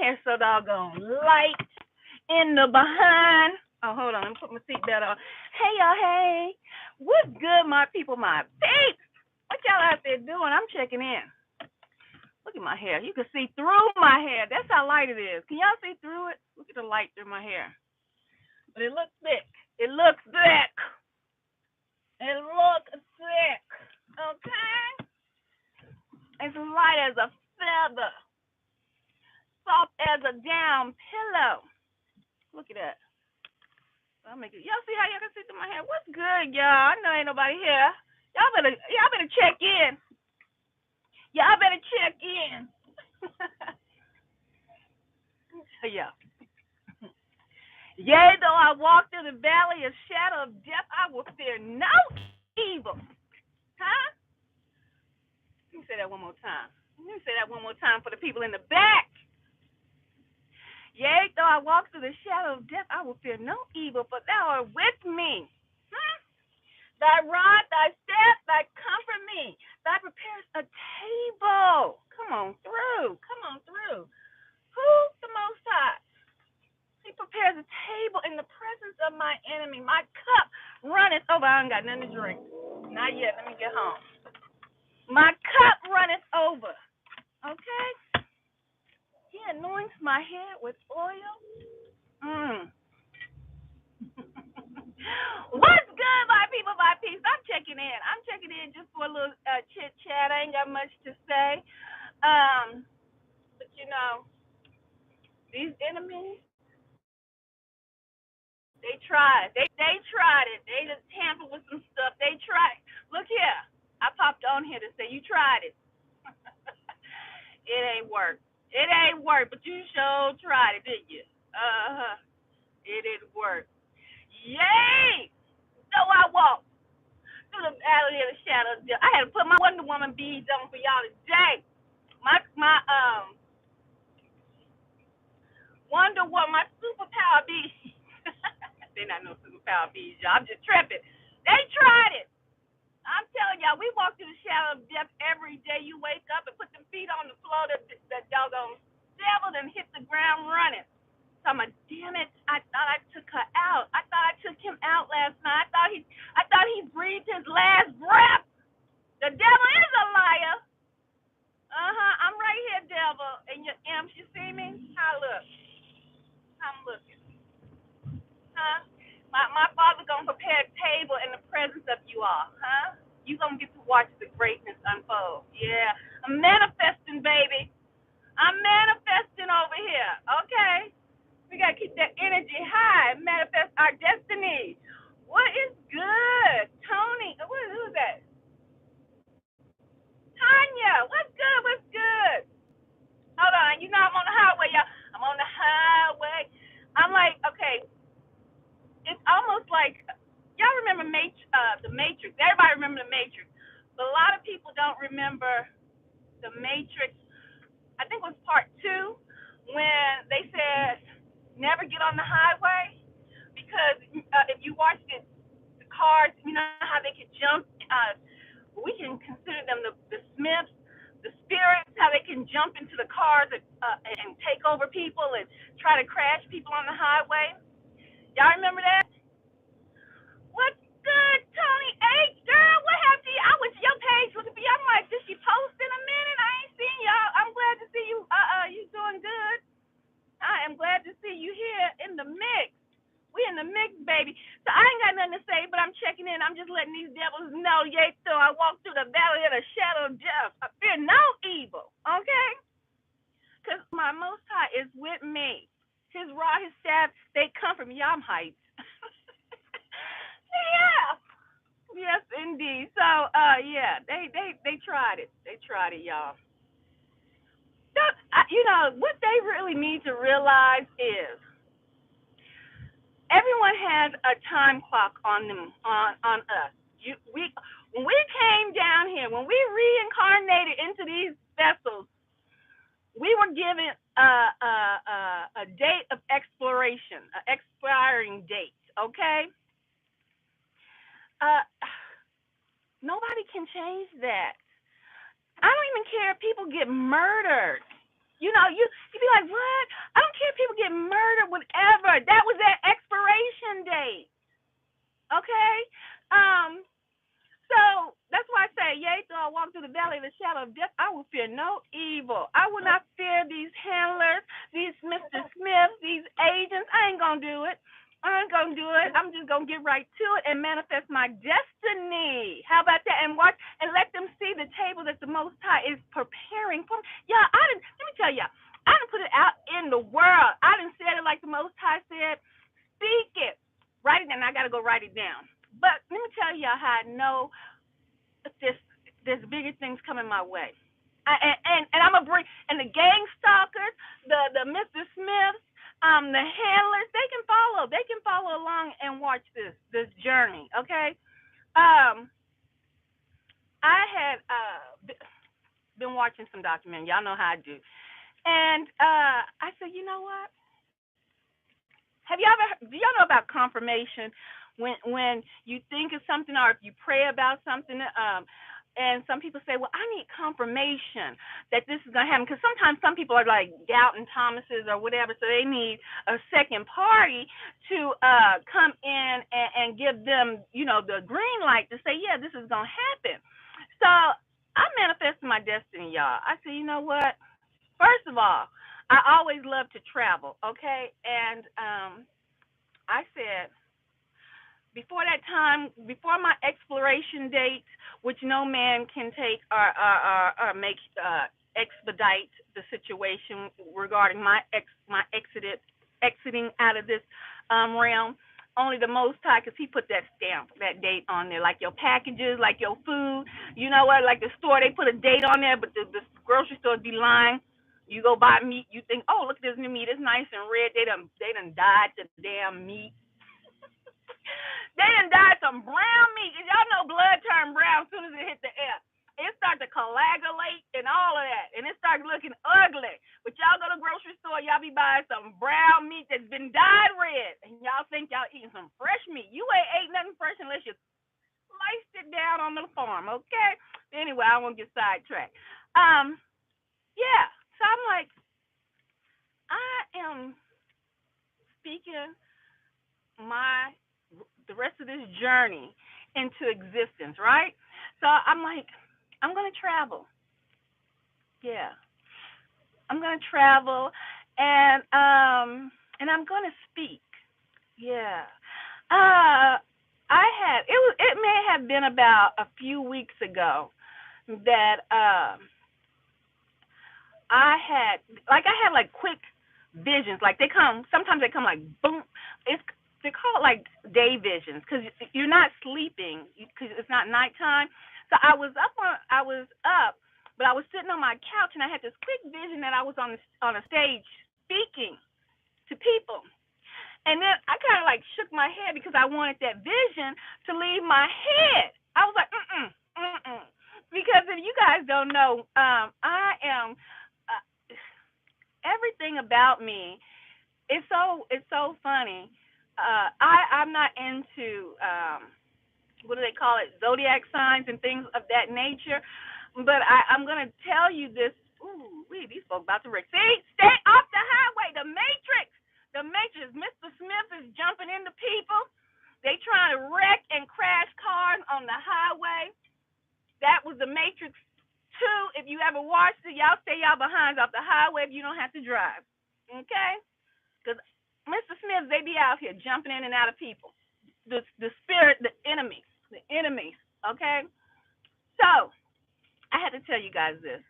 hair's so doggone light in the behind. Oh, hold on. Let me put my seatbelt on. Hey, y'all. Hey. What's good, my people, my peeps? What y'all out there doing? I'm checking in. Look at my hair. You can see through my hair. That's how light it is. Can y'all see through it? Look at the light through my hair. But it looks thick. It looks thick. It looks thick. Okay? It's light as a feather. Soft as a down pillow. Look at that. I'll make it. Y'all see how y'all can see through my hair? What's good, y'all? I know ain't nobody here. Y'all better check in. Y'all better check in. Yeah. Yea, though I walk through the valley of shadow of death, I will fear no evil. Huh? Let me say that one more time. Let me say that one more time for the people in the back. Yea, though I walk through the shadow of death, I will fear no evil, for thou art with me. Thy rod, thy staff, thy comfort me. Thou preparest a table. Come on through. Come on through. Who the Most High? He prepares a table in the presence of my enemy. My cup runneth over. I ain't got nothing to drink. Not yet. Let me get home. My cup runneth over. Okay? He anoints my head with oil. What's good, my people, my peeps? I'm checking in. I'm checking in just for a little chit chat. I ain't got much to say. But you know, these enemies, they tried. They tried it. They just tampered with some stuff. They tried. Look here. I popped on here to say you tried it. It ain't worked. It ain't worked, but you sure tried it, didn't you? Uh-huh. It didn't work. Yay! So I walked through the valley of the shadow of death. I had to put my Wonder Woman beads on for y'all today. My Wonder Woman, my superpower beads. They're not no superpower beads, y'all. I'm just tripping. They tried it. I'm telling y'all, we walk through the shadow of death every day. You wake up and put them feet on the floor. The doggone devil done hit the ground running. So I'm like, damn it! I thought I took her out. I thought I took him out last night. I thought he breathed his last breath. The devil is a liar. I'm right here, devil. And your imps, you see me? How I look? I'm looking. Huh? My father gonna prepare a table in the presence of you all, huh? You gonna get to watch the greatness unfold. Yeah. I'm manifesting, baby. I'm manifesting over here. Okay? We gotta keep that energy high. Manifest our destiny. What is good? Tony. Who's that? Tanya. What's good? What's good? Hold on. You know I'm on the highway, y'all. I'm on the highway. I'm like, okay, it's almost like y'all remember the Matrix. Everybody remember the Matrix, but a lot of people don't remember the Matrix. I think it was part 2 when they said never get on the highway because if you watch the cars, you know how they could jump. We can consider them the Smiths, the spirits, how they can jump into the cars and take over people and try to crash people on the highway. Y'all remember that? What's good, Tony H? Girl, what happened to you? I went to your page looking for you. I'm like, did she post in a minute? I ain't seen y'all. I'm glad to see you. You doing good. I am glad to see you here in the mix. We in the mix, baby. So I ain't got nothing to say, but I'm checking in. I'm just letting these devils know, yea, though I walk through the valley of the shadow of death, I fear no evil, okay? Because my Most High is with me. His rod, his staff, they comfort me. Y'all, I'm hyped. Yeah. Yes, indeed. So, yeah, they tried it. They tried it, y'all. You know, what they really need to realize is everyone has a time clock on them, on us. When we came down here, when we reincarnated into these vessels, we were given a date of exploration, an expiring date. Okay. Nobody can change that. I don't even care if people get murdered. You be like, what? I don't care if people get murdered, whatever. That was their expiration date. Okay? Um, so that's why I say, yea, though I walk through the valley of the shadow of death, I will fear no evil. I will not fear these handlers, these Mr. Smiths, these agents. I ain't gonna do it. I ain't gonna do it. I'm just gonna get right to it and manifest my destiny. How about that? And watch and let them see the table that the Most High is preparing for me. Yeah, I didn't. Let me tell you, I didn't put it out in the world. I didn't say it like the Most High said. Speak it. Write it down. I gotta go write it down. But let me tell y'all how I know there's bigger things coming my way. And I'm gonna bring and the gang stalkers, the Mr. Smiths, the handlers, they can follow. They can follow along and watch this journey. Okay. I had been watching some documentary. Y'all know how I do. And I said, you know what? Do y'all know about confirmation? When you think of something or if you pray about something, and some people say, well, I need confirmation that this is going to happen. Because sometimes some people are like doubting Thomases or whatever, so they need a second party to come in and give them, the green light to say, yeah, this is going to happen. So I manifested my destiny, y'all. I said, you know what? First of all, I always love to travel, okay? And I said, before that time, before my exploration date, which no man can take or make expedite the situation regarding my exiting out of this realm. Only the Most High, because He put that stamp, that date on there, like your packages, like your food. You know what? Like the store, they put a date on there, but the grocery stores be lying. You go buy meat, you think, oh, look at this new meat, it's nice and red. They done dyed the damn meat. They done dyed some brown meat. Y'all know blood turn brown as soon as it hit the air. It starts to coagulate and all of that, and it starts looking ugly. But y'all go to the grocery store, y'all be buying some brown meat that's been dyed red, and y'all think y'all eating some fresh meat. You ain't ate nothing fresh unless you sliced it down on the farm, okay? Anyway, I won't get sidetracked. Yeah. So I'm like, I am speaking the rest of this journey into existence, right? So I'm like, I'm gonna travel. Yeah, I'm gonna travel, and I'm gonna speak. Yeah. I had it may have been about a few weeks ago that I had like quick visions. Like sometimes they come like boom. They're called like day visions because you're not sleeping because it's not nighttime. So I was up, but I was sitting on my couch and I had this quick vision that I was on a stage speaking to people. And then I kind of like shook my head because I wanted that vision to leave my head. I was like, mm. Because if you guys don't know, I am everything about me. It's so funny. I'm not into what do they call it, zodiac signs and things of that nature. But I'm gonna tell you this. Ooh, these folks about to wreck. See, stay off the highway. The Matrix. The Matrix. Mr. Smith is jumping into people. They trying to wreck and crash cars on the highway. That was the Matrix 2. If you ever watched it, y'all stay y'all behinds off the highway if you don't have to drive. Okay? Because Mr. Smith, they be out here jumping in and out of people. The spirit, the enemies. Okay? So, I had to tell you guys this.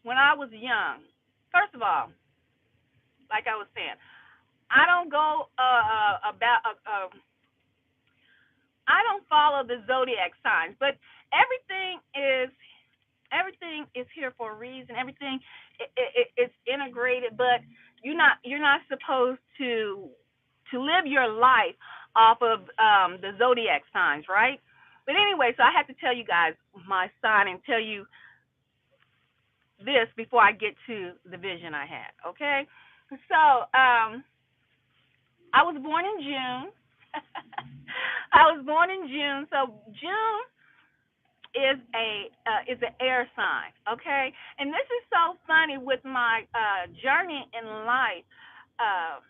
When I was young, first of all, like I was saying, I don't go I don't follow the zodiac signs, but everything is everything is here for a reason. Everything it's integrated, but you're not supposed to live your life off of the zodiac signs, right? But anyway, so I had to tell you guys my sign and tell you this before I get to the vision I had. Okay, so I was born in June. I was born in June, so June is an air sign, okay? And this is so funny with my journey in life. Uh,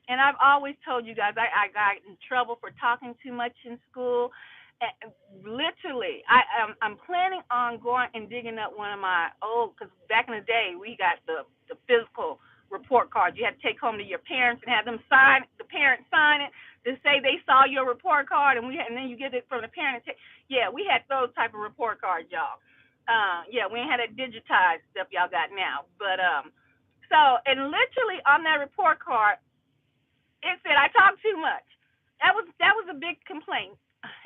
and I've always told you guys I got in trouble for talking too much in school. And literally, I'm planning on going and digging up one of my old, because back in the day we got the physical report cards you had to take home to your parents and have them sign, the parents sign it to say they saw your report card, and then you get it from the parent. Yeah, we had those type of report cards, y'all. Yeah, we ain't had that digitized stuff y'all got now, but so, and literally on that report card it said I talk too much. That was a big complaint,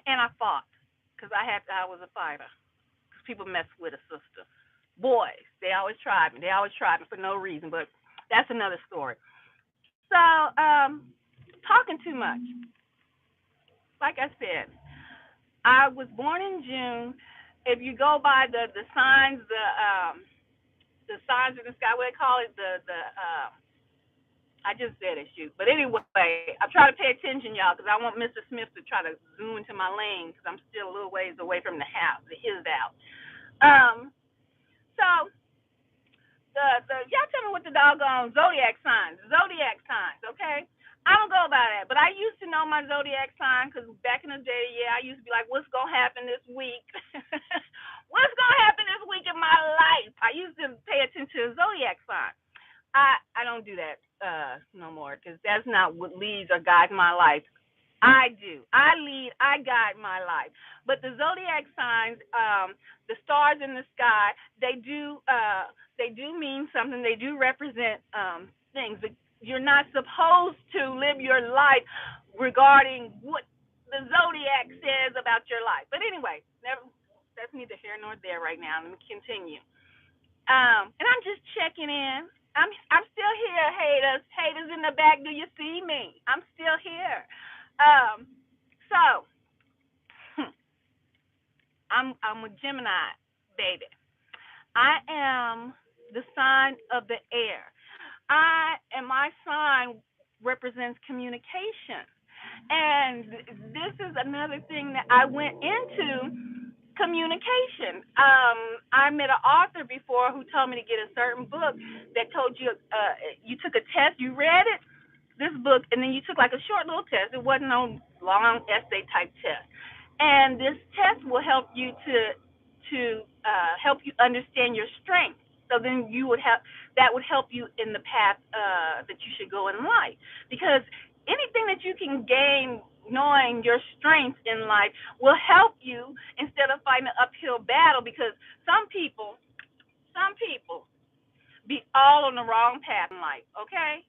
and I fought because I was a fighter. Because people mess with a sister. Boys, they always tried me. They always tried me for no reason, but that's another story. So, talking too much. Like I said, I was born in June. If you go by the signs, the signs in the sky, what they call it, I just said it, shoot. But anyway, I'm trying to pay attention, y'all, because I want Mr. Smith to try to zoom into my lane because I'm still a little ways away from the house, his house. So the y'all tell me what the doggone zodiac signs, okay? I don't go by that, but I used to know my zodiac sign because back in the day, yeah, I used to be like, what's gonna happen this week? What's gonna happen this week in my life? I used to pay attention to the zodiac sign. I don't do that no more because that's not what leads or guides my life. I do. I lead. I guide my life. But the zodiac signs, the stars in the sky, they do mean something. They do represent things. But you're not supposed to live your life regarding what the zodiac says about your life. But anyway, that's neither here nor there right now. Let me continue. And I'm just checking in. I'm still here, haters. Haters in the back, do you see me? I'm still here. So I'm a Gemini, baby. I am the sign of the air. My sign represents communication. And this is another thing that I went into communication. I met an author before who told me to get a certain book that told you you took a test, you read it, this book, and then you took like a short little test. It wasn't no long essay type test. And this test will help you to help you understand your strengths. So then you would have that would help you in the path that you should go in life. Because anything that you can gain knowing your strengths in life will help you instead of fighting an uphill battle. Because some people be all on the wrong path in life. Okay,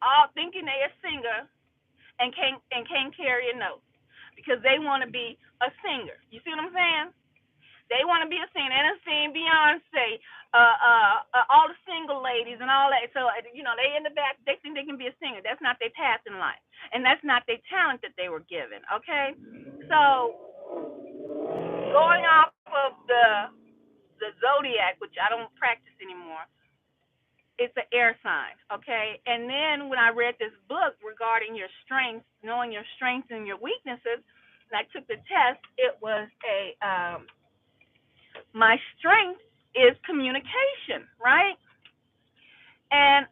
all thinking they a singer and can't carry a note because they want to be a singer. You see what I'm saying? They want to be a singer. They done seen Beyonce, all the single ladies and all that. So they in the back. They think they can be a singer. That's not their path in life, and that's not their talent that they were given. Okay, so going off of the zodiac, which I don't practice anymore, it's an air sign, okay? And then when I read this book regarding your strengths, knowing your strengths and your weaknesses, and I took the test, it was my strength is communication, right? And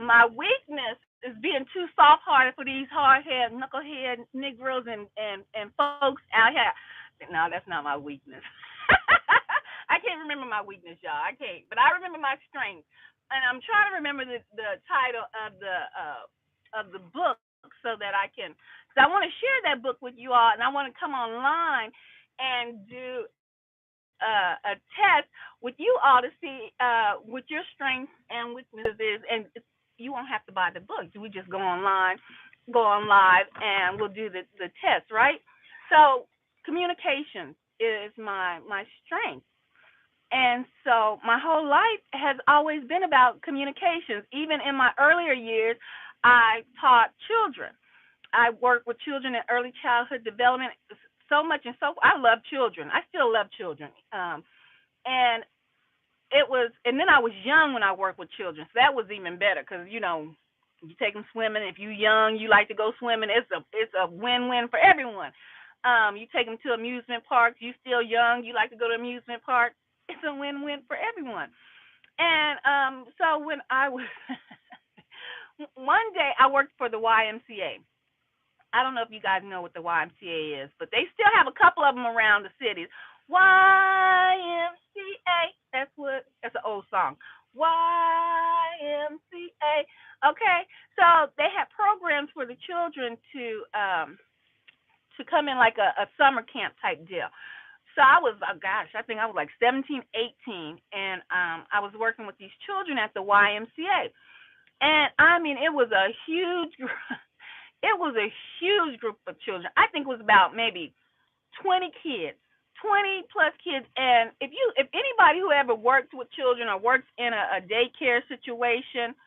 my weakness is being too soft-hearted for these hard-headed, knucklehead Negroes and folks out here. No, that's not my weakness. I can't remember my weakness, y'all. I can't, but I remember my strength, and I'm trying to remember the title of the book so that I can, because I want to share that book with you all, and I want to come online and do a test with you all to see what your strengths and weaknesses is, and you won't have to buy the book. We just go online, go on live, and we'll do the test, right? So communication is my strength. And so my whole life has always been about communications. Even in my earlier years, I taught children. I worked with children in early childhood development so much, and so I love children. I still love children. And and then I was young when I worked with children, so that was even better because you take them swimming. If you're young, you like to go swimming. It's a win-win for everyone. You take them to amusement parks. You still young. You like to go to amusement parks. It's a win-win for everyone. And so when I was one day I worked for the YMCA. I don't know if you guys know what the YMCA is, but they still have a couple of them around the cities. YMCA. That's an old song. YMCA. Okay, so they had programs for the children to come in like a summer camp type deal. So I was, oh gosh, I think I was like 17, 18, and I was working with these children at the YMCA. And I mean, it was a huge, it was a huge group of children. I think it was about maybe 20 kids, 20 plus kids. And if anybody who ever worked with children or works in a daycare situation,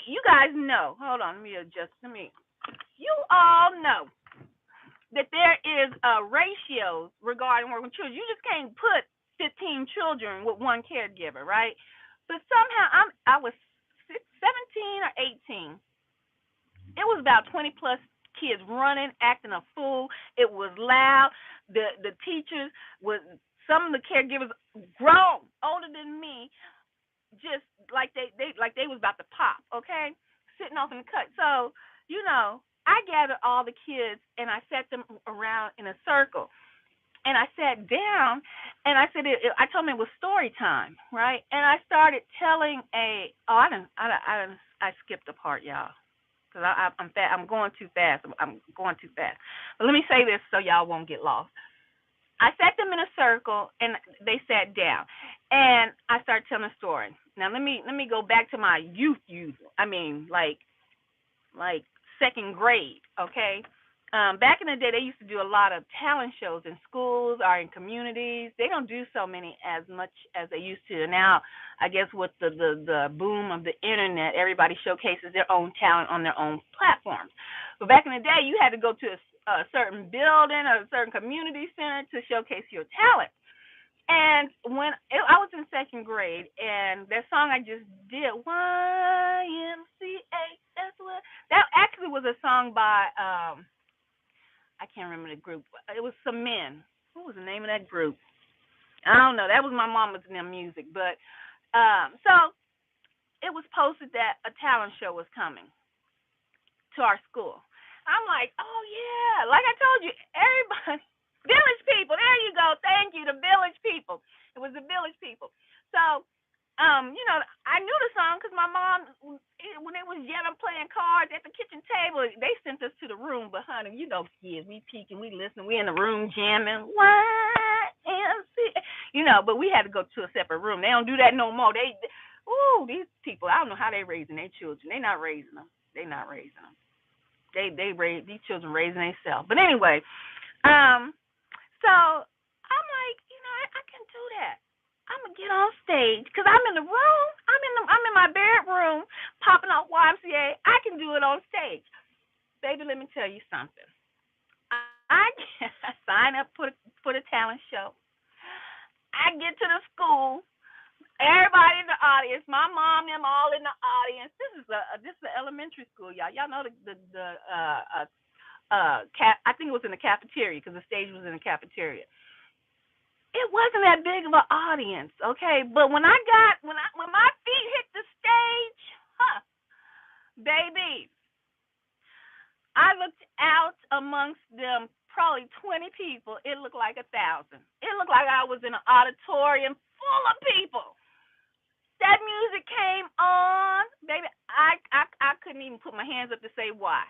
you guys know. Hold on, let me adjust. You all know that there is ratios regarding working with children. You just can't put 15 children with one caregiver, right? But somehow I was 17 or 18. It was about 20 plus kids running, acting a fool. It was loud. The teachers was, some of the caregivers grown, older than me, just like they was about to pop, okay? Sitting off in the cut. So, I gathered all the kids and I set them around in a circle. And I sat down and I said I told them it was story time, right? And I started telling I skipped a part, y'all. Cuz I'm going too fast. I'm going too fast. But let me say this so y'all won't get lost. I sat them in a circle and they sat down, and I started telling a story. Now let me go back to my youth. I mean, like second grade. Okay, back in the day, they used to do a lot of talent shows in schools or in communities. They don't do so many as much as they used to now. I guess with the boom of the internet, everybody showcases their own talent on their own platforms. But back in the day, you had to go to a certain building or a certain community center to showcase your talent. And when I was in second grade, and that song I just did, YMCA, that actually was a song by I can't remember the group. It was some men. What was the name of that group? I don't know. That was my mama's in their music, but so it was posted that a talent show was coming to our school. I'm like, oh yeah, like I told you, everybody, village people. There you go. Thank you, the village people. It was the village people. So, I knew the song because my mom, when they was yelling, playing cards at the kitchen table, they sent us to the room. But honey, kids, we peeking, we listening, we in the room jamming. But we had to go to a separate room. They don't do that no more. These people, I don't know how they raising their children. They not raising them. They not raising them. They raise these children raising themselves. But anyway, so I'm like, I can do that. I'm gonna get on stage because I'm in the room. I'm in my bedroom popping off YMCA. I can do it on stage, baby. Let me tell you something. I sign up for the talent show. I get to the school. Everybody in the audience, my mom, them all in the audience. This is an elementary school, y'all. Y'all know I think it was in the cafeteria because the stage was in the cafeteria. It wasn't that big of an audience, okay? But when my feet hit the stage, baby, I looked out amongst them, probably 20 people. It looked like 1,000. It looked like I was in an auditorium full of people. That music came on, baby. I couldn't even put my hands up to say why.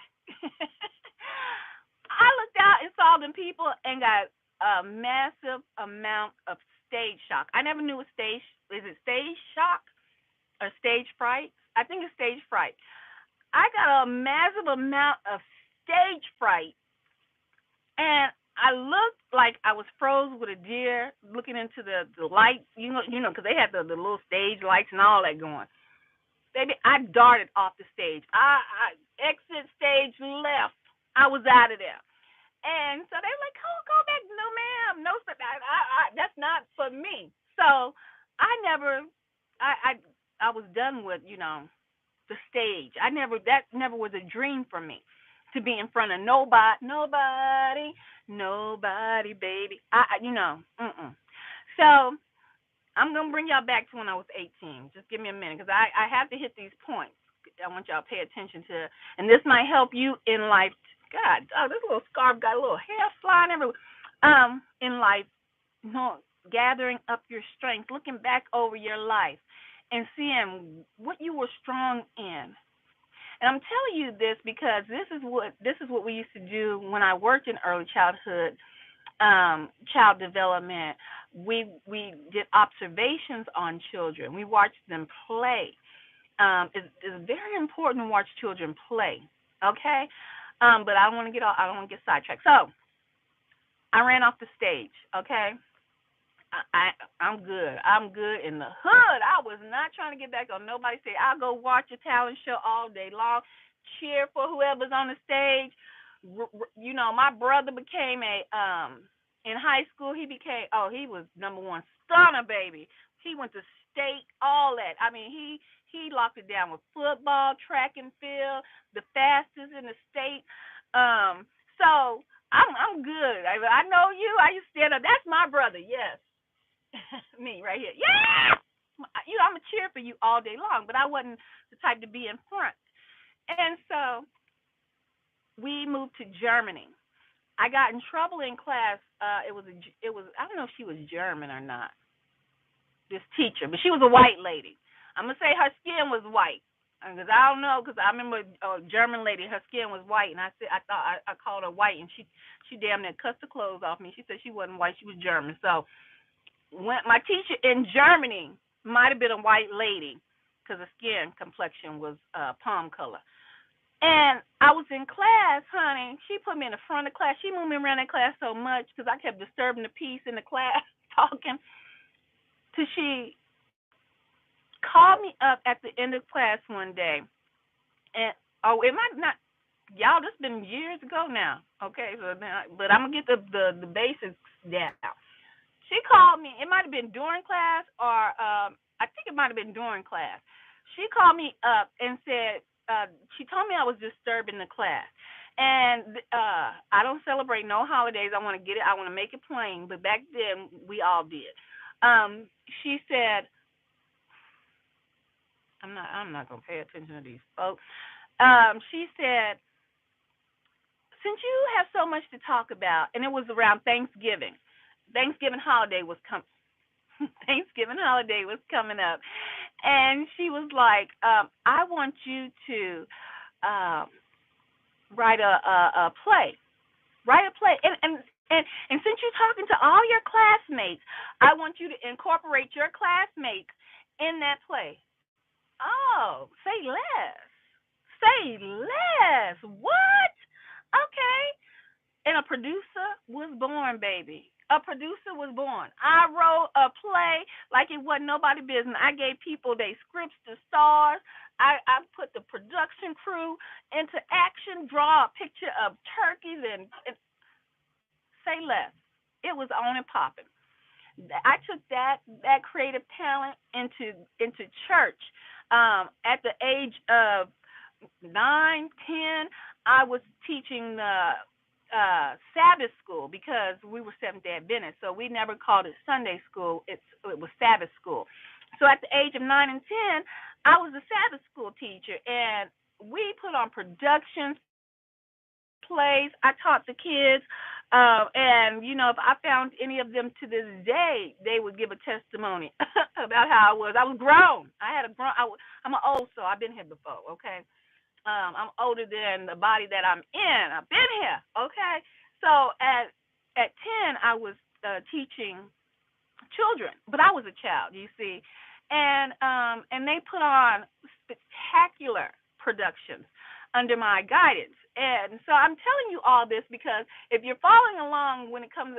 I looked out and saw them people and got a massive amount of stage shock. I never knew is it stage shock or stage fright? I think it's stage fright. I got a massive amount of stage fright, and I looked like I was froze with a deer looking into the lights, because they had the little stage lights and all that going. Baby, I darted off the stage. I exit stage left. I was out of there. And so they were like, oh, go back. No, ma'am. No, sir. That's not for me. So I was done with, the stage. That never was a dream for me. to be in front of nobody, baby. So I'm gonna bring y'all back to when I was 18. Just give me a minute, because I have to hit these points. I want y'all to pay attention to, and this might help you in life. God, oh, this little scarf got a little hair flying everywhere. In life, gathering up your strength, looking back over your life, and seeing what you were strong in. And I'm telling you this because this is what we used to do when I worked in early childhood, child development. We did observations on children. We watched them play. It's very important to watch children play. Okay, but I don't want to get sidetracked. So I ran off the stage. Okay, I'm good. I'm good in the hood. I was not trying to get back on nobody's stage. I'll go watch a talent show all day long, cheer for whoever's on the stage. My brother became in high school. He was number one stunner, baby. He went to state, all that. I mean, he locked it down with football, track and field, the fastest in the state. So I'm good. I know you. I used to stand up. That's my brother. Yes. Me right here. Yeah. I'm a cheer for you all day long, but I wasn't the type to be in front. And so we moved to Germany. I got in trouble in class. It was I don't know if she was German or not. This teacher, but she was a white lady. I'm gonna say her skin was white, because I don't know, because I remember a German lady, her skin was white, and I called her white, and she damn near cussed the clothes off me. She said she wasn't white, she was German. So when my teacher in Germany might have been a white lady, because her skin complexion was palm color. And I was in class, honey. She put me in the front of class. She moved me around in class so much because I kept disturbing the peace in the class, talking. Till she called me up at the end of class one day, and it might not, y'all. This been years ago now. Okay, but I'm gonna get the basics down. She called me. It might have been during class, or I think it might have been during class. She called me up and said, she told me I was disturbing the class. And I don't celebrate no holidays. I want to get it. I want to make it plain. But back then, we all did. She said, I'm not gonna pay attention to these folks. She said, since you have so much to talk about, and it was around Thanksgiving. Thanksgiving holiday was coming. Thanksgiving holiday was coming up, and she was like, "I want you to write a play, and since you're talking to all your classmates, I want you to incorporate your classmates in that play." Oh, say less, say less. What? Okay. And a producer was born, baby. A producer was born. I wrote a play like it wasn't nobody business. I gave people their scripts to stars. I put the production crew into action, draw a picture of turkeys, and say less. It was on and popping. I took that creative talent into church. At the age of 9, 10, I was teaching the Sabbath school, because we were Seventh-day Adventists, so we never called it Sunday school. It was Sabbath school. So at the age of 9 and 10, I was a Sabbath school teacher, and we put on productions, plays. I taught the kids, and if I found any of them to this day, they would give a testimony about how I was. I was grown. I'm an old soul. I've been here before. Okay. I'm older than the body that I'm in. I've been here, okay? So at 10, I was teaching children, but I was a child, you see, and they put on spectacular productions under my guidance. And so I'm telling you all this because if you're following along when it comes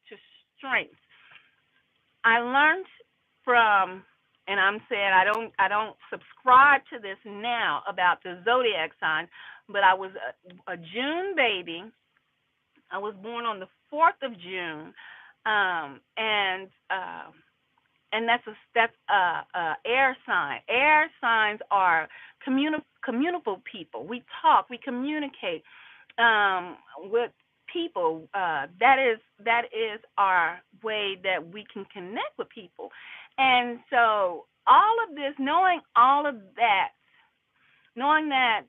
to strength, I learned from, and I'm saying I don't subscribe to this now about the zodiac signs, but I was a June baby. I was born on the 4th of June, and and that's air sign. Air signs are communicable people. We talk, we communicate with people. That is our way that we can connect with people. And so all of this, knowing all of that, knowing that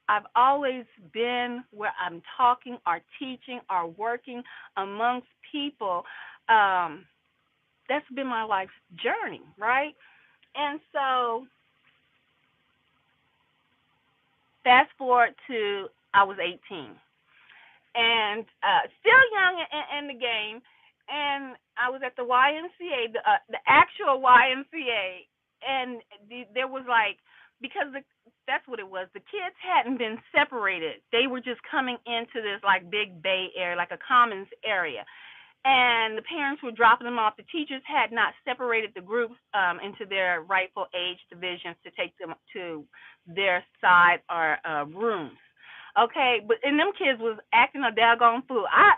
I've always been where I'm talking or teaching or working amongst people. That's been my life's journey, right? And so, fast forward to I was 18 and still young in the game, and I was at the YMCA, the actual YMCA, and there was like because that's what it was. The kids hadn't been separated; they were just coming into this like big Bay area, like a commons area, and the parents were dropping them off. The teachers had not separated the groups into their rightful age divisions to take them to their side or rooms. Okay, but and them kids was acting a daggone fool. I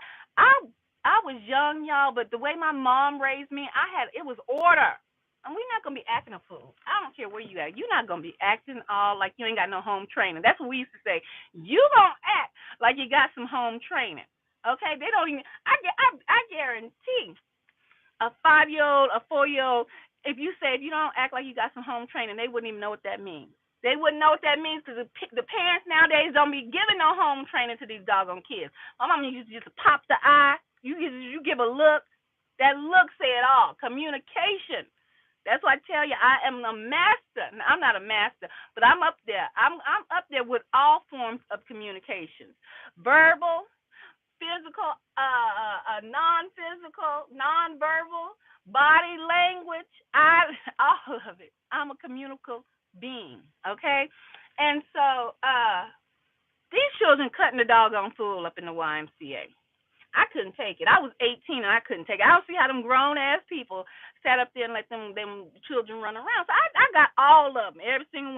I was young, y'all, but the way my mom raised me, it was order. And we're not gonna be acting a fool. I don't care where you at. You're not gonna be acting all like you ain't got no home training. That's what we used to say. You gonna act like you got some home training. Okay? They don't even. I guarantee a 5-year-old, a 4-year-old, if you don't act like you got some home training, they wouldn't even know what that means. They wouldn't know what that means because the parents nowadays don't be giving no home training to these doggone kids. My mom used to just pop the eye. You give a look. That look say it all. Communication. That's why I tell you I am a master. I'm not a master, but I'm up there. I'm up there with all forms of communications. Verbal, physical, non-physical, non-verbal, body language, all of it. I'm a communicable being, okay? And so these children cutting the doggone fool up in the YMCA. I couldn't take it. I was 18 and I couldn't take it. I don't see how them grown ass people sat up there and let them children run around. So I got all of them, every single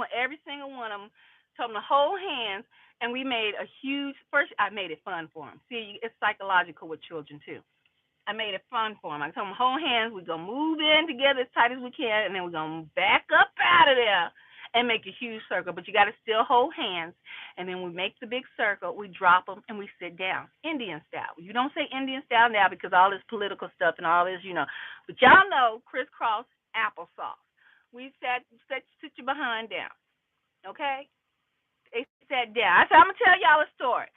one of them. Told them to hold hands, and we made a huge. First, I made it fun for them. See, it's psychological with children too. I made it fun for them. I told them hold hands. We're gonna move in together as tight as we can, and then we're gonna back up out of there and make a huge circle, but you got to still hold hands. And then we make the big circle, we drop them, and we sit down, Indian style. You don't say Indian style now because all this political stuff and all this, But y'all know crisscross applesauce. We sit you behind down, okay? They sat down. I said, I'm going to tell y'all a story.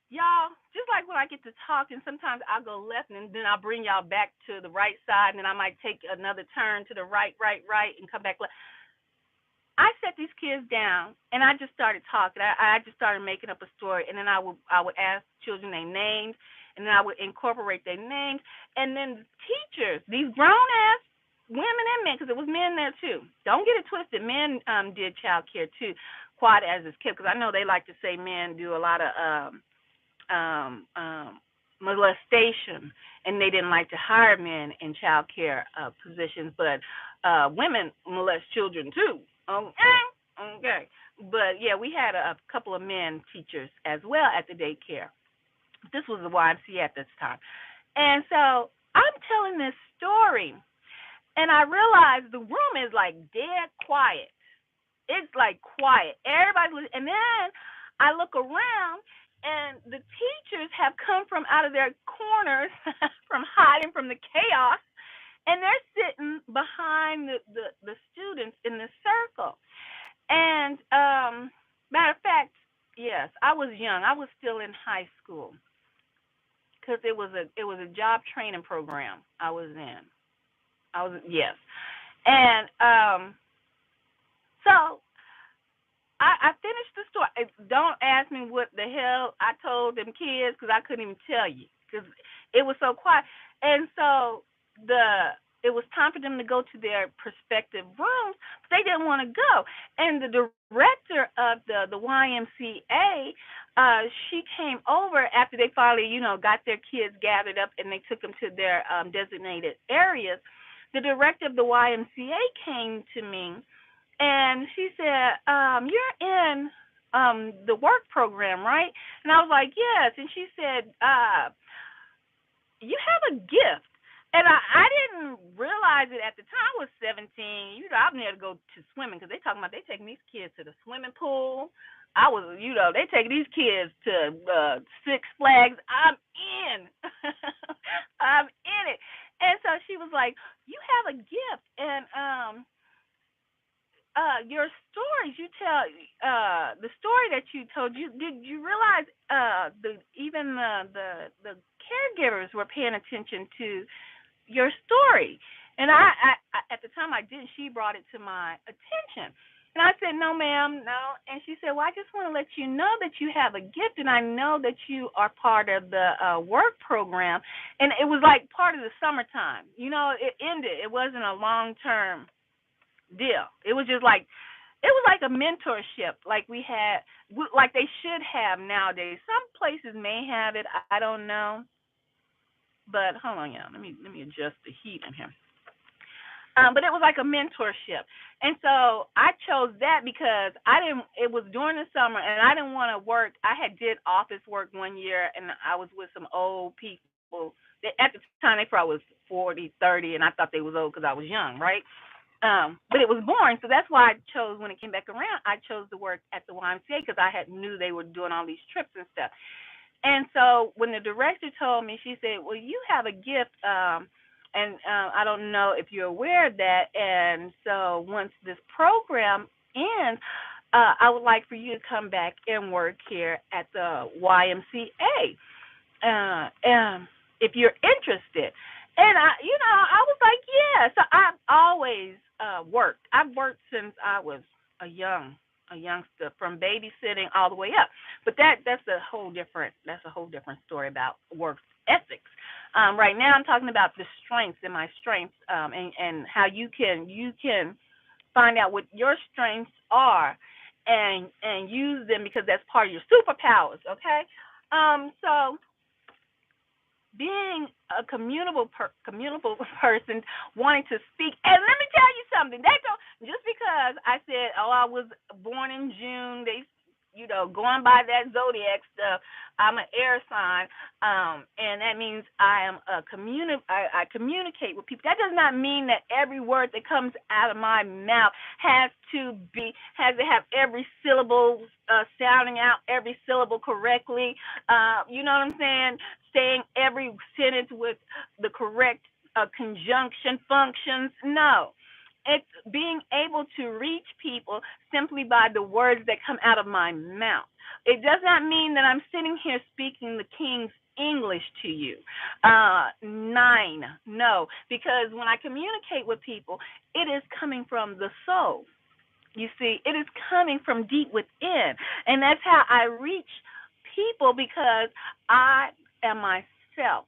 Y'all, just like when I get to talking, sometimes I'll go left, and then I'll bring y'all back to the right side, and then I might take another turn to the right, and come back left. I set these kids down, and I just started talking. I just started making up a story, and then I would ask children their names, and then I would incorporate their names, and then the teachers, these grown ass women and men, because it was men there too. Don't get it twisted. Men did child care too, quite as is kept, because I know they like to say men do a lot of molestation, and they didn't like to hire men in child care positions, but women molest children too. Okay. But yeah, we had a couple of men teachers as well at the daycare. This was the YMCA at this time. And so I'm telling this story, and I realized the room is like dead quiet. It's like quiet. Everybody's, and then I look around, and the teachers have come from out of their corners from hiding from the chaos, and they're sitting behind the students in the circle. And matter of fact, yes, I was young. I was still in high school because it was a job training program I was in. Yes, and so I finished the story. Don't ask me what the hell I told them kids because I couldn't even tell you because it was so quiet. And so it was time for them to go to their prospective rooms, but they didn't want to go. And the director of the YMCA, she came over after they finally, got their kids gathered up and they took them to their designated areas. The director of the YMCA came to me, and she said, "You're in the work program, right?" And I was like, "Yes." And she said, "You have a gift." And I didn't realize it at the time. I was 17. I'm there to go to swimming because they talking about they taking these kids to the swimming pool. I was, they taking these kids to Six Flags. I'm in. I'm in it. And so she was like, "You have a gift, and your stories you tell, the story that you told, you did you realize the even the caregivers were paying attention to your story." And I at the time I didn't. She brought it to my attention. And I said, "No, ma'am, no." And she said, "Well, I just want to let you know that you have a gift, and I know that you are part of the work program." And it was like part of the summertime. It ended. It wasn't a long term deal. It was like a mentorship, like we had, like they should have nowadays. Some places may have it. I don't know. But hold on, y'all. Let me adjust the heat in here. But it was like a mentorship, and so I chose that because I didn't. It was during the summer, and I didn't want to work. I had did office work one year, and I was with some old people. At the time, they probably was 40, 30, and I thought they was old because I was young, right? But it was boring, so that's why I chose when it came back around. I chose to work at the YMCA because I had knew they were doing all these trips and stuff. And so when the director told me, she said, "Well, you have a gift, and I don't know if you're aware of that. And so once this program ends, I would like for you to come back and work here at the YMCA, if you're interested." And I was like, "Yeah." So I've always worked. I've worked since I was a youngster, from babysitting all the way up. But that's a whole different story about work ethics. Right now, I'm talking about the strengths and my strengths, and how you can find out what your strengths are, and use them because that's part of your superpowers. Okay. So being a communicable person, wanting to speak. And let me tell you something. That don't just because I said, "Oh, I was born in June," they, going by that zodiac stuff. I'm an air sign, and that means I am I communicate with people. That does not mean that every word that comes out of my mouth has to have every syllable sounding out every syllable correctly. You know what I'm saying? Saying every sentence with the correct conjunction functions. No. It's being able to reach people simply by the words that come out of my mouth. It does not mean that I'm sitting here speaking the King's English to you. Nine. No. Because when I communicate with people, it is coming from the soul. You see, it is coming from deep within. And that's how I reach people, because I am myself.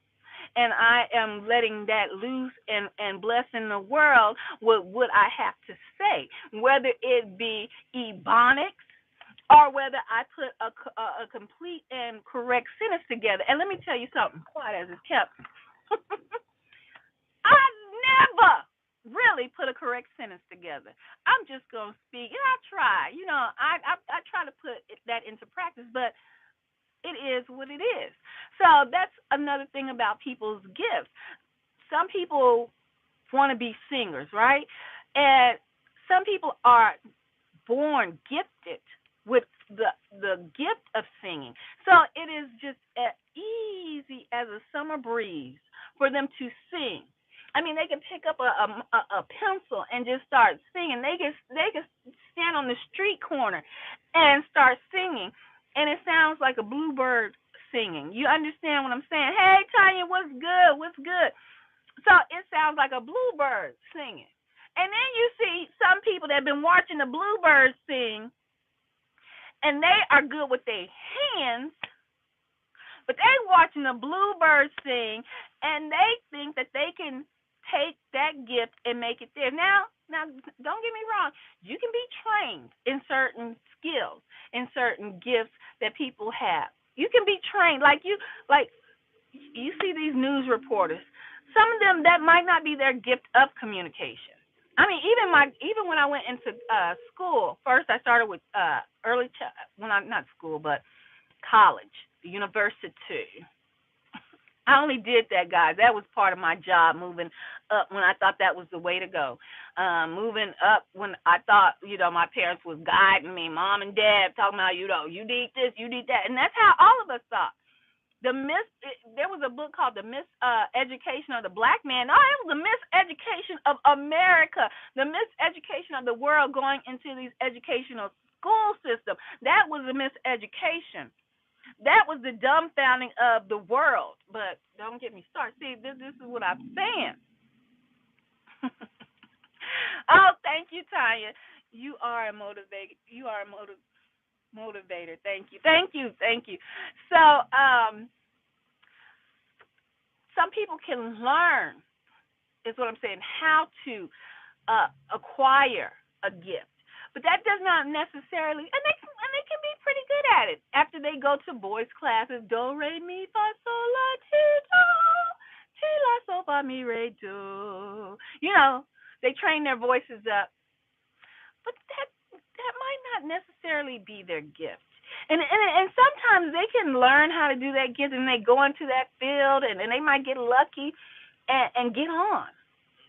And I am letting that loose, and blessing the world with what I have to say, whether it be ebonics or whether I put a complete and correct sentence together. And let me tell you something, quiet as it's kept. I never really put a correct sentence together. I'm just gonna speak, and I try. I try to put that into practice, but it is what it is. So that's another thing about people's gifts. Some people want to be singers, right? And some people are born gifted with the gift of singing. So it is just as easy as a summer breeze for them to sing. I mean, they can pick up a pencil and just start singing. They can stand on the street corner and start singing, and it sounds like a bluebird singing. You understand what I'm saying? "Hey, Tanya, what's good? What's good?" So it sounds like a bluebird singing. And then you see some people that have been watching the bluebirds sing, and they are good with their hands, but they watching the bluebirds sing, and they think that they can take that gift and make it there. Now, don't get me wrong. You can be trained in certain skills, in certain gifts that people have. You can be trained, like you see these news reporters. Some of them, that might not be their gift of communication. I mean, even when I went into school, first I started with well, not school, but college, university. I only did that, guys. That was part of my job, moving up when I thought that was the way to go. Moving up when I thought, my parents was guiding me, mom and dad talking about, you need this, you need that, and that's how all of us thought. There was a book called The Miseducation of the Black Man. Oh, it was the miseducation of America, the miseducation of the world going into these educational school system. That was the miseducation. That was the dumbfounding of the world. But don't get me started. See, this is what I'm saying. Oh, thank you, Tanya. You are a motivator. You are a motivator. Thank you. Thank you. Thank you. So, some people can learn, is what I'm saying, how to acquire a gift. But that does not necessarily, and they can be pretty good at it after they go to boys' classes. Do re mi fa sol la ti la sol fa mi re do. They train their voices up, but that might not necessarily be their gift. And sometimes they can learn how to do that gift, and they go into that field, and they might get lucky and get on.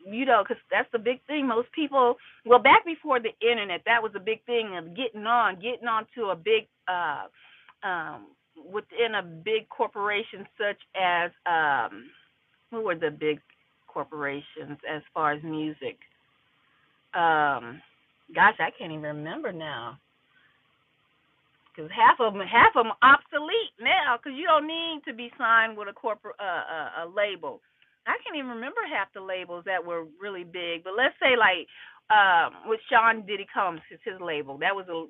Because that's the big thing. Most people, well, back before the internet, that was a big thing of getting on to a big, within a big corporation such as, who were the big corporations as far as music? Gosh, I can't even remember now. Because half of them obsolete now. Because you don't need to be signed with a corporate a label. I can't even remember half the labels that were really big. But let's say like with Sean Diddy Combs, his label. That was the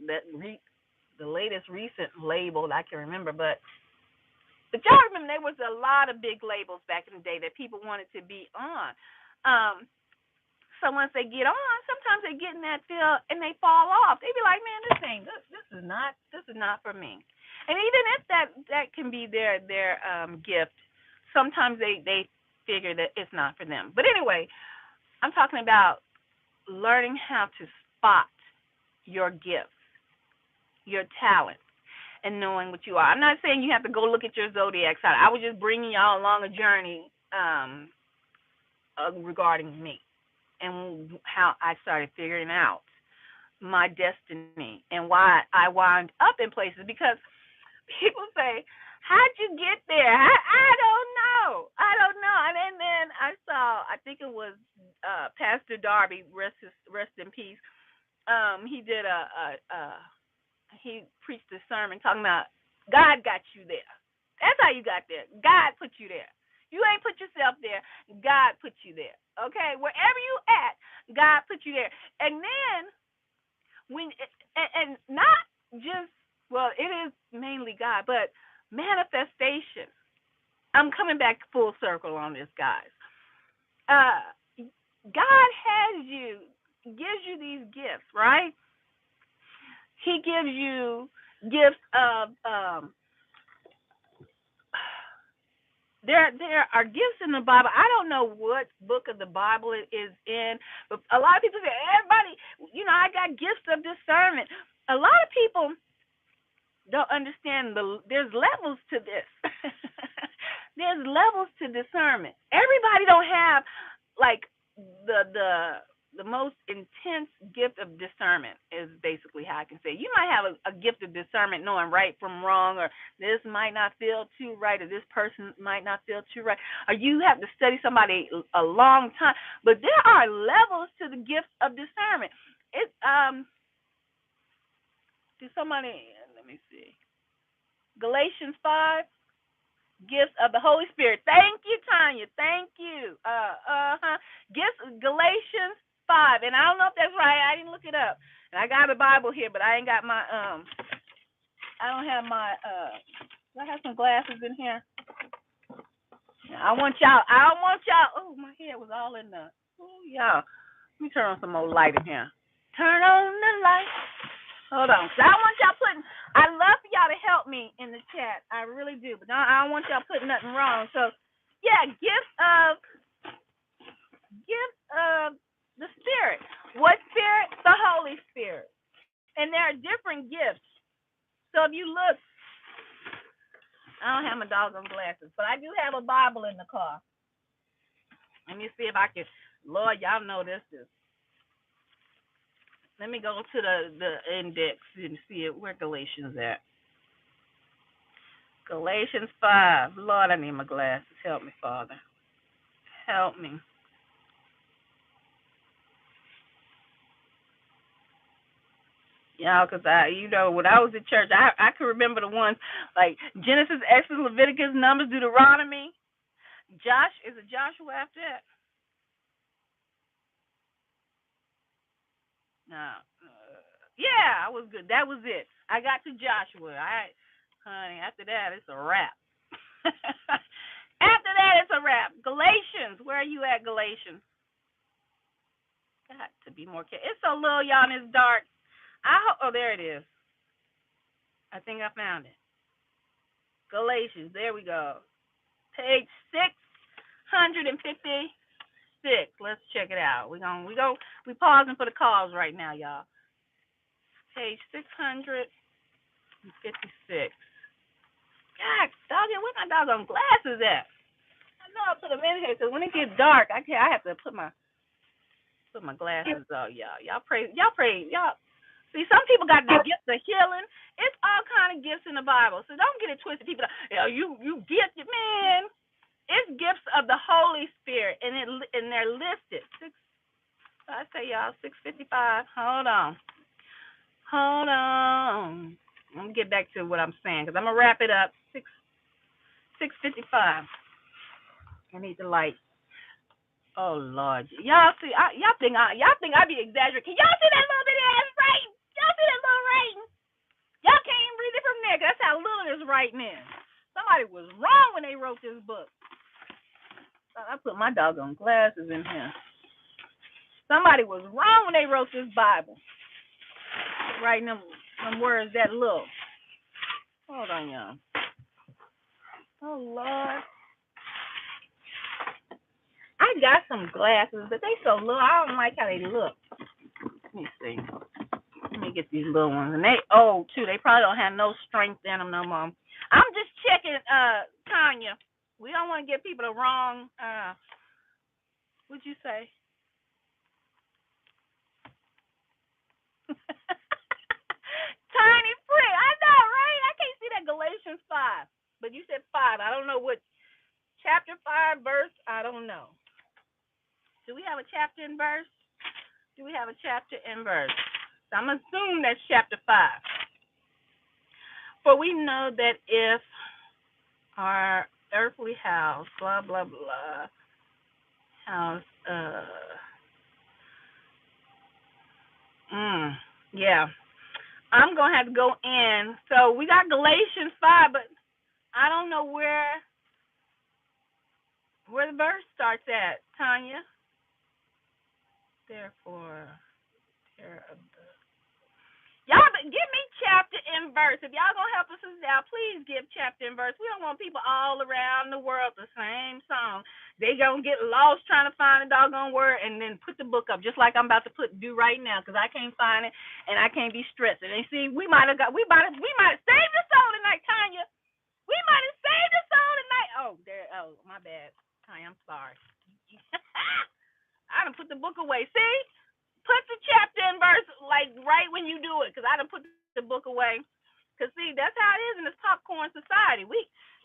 latest recent label I can remember. But y'all remember there was a lot of big labels back in the day that people wanted to be on. So once they get on, sometimes they get in that field and they fall off. They be like, man, this is not for me. And even if that can be their gift, sometimes they figure that it's not for them. But anyway, I'm talking about learning how to spot your gifts, your talents, and knowing what you are. I'm not saying you have to go look at your zodiac sign. I was just bringing y'all along a journey regarding me and how I started figuring out my destiny and why I wound up in places. Because people say, how'd you get there? I don't know. And then I saw, I think it was Pastor Darby, rest in peace. He did he preached a sermon talking about God got you there. That's how you got there. God put you there. You ain't put yourself there. God put you there. Okay? Wherever you at, God put you there. And then and not just, well, it is mainly God, but manifestation. I'm coming back full circle on this, guys. God gives you these gifts, right? He gives you gifts of there are gifts in the Bible. I don't know what book of the Bible it is in, but a lot of people say, everybody, I got gifts of discernment. A lot of people don't understand there's levels to this. There's levels to discernment. Everybody don't have like the most intense gift of discernment is basically how I can say. You might have a gift of discernment knowing right from wrong, or this might not feel too right, or this person might not feel too right, or you have to study somebody a long time. But there are levels to the gift of discernment. Let me see. Galatians 5, gifts of the Holy Spirit. Thank you, Tanya. Thank you. Gifts, Galatians 5. And I don't know if that's right. I didn't look it up. And I got a Bible here, but I ain't got my I don't have my do I have some glasses in here? I don't want y'all. Oh, my hair was all in the. Oh, y'all. Let me turn on some more light in here. Turn on the light. Hold on. So I don't want y'all putting. I love for y'all to help me in the chat. I really do. But I don't want y'all putting nothing wrong. So, yeah, gifts of the Spirit. What Spirit? The Holy Spirit. And there are different gifts. So if you look, I don't have my doggone glasses, but I do have a Bible in the car. Let me see if I can. Lord, y'all know this is. Let me go to the index and see where Galatians at. Galatians 5. Lord, I need my glasses. Help me, Father. Help me. Yeah, because when I was at church, I can remember the ones like Genesis, Exodus, Leviticus, Numbers, Deuteronomy. Is it Joshua after that? No. Yeah, I was good. That was it. I got to Joshua. Honey, after that, it's a wrap. After that, it's a wrap. Galatians. Where are you at, Galatians? Got to be more careful. It's so little, y'all, and it's dark. Oh, there it is. I think I found it. Galatians. There we go. Page 656. Let's check it out. We pausing for the calls right now, y'all. Page 656. God, doggone, where my doggone glasses at? I know I put them in here because when it gets dark, I have to put my glasses on, y'all. Y'all pray. See, some people got the gift of healing. It's all kind of gifts in the Bible, so don't get it twisted. People, you gifted, man. It's gifts of the Holy Spirit, and they're listed. I say, y'all, 6:55. Hold on. I'm gonna get back to what I'm saying because I'm gonna wrap it up. 6:55. I need the light. Oh Lord, y'all see? Y'all think I be exaggerating? Can y'all see that little bit of ass writing? Y'all see that little writing? Y'all can't even read it from there. That's how little this writing is. Somebody was wrong when they wrote this book. I put my doggone glasses in here. Somebody was wrong when they wrote this Bible. Writing them words that little. Hold on, y'all. Oh Lord. I got some glasses, but they so little. I don't like how they look. Let me see. Let me get these little ones. And they old too. They probably don't have no strength in them no more. I'm just checking, Tanya. We don't want to give people the wrong what'd you say? Tiny print. I know, right? I can't see that Galatians 5. But you said 5. I don't know what chapter 5 verse. I don't know. Do we have a chapter and verse? Do we have a chapter and verse? So I'm assuming that's chapter 5. For we know that if our earthly house, blah, blah, blah, house, yeah. I'm going to have to go in. So we got Galatians 5, but I don't know where the verse starts at, Tanya. Therefore, y'all give me chapter and verse. If y'all gonna help us out, please give chapter and verse. We don't want people all around the world the same song. They gonna get lost trying to find a doggone word and then put the book up, just like I'm about to do right now, because I can't find it and I can't be stressing. And see, we might have saved the soul tonight, Tanya. We might have saved the soul tonight. Oh, my bad, Tanya. I'm sorry. I done put the book away. See? Put the chapter and verse like right when you do it, because I done put the book away. Because, see, that's how it is in this popcorn society.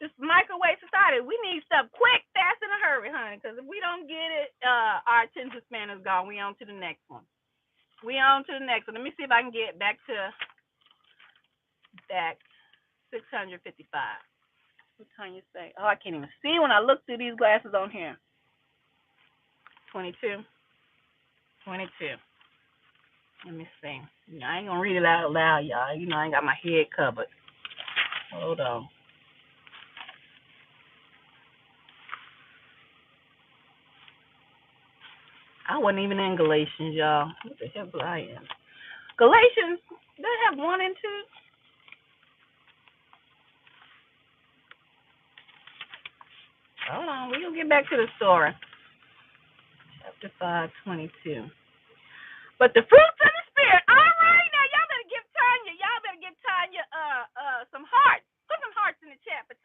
This microwave society, we need stuff quick, fast, in a hurry, honey. Because if we don't get it, our attention span is gone. We on to the next one. Let me see if I can get back 655. What time you say? Oh, I can't even see when I look through these glasses on here. 22. Let me see. I ain't gonna read it out loud, y'all. I ain't got my head covered. Hold on. I wasn't even in Galatians, y'all. What the hell was I in? Galatians, they have 1 and 2. Hold on, we're gonna get back to the story. Chapter 5:22. But the fruits of the Spirit. All right, now y'all better give Tanya some hearts. Put some hearts in the chat for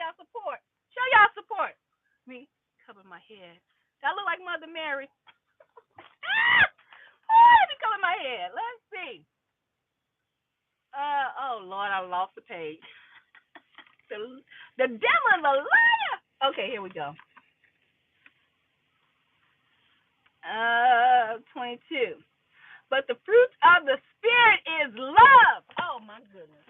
y'all support. Show y'all support. Me cover my head. I look like Mother Mary. Let me cover my head. Let's see. Oh Lord, I lost the page. The devil is a liar. Okay, here we go. 22. But the fruit of the Spirit is love. Oh my goodness.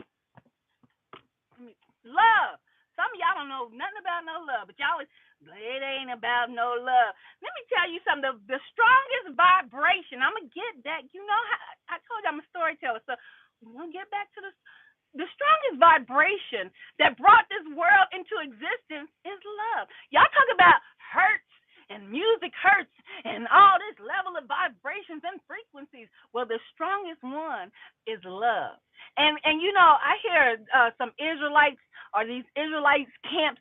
Love. Some of y'all don't know nothing about no love, but y'all always, it ain't about no love. Let me tell you something. The strongest vibration, I'm going to get that. You know how I told you I'm a storyteller, so we're going to get back to the strongest vibration that brought this world into existence is love. Y'all talk about hurts and music hurts and all this level of vibrations and frequencies. Well, the strongest one is love. And you know, I hear some Israelites or these Israelites camps,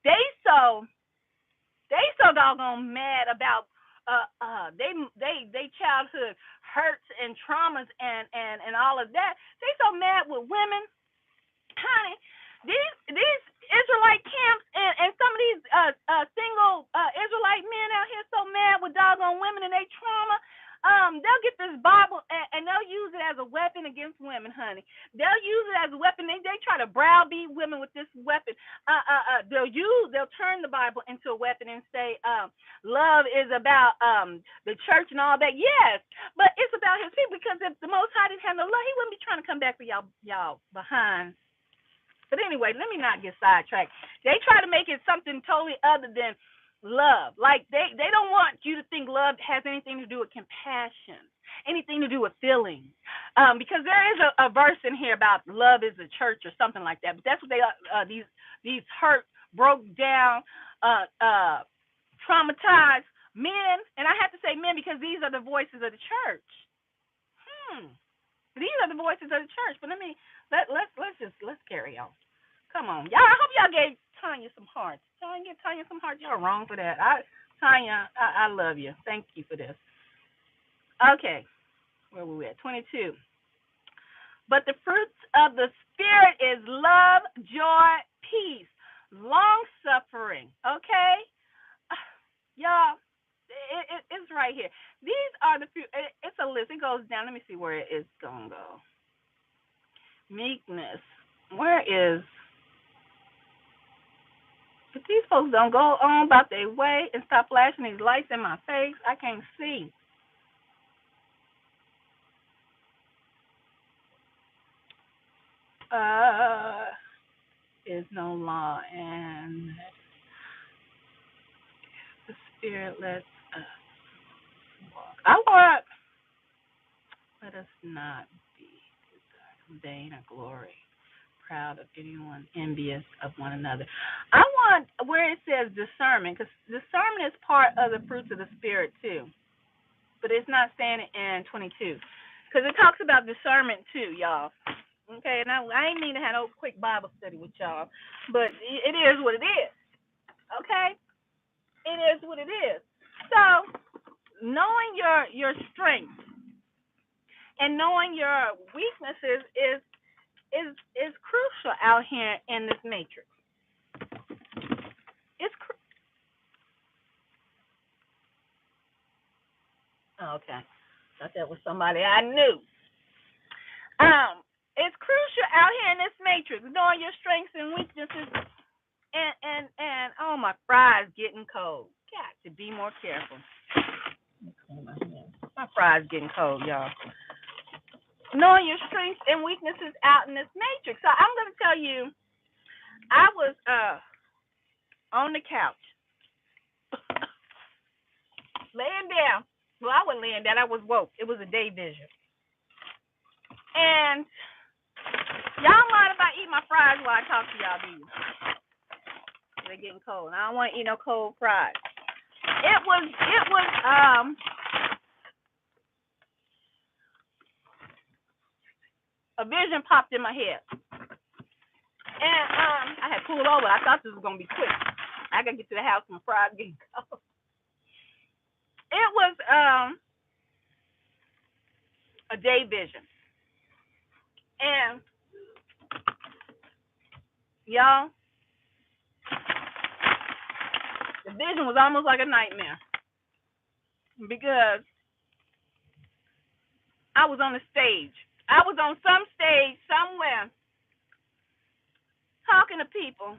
they so doggone mad about they childhood hurts and traumas and all of that. They so mad with women, honey. These Israelite camps and some of these single Israelite men out here so mad with doggone women and they trauma. They'll get this Bible and they'll use it as a weapon against women, honey. They'll use it as a weapon. They try to browbeat women with this weapon. They'll turn the Bible into a weapon and say, love is about the church and all that. Yes, but it's about His people, because if the Most High didn't have no love, He wouldn't be trying to come back for y'all behind. But anyway, let me not get sidetracked. They try to make it something totally other than love. Like they don't want you to think love has anything to do with compassion, anything to do with feeling. Because there is a verse in here about love is the church or something like that. But that's what these hurt, broke down, traumatized men, and I have to say men because these are the voices of the church. These are the voices of the church. But let's carry on. Come on, y'all. I hope y'all gave Tanya some hearts. Y'all give Tanya some hearts. Y'all wrong for that. Tanya, I love you. Thank you for this. Okay, where were we at? 22. But the fruits of the Spirit is love, joy, peace, long suffering. Okay, y'all. It's right here. These are the few. It's a list. It goes down. Let me see where it's gonna go. Meekness. Where is? If these folks don't go on about their way and stop flashing these lights in my face, I can't see. Is no law, and the Spirit lets us walk. Let us not be vain of glory, proud of anyone, envious of one another. I want where it says discernment, because discernment is part of the fruits of the Spirit too, but it's not saying it in 22, because it talks about discernment too, y'all. Okay, and I ain't mean to have no quick Bible study with y'all, but it is what it is. Okay, it is what it is. So knowing your strengths and knowing your weaknesses is crucial out here in this matrix. Okay, thought that was somebody I knew. It's crucial out here in this matrix, knowing your strengths and weaknesses. And oh, my fries getting cold. Got to be more careful. My fries getting cold, y'all. Knowing your strengths and weaknesses out in this matrix. So I'm gonna tell you, I was on the couch, laying down. Well, I wasn't laying down. I was woke. It was a day vision. And y'all mind if I eat my fries while I talk to y'all, do you? They're getting cold. I don't want to eat no cold fries. It was a vision popped in my head. And I had pulled over. I thought this was gonna be quick. I gotta get to the house and my fries getting cold. It was a day vision. And y'all, The vision was almost like a nightmare because I was on the stage. I was on some stage somewhere talking to people,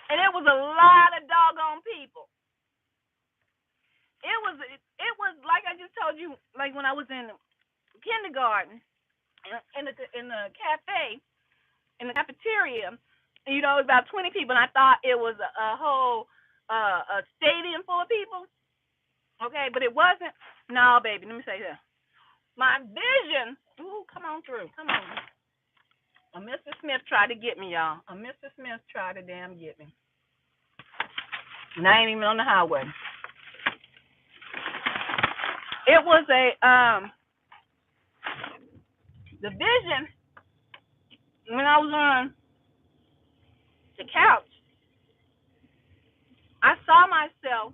and it was a lot of doggone people. It was like I just told you, like when I was in kindergarten in the cafe in the cafeteria. You know, it was about 20 people, and I thought it was a whole a stadium full of people. Okay, but it wasn't. No, baby, let me say this. My vision. Ooh, come on through. Come on. A Mr. Smith tried to get me, y'all. A Mr. Smith tried to damn get me. And I ain't even on the highway. It was the vision when I was on the couch. I saw myself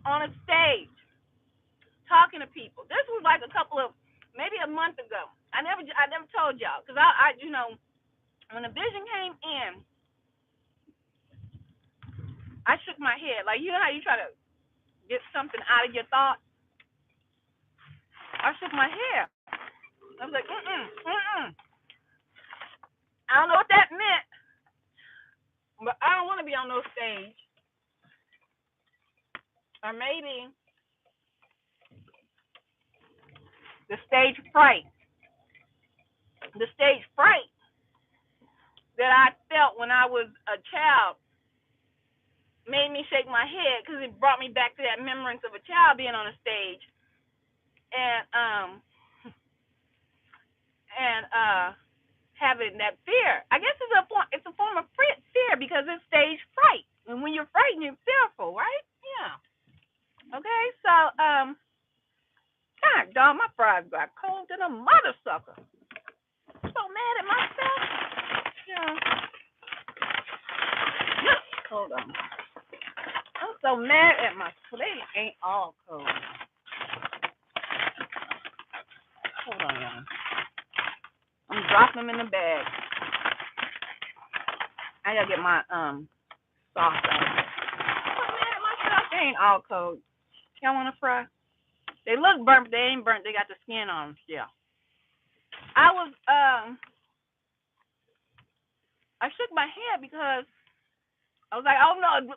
on a stage talking to people. This was like maybe a month ago. I never told y'all because I when the vision came in, I shook my head. Like, you know how you try to get something out of your thoughts? I shook my head. I was like, I don't know what that meant, but I don't want to be on no stage. Or maybe the stage fright. The stage fright that I felt when I was a child made me shake my head because it brought me back to that remembrance of a child being on a stage and having that fear. I guess it's a form of fear because it's stage fright. And when you're frightened, you're fearful, right? Yeah. Okay, so God dog, my fries got cold than a mother sucker. I'm so mad at myself. Yeah. Hold on. I'm so mad at myself. They ain't all cold. Hold on, y'all. I'm dropping them in the bag. I gotta get my sauce out. I'm mad at myself. They ain't all cold. Y'all wanna fry? They look burnt, but they ain't burnt. They got the skin on them still. I shook my head because I was like, oh no,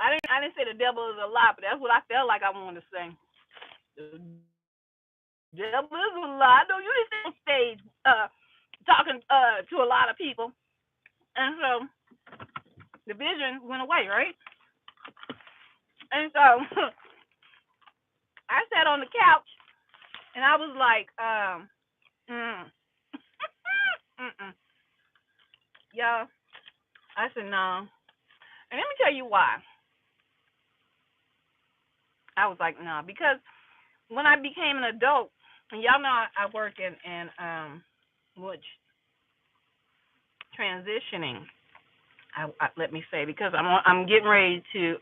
I didn't say the devil is a lie, but that's what I felt like I wanted to say. The devil is a lie. I know you didn't stay on stage talking to a lot of people, and so the vision went away, right? And so I sat on the couch and I was like, y'all. I said no, and let me tell you why. I was like, no, because when I became an adult, and y'all know I work in which transitioning. Let me say, because I'm getting ready to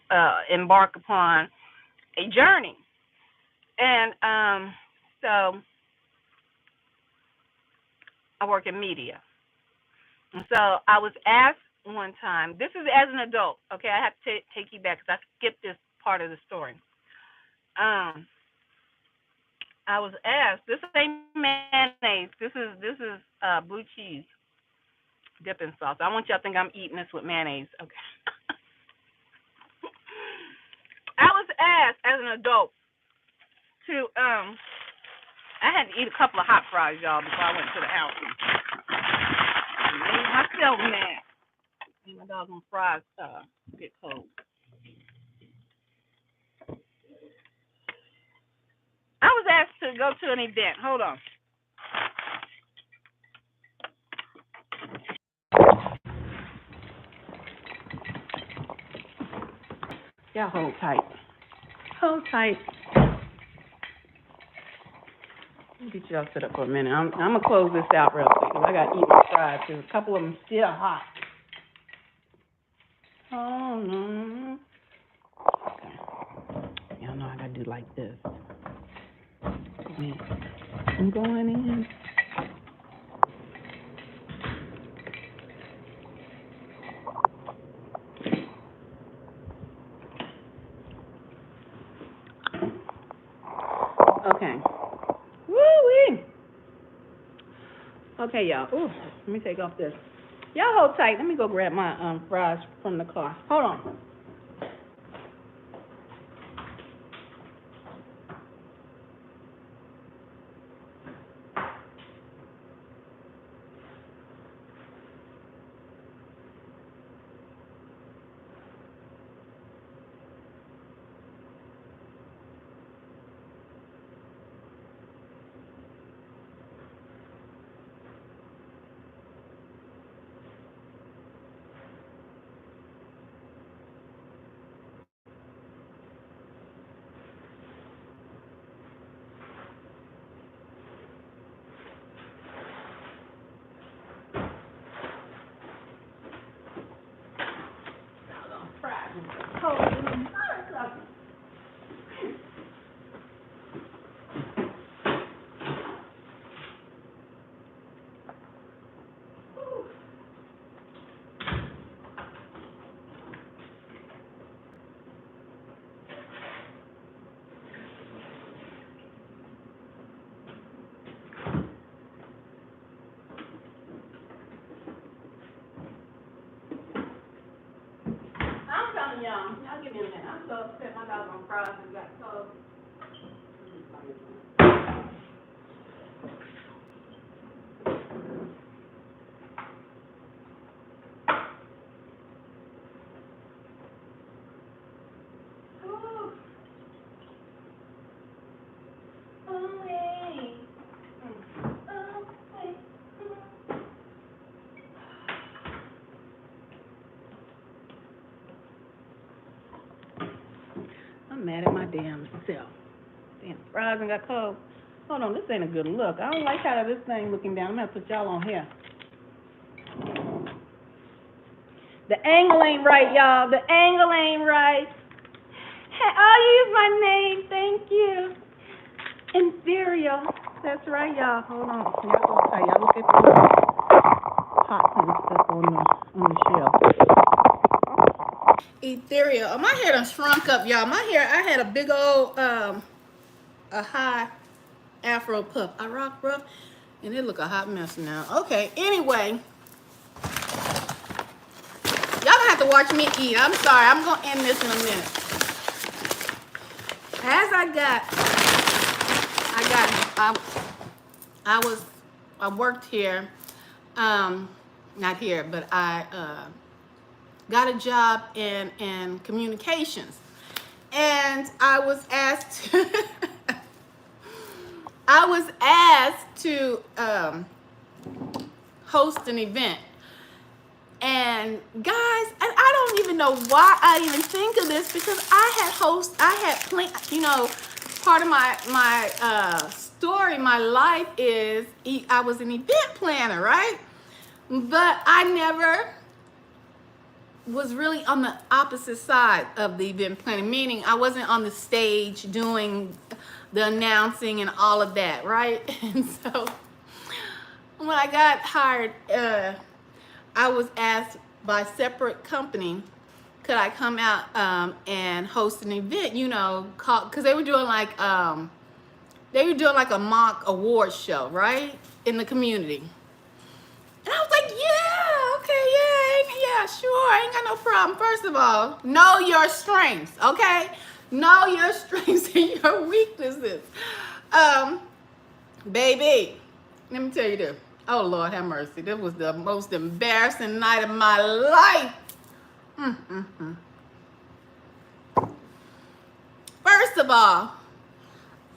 embark upon a journey, and so I work in media, and so I was asked one time. This is as an adult, okay? I have to take you back because I skipped this part of the story. I was asked. This ain't mayonnaise. This is blue cheese dipping sauce. I want y'all to think I'm eating this with mayonnaise. Okay. I was asked as an adult to I had to eat a couple of hot fries, y'all, before I went to the house. I made myself mad. Made my doggone fries get cold. I was asked to go to an event. Hold on. Y'all hold tight. Hold tight. Let me get y'all set up for a minute. I'm going to close this out real quick because I got to eat my fries because a couple of them still hot. Oh, no. Okay. Y'all know I got to do like this. I'm going in. Okay. Woo-wee. Okay, y'all. Ooh, let me take off this. Y'all hold tight. Let me go grab my fries from the car. Hold on. Fries. Hold on. I'm telling y'all. Y'all give me a minute. I'm so upset my doggone fries and got cold. Ooh. Oh, hey. Oh, hey. I'm mad at my damn self. Damn fries and got cold. Hold on, this ain't a good look. I don't like how this thing looking down. I'm gonna put y'all on here. The angle ain't right, y'all. The angle ain't right. Hey, I'll use my name. Thank you. Inferior. That's right, y'all. Hold on. Y'all go tight. Y'all look at the pots and stuff on the shelf. Ethereal. Oh, my hair done shrunk up, y'all. My hair, I had a big old, a high afro puff. I rock rough, and it look a hot mess now. Okay, anyway. Y'all gonna have to watch me eat. I'm sorry. I'm gonna end this in a minute. As I worked here, not here, but I got a job in communications, and I was asked to host an event. And guys, I don't even know why I even think of this, because I had planned, part of my story, my life is I was an event planner, right? But I never was really on the opposite side of the event planning, meaning I wasn't on the stage doing the announcing and all of that, right? And so when I got hired, I was asked by a separate company, could I come out and host an event, because they were doing like a mock award show, right, in the community. And I was like, yeah, okay, yeah, sure, I ain't got no problem. First of all, know your strengths, okay? Know your strengths and your weaknesses. Baby, let me tell you this. Oh, Lord have mercy. This was the most embarrassing night of my life. First of all,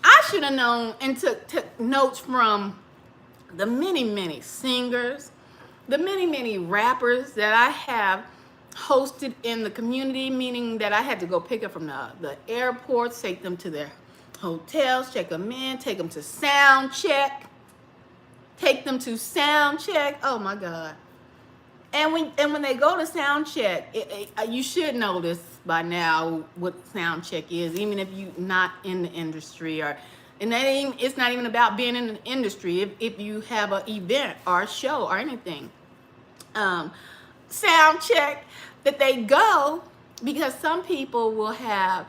I should have known and took notes from the many singers, the many rappers that I have hosted in the community, meaning that I had to go pick up from the airports, take them to their hotels, check them in, take them to sound check. Oh my God. And when they go to sound check, you should know this by now what sound check is, even if you're not in the industry, it's not even about being in the industry. If you have an event or a show or anything, sound check that they go, because some people will have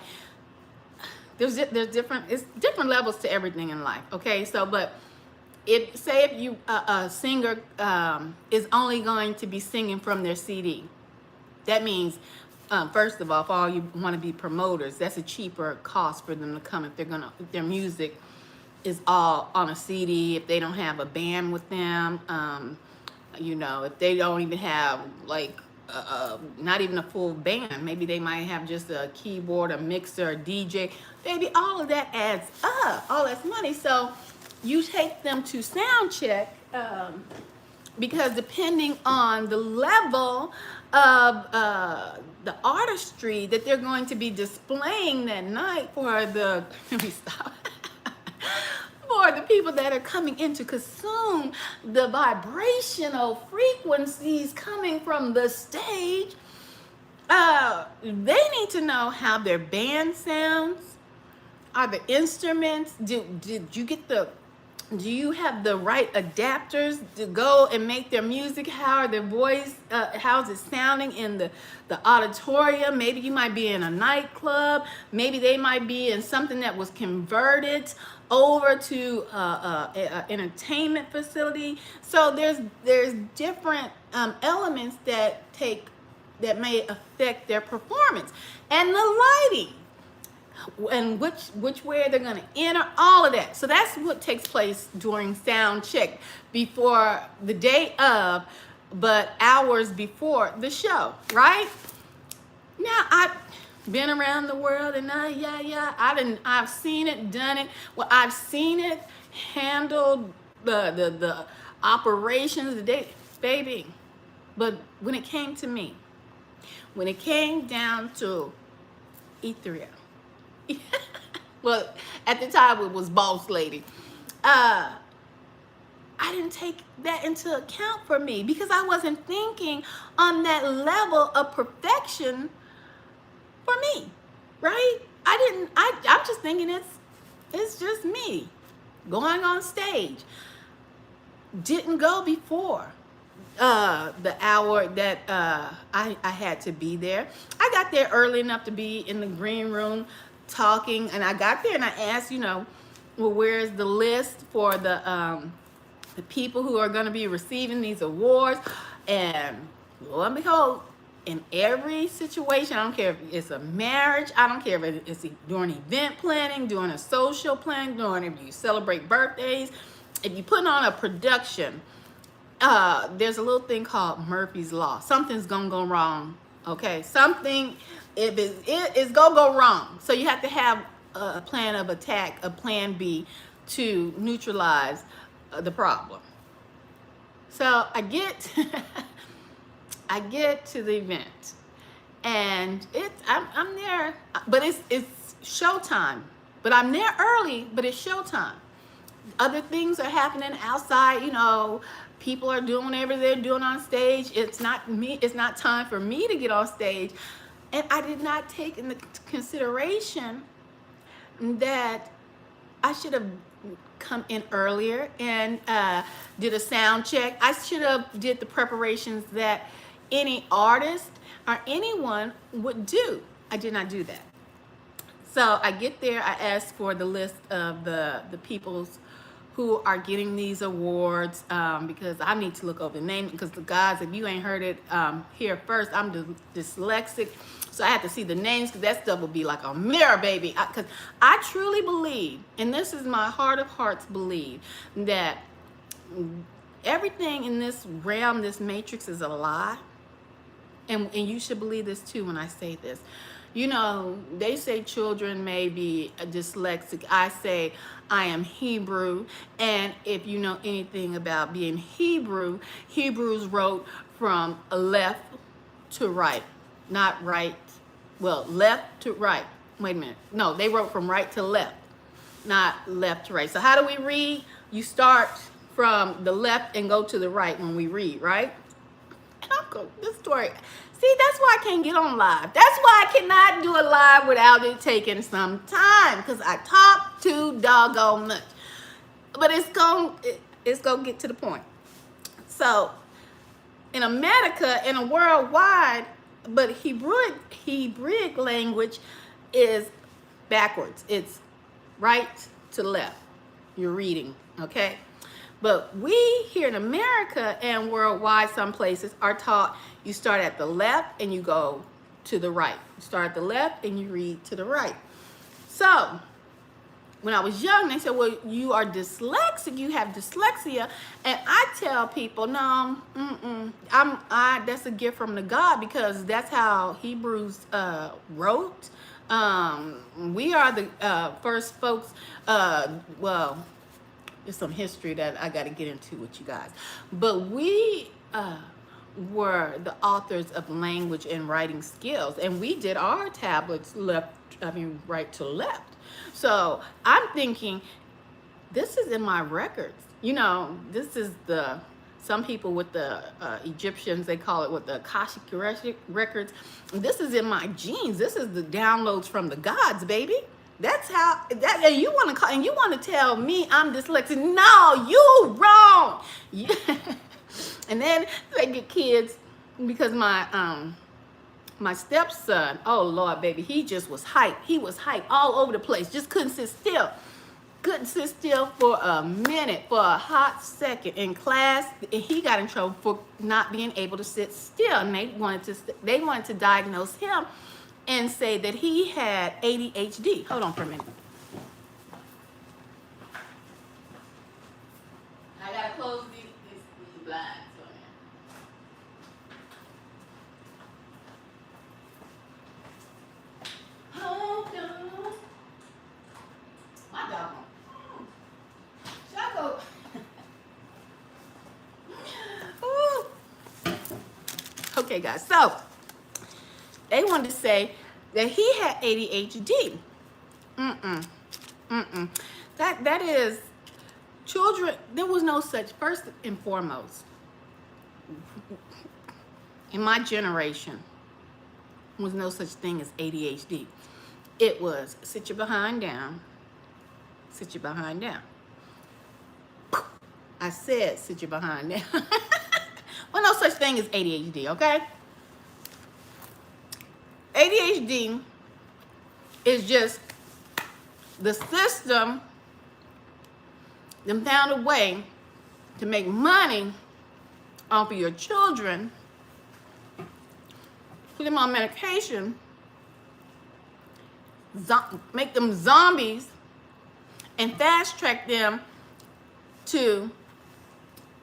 there's different, it's different levels to everything in life. Okay, so but if say if you a singer is only going to be singing from their CD, that means first of all, if all you want to be promoters, that's a cheaper cost for them to come if they're gonna if their music is all on a CD. If they don't have a band with them, you know, if they don't even have like not even a full band, maybe they might have just a keyboard, a mixer, a DJ. Baby, all of that adds up. All that's money. So you take them to sound check. Because depending on the level of the artistry that they're going to be displaying that night for the let me stop for the people that are coming in to consume the vibrational frequencies coming from the stage, they need to know how their band sounds. Are the instruments, did you get the, do you have the right adapters to go and make their music? How are their voice, how's it sounding in the auditorium? Maybe you might be in a nightclub. Maybe they might be in something that was converted over to a entertainment facility. So there's different elements that may affect their performance. And the lighting, and which way they're going to enter, all of that. So that's what takes place during sound check, before the day of, but hours before the show, right? Now I've been around the world, and I've seen it, done it. Well, I've seen it handled, the operations, the day, baby. But when it came to me, when it came down to Ethereal, well, at the time it was Boss Lady. I didn't take that into account for me because I wasn't thinking on that level of perfection for me, right? I'm just thinking it's just me going on stage. Didn't go before the hour that I had to be there. I got there early enough to be in the green room talking, and I got there and I asked, you know, well, where's the list for the people who are going to be receiving these awards? And lo and behold, in every situation, I don't care if it's a marriage, I don't care if it's during event planning, during a social planning, during if you celebrate birthdays, if you put on a production, there's a little thing called Murphy's Law. Something's gonna go wrong, okay? Something, if it's gonna go wrong. So you have to have a plan of attack, a plan B, to neutralize the problem. So I get I get to the event, and I'm there, but it's showtime. But I'm there early, but it's showtime. Other things are happening outside, you know, people are doing whatever they're doing on stage. It's not time for me to get on stage. And I did not take into consideration that I should have come in earlier and did a sound check. I should have did the preparations that any artist or anyone would do. I did not do that. So I get there, I ask for the list of the peoples who are getting these awards, because I need to look over the name, because the guys, if you ain't heard it here first, I'm dyslexic, so I have to see the names, because that stuff will be like a mirror, baby. Because I truly believe, and this is my heart of hearts believe, that everything in this realm, this matrix, is a lie. And you should believe this too when I say this. You know, they say children may be dyslexic. I say I am Hebrew. And if you know anything about being Hebrew, Hebrews wrote from left to right, not right. Well, left to right. Wait a minute. No, they wrote from right to left, not left to right. So how do we read? You start from the left and go to the right when we read, right? And I'll go, this story. See, that's why I can't get on live. That's why I cannot do a live without it taking some time, because I talk too doggone much. But it's gonna get to the point. So, in America, in a worldwide, but Hebrewic language is backwards. It's right to left. You're reading, okay? But we here in America and worldwide, some places are taught you start at the left and you go to the right. You start at the left and you read to the right. So when I was young, they said, well, you are dyslexic, you have dyslexia. And I tell people, no, that's a gift from the God, because that's how Hebrews wrote. We are the first folks, well, there's some history that I got to get into with you guys. But we were the authors of language and writing skills. And we did our tablets right to left. So I'm thinking, this is in my records. You know, this is some people with the Egyptians, they call it with the Akashic records. This is in my genes. This is the downloads from the gods, baby. That's how that. And you want to call and you want to tell me I'm dyslexic? No, you wrong. And then they get kids because my stepson, oh Lord, baby, he just was hyped. He was hyped all over the place. Just couldn't sit still. Couldn't sit still for a minute, for a hot second in class. And he got in trouble for not being able to sit still. And they wanted to diagnose him and say that he had ADHD. Hold on for a minute. I gotta close these blinds. Hold on. My dog. Shut up. Okay, guys. So they wanted to say that he had ADHD. That is children. There was no such. First and foremost, in my generation, was no such thing as ADHD. It was sit your behind down. Sit your behind down. I said sit your behind down. Well, no such thing as ADHD, okay? ADHD is just the system them found a way to make money off of your children, put them on medication, make them zombies, and fast track them to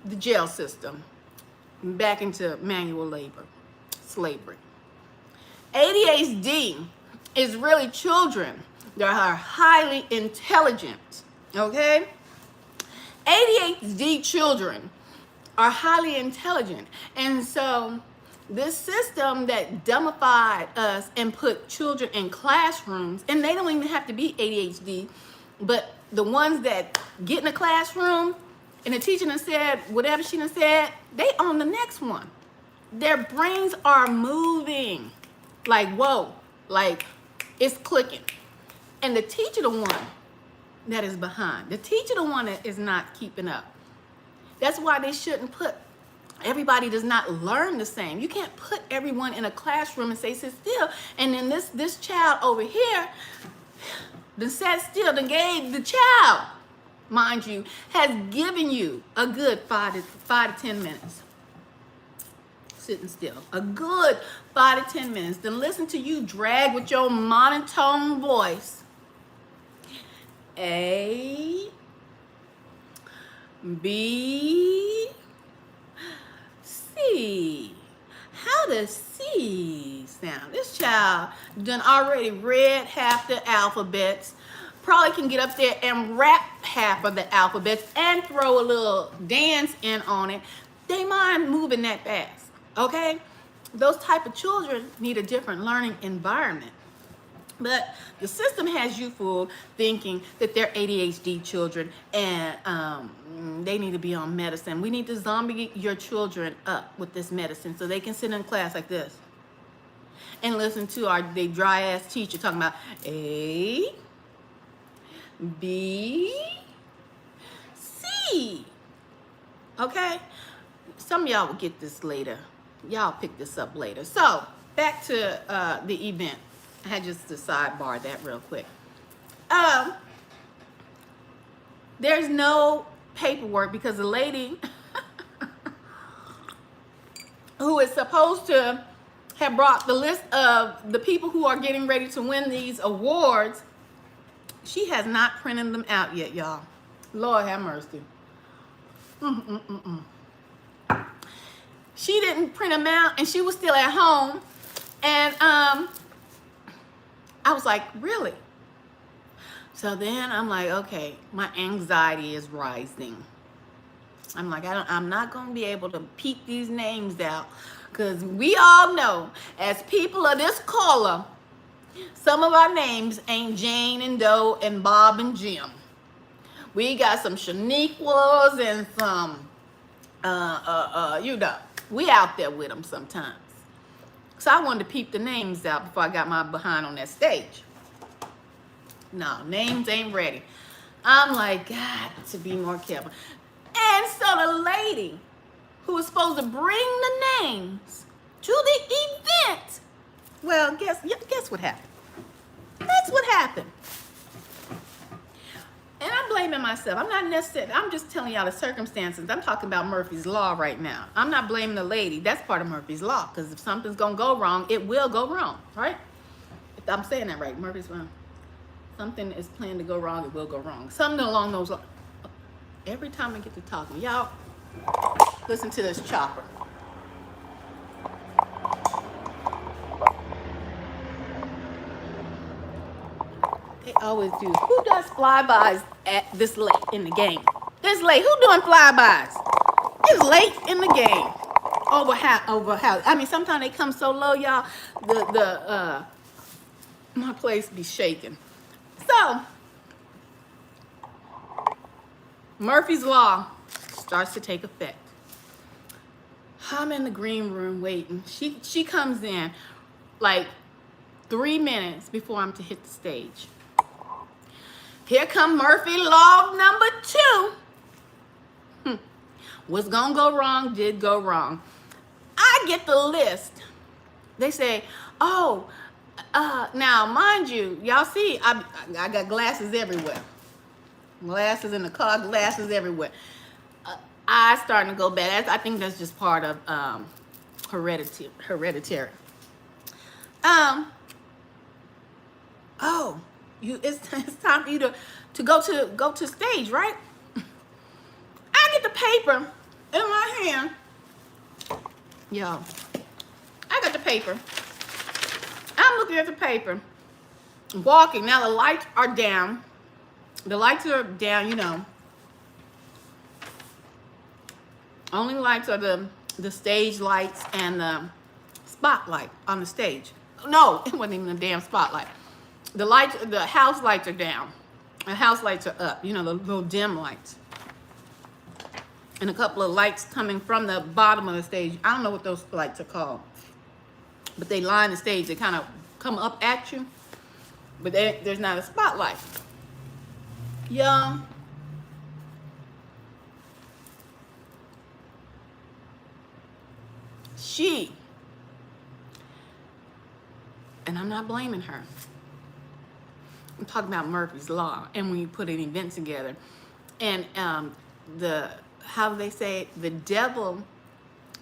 the jail system, back into manual labor, slavery. ADHD is really children that are highly intelligent, okay? ADHD children are highly intelligent. And so this system that dumbified us and put children in classrooms, and they don't even have to be ADHD, but the ones that get in a classroom and the teacher done said whatever she done said, they on the next one. Their brains are moving like, whoa, like it's clicking. And the teacher the one that is behind. The teacher the one that is not keeping up. That's why they shouldn't put, everybody does not learn the same. You can't put everyone in a classroom and say sit still, and then this child over here then sat still, then gave the child, mind you, has given you a good 5 to 10 minutes sitting still. A good 5 to 10 minutes. Then listen to you drag with your monotone voice. A, B, C. How does C sound? This child done already read half the alphabets, probably can get up there and rap half of the alphabets and throw a little dance in on it. They mind moving that fast, okay? Those type of children need a different learning environment. But the system has you fooled thinking that they're ADHD children and they need to be on medicine. We need to zombie your children up with this medicine so they can sit in class like this and listen to they dry ass teacher talking about A, B, C. Okay? Some of y'all will get this later. Y'all pick this up later. So back to the event. I had just to sidebar that real quick. Um, there's no paperwork because the lady who is supposed to have brought the list of the people who are getting ready to win these awards, she has not printed them out yet, y'all. Lord have mercy. She didn't print them out, and she was still at home. And I was like, really? So then I'm like, okay, my anxiety is rising. I'm like, I'm not gonna be able to peek these names out, because we all know, as people of this color, some of our names ain't Jane and Doe and Bob and Jim. We got some Shaniquas and some, we out there with them sometimes. So I wanted to peep the names out before I got my behind on that stage. No, names ain't ready. I'm like, God, to be more careful. And so the lady who was supposed to bring the names to the event, well, guess what happened? That's what happened. And I'm blaming myself. I'm not necessarily, I'm just telling y'all the circumstances. I'm talking about Murphy's Law right now. I'm not blaming the lady. That's part of Murphy's Law, because if something's going to go wrong, it will go wrong, right? If I'm saying that right, Murphy's Law. Something is planned to go wrong, it will go wrong. Something along those lines. Every time I get to talking, y'all, listen to this chopper. They always do. Who does flybys at this late in the game? This late. Who doing flybys? It's late in the game. Over how? I mean, sometimes they come so low, y'all. My place be shaking. So Murphy's Law starts to take effect. I'm in the green room waiting. She comes in like 3 minutes before I'm to hit the stage. Here come Murphy Law number 2. What's gonna go wrong did go wrong. I get the list. They say, oh, now mind you, y'all see, I got glasses everywhere. Glasses in the car, glasses everywhere. Eyes starting to go bad. I think that's just part of hereditary. Oh, it's time for you to go to stage, right? I get the paper in my hand. Yo, I got the paper. I'm looking at the paper, walking. Now the lights are down. The lights are down, you know. Only lights are the stage lights and the spotlight on the stage. No, it wasn't even a damn spotlight. The lights, the house lights are down. The house lights are up, you know, the little dim lights. And a couple of lights coming from the bottom of the stage. I don't know what those lights are called. But they line the stage. They kind of come up at you. But there's not a spotlight. Young. She, and I'm not blaming her. I'm talking about Murphy's Law, and when you put an event together, and how they say it, the devil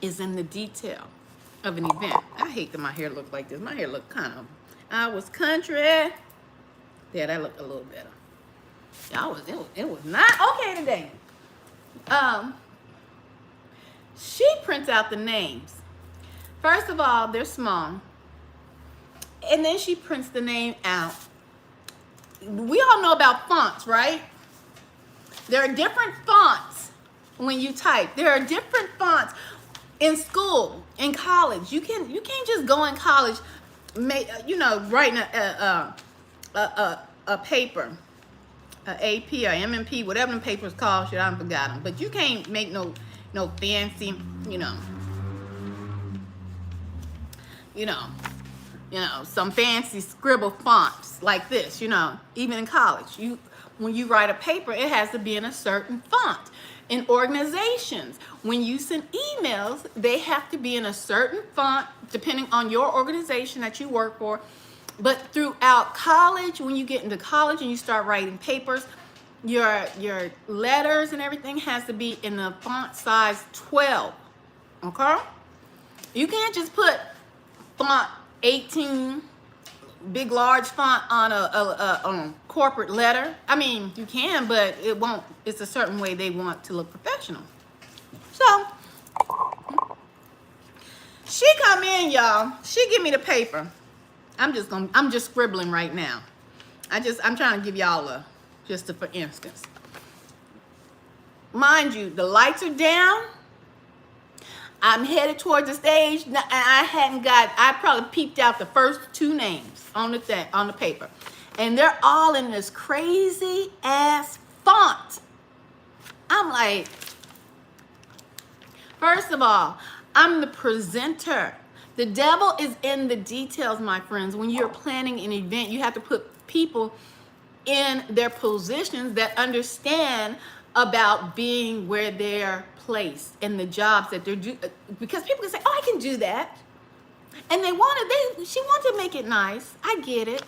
is in the detail of an event. I hate that my hair looked like this. My hair looked kind of, I was country. Yeah, that looked a little better. It was not okay today. She prints out the names. First of all, they're small. And then she prints the name out. We all know about fonts, right? There are different fonts when you type. There are different fonts in school, in college. You can't just go in college, writing a paper, a AP or MMP, whatever the paper's called. Shit, I forgot them. But you can't make no fancy, some fancy scribble fonts like this, even in college. When you write a paper, it has to be in a certain font. In organizations, when you send emails, they have to be in a certain font, depending on your organization that you work for. But throughout college, when you get into college and you start writing papers, your letters and everything has to be in the font size 12. Okay? You can't just put font 18, big large font on a corporate letter. I mean, you can, but it won't. It's a certain way they want to look professional. So she come in, y'all. She give me the paper. I'm just scribbling right now. I'm trying to give y'all for instance. Mind you, the lights are down. I'm headed towards the stage, and I probably peeped out the first two names on the paper. And they're all in this crazy ass font. I'm like, first of all, I'm the presenter. The devil is in the details, my friends. When you're planning an event, you have to put people in their positions that understand about being where they're placed and the jobs that they're doing. Because people can say, oh, I can do that. And she wanted to make it nice. I get it.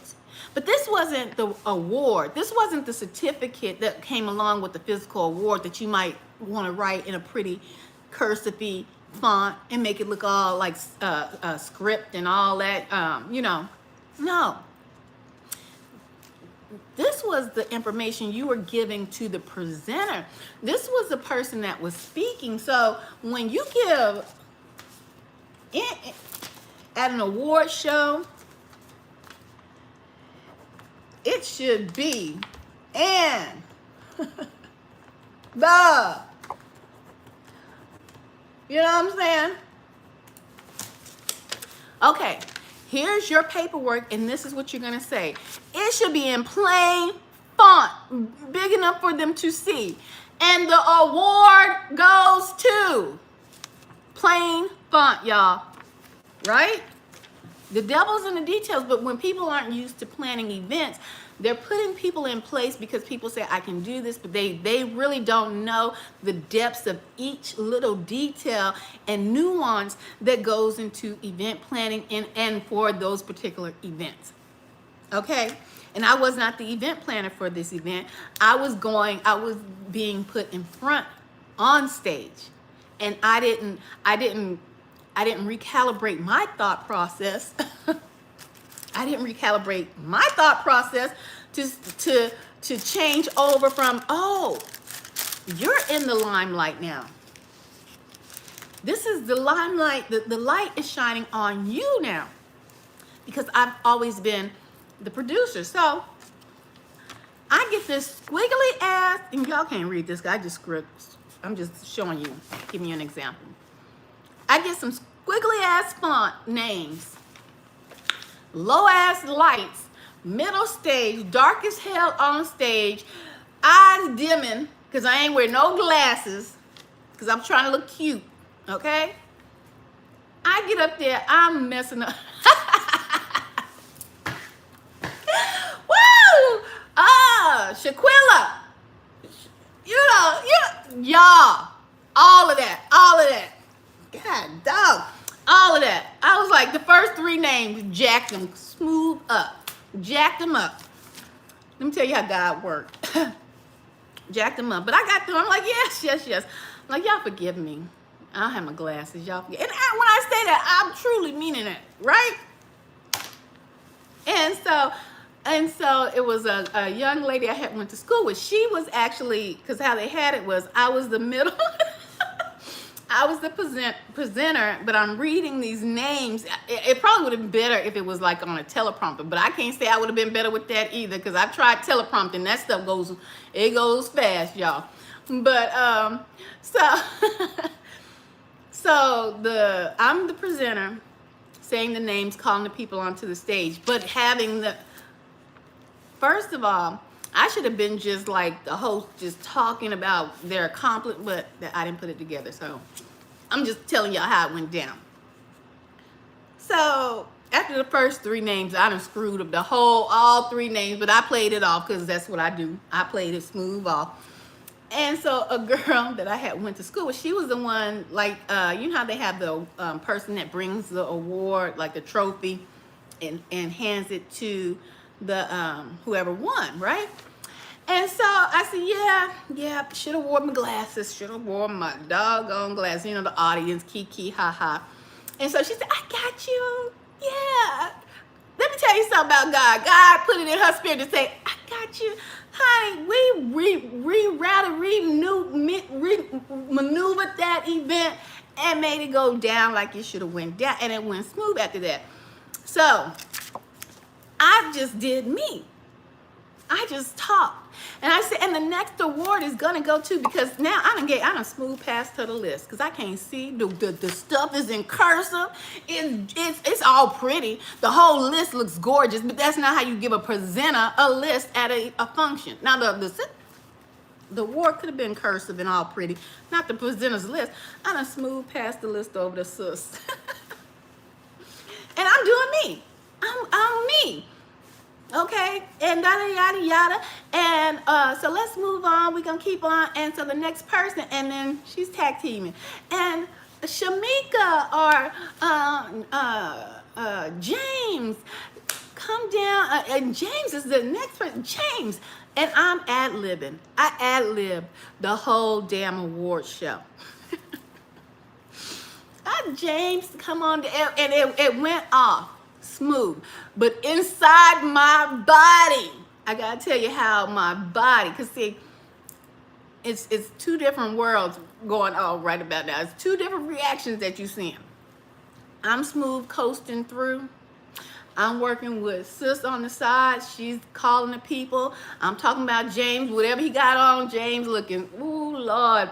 But this wasn't the award. This wasn't the certificate that came along with the physical award that you might want to write in a pretty cursive font and make it look all like script and all that. No. This was the information you were giving to the presenter. This was the person that was speaking. So when you give at an award show, it should be and the, you know what I'm saying? Okay, here's your paperwork, and this is what you're gonna say. It should be in plain font, big enough for them to see. And the award goes to plain font, y'all, right? The devil's in the details, but when people aren't used to planning events, they're putting people in place because people say, I can do this, but they really don't know the depths of each little detail and nuance that goes into event planning and for those particular events. Okay? And I was not the event planner for this event. I was being put in front on stage. And I didn't recalibrate my thought process. I didn't recalibrate my thought process to change over from, oh, you're in the limelight now. This is the limelight. The light is shining on you now because I've always been the producer. So I get this squiggly ass, and y'all can't read this. I just script. I'm just showing you, giving you an example. I get some squiggly ass font names, low ass lights, middle stage, dark as hell on stage, eyes dimming because I ain't wearing no glasses because I'm trying to look cute, okay? I get up there, I'm messing up. Woo! Shaquilla. Y'all, all of that. God dog, all of that. I was like, the first three names, jacked them smooth up. Jacked them up. Let me tell you how God worked. Jacked them up. But I got through. I'm like, yes. I'm like, y'all forgive me. I don't have my glasses. Y'all forgive. And when I say that, I'm truly meaning it, right? And so it was a young lady I had went to school with. She was actually, because how they had it was, I was the middle. I was the presenter, but I'm reading these names. It probably would have been better if it was like on a teleprompter, but I can't say I would have been better with that either because I've tried teleprompting. That stuff goes fast, y'all. But so I'm the presenter, saying the names, calling the people onto the stage, but having first of all, I should have been just like the host, just talking about their accomplishment, but I didn't put it together. So I'm just telling y'all how it went down. So after the first three names, I done screwed up all three names, but I played it off because that's what I do. I played it smooth off. And so a girl that I had went to school with, she was the one, like, you know how they have the person that brings the award, like the trophy, and hands it to the whoever won, right? And so I said, yeah, should have worn my glasses, should have worn my doggone glasses. You know, the audience, kiki, ha ha. And so she said, I got you. Yeah. Let me tell you something about God. God put it in her spirit to say, I got you. Honey, we maneuvered that event and made it go down like it should have went down. And it went smooth after that. So I just did me. I just talked. And I said, and the next award is gonna go to, because now I done smooth past to the list because I can't see. The stuff is in cursive. It's all pretty. The whole list looks gorgeous, but that's not how you give a presenter a list at a function. Now the award could have been cursive and all pretty, not the presenter's list. I done smooth past the list over to sis. And I'm doing me. I'm me. Okay, and yada yada yada, and so let's move on. We're gonna keep on, and so the next person, and then she's tag teaming, and Shamika or James come down, and James is the next person. James, and I'm ad-libbing. I ad-lib the whole damn award show. James come on, and it went off smooth, but inside my body, I gotta tell you how my body, because see, it's two different worlds going on right about now. It's two different reactions that you see. I'm smooth coasting through. I'm working with sis on the side. She's calling the people. I'm talking about James, whatever he got on. James looking, ooh, Lord,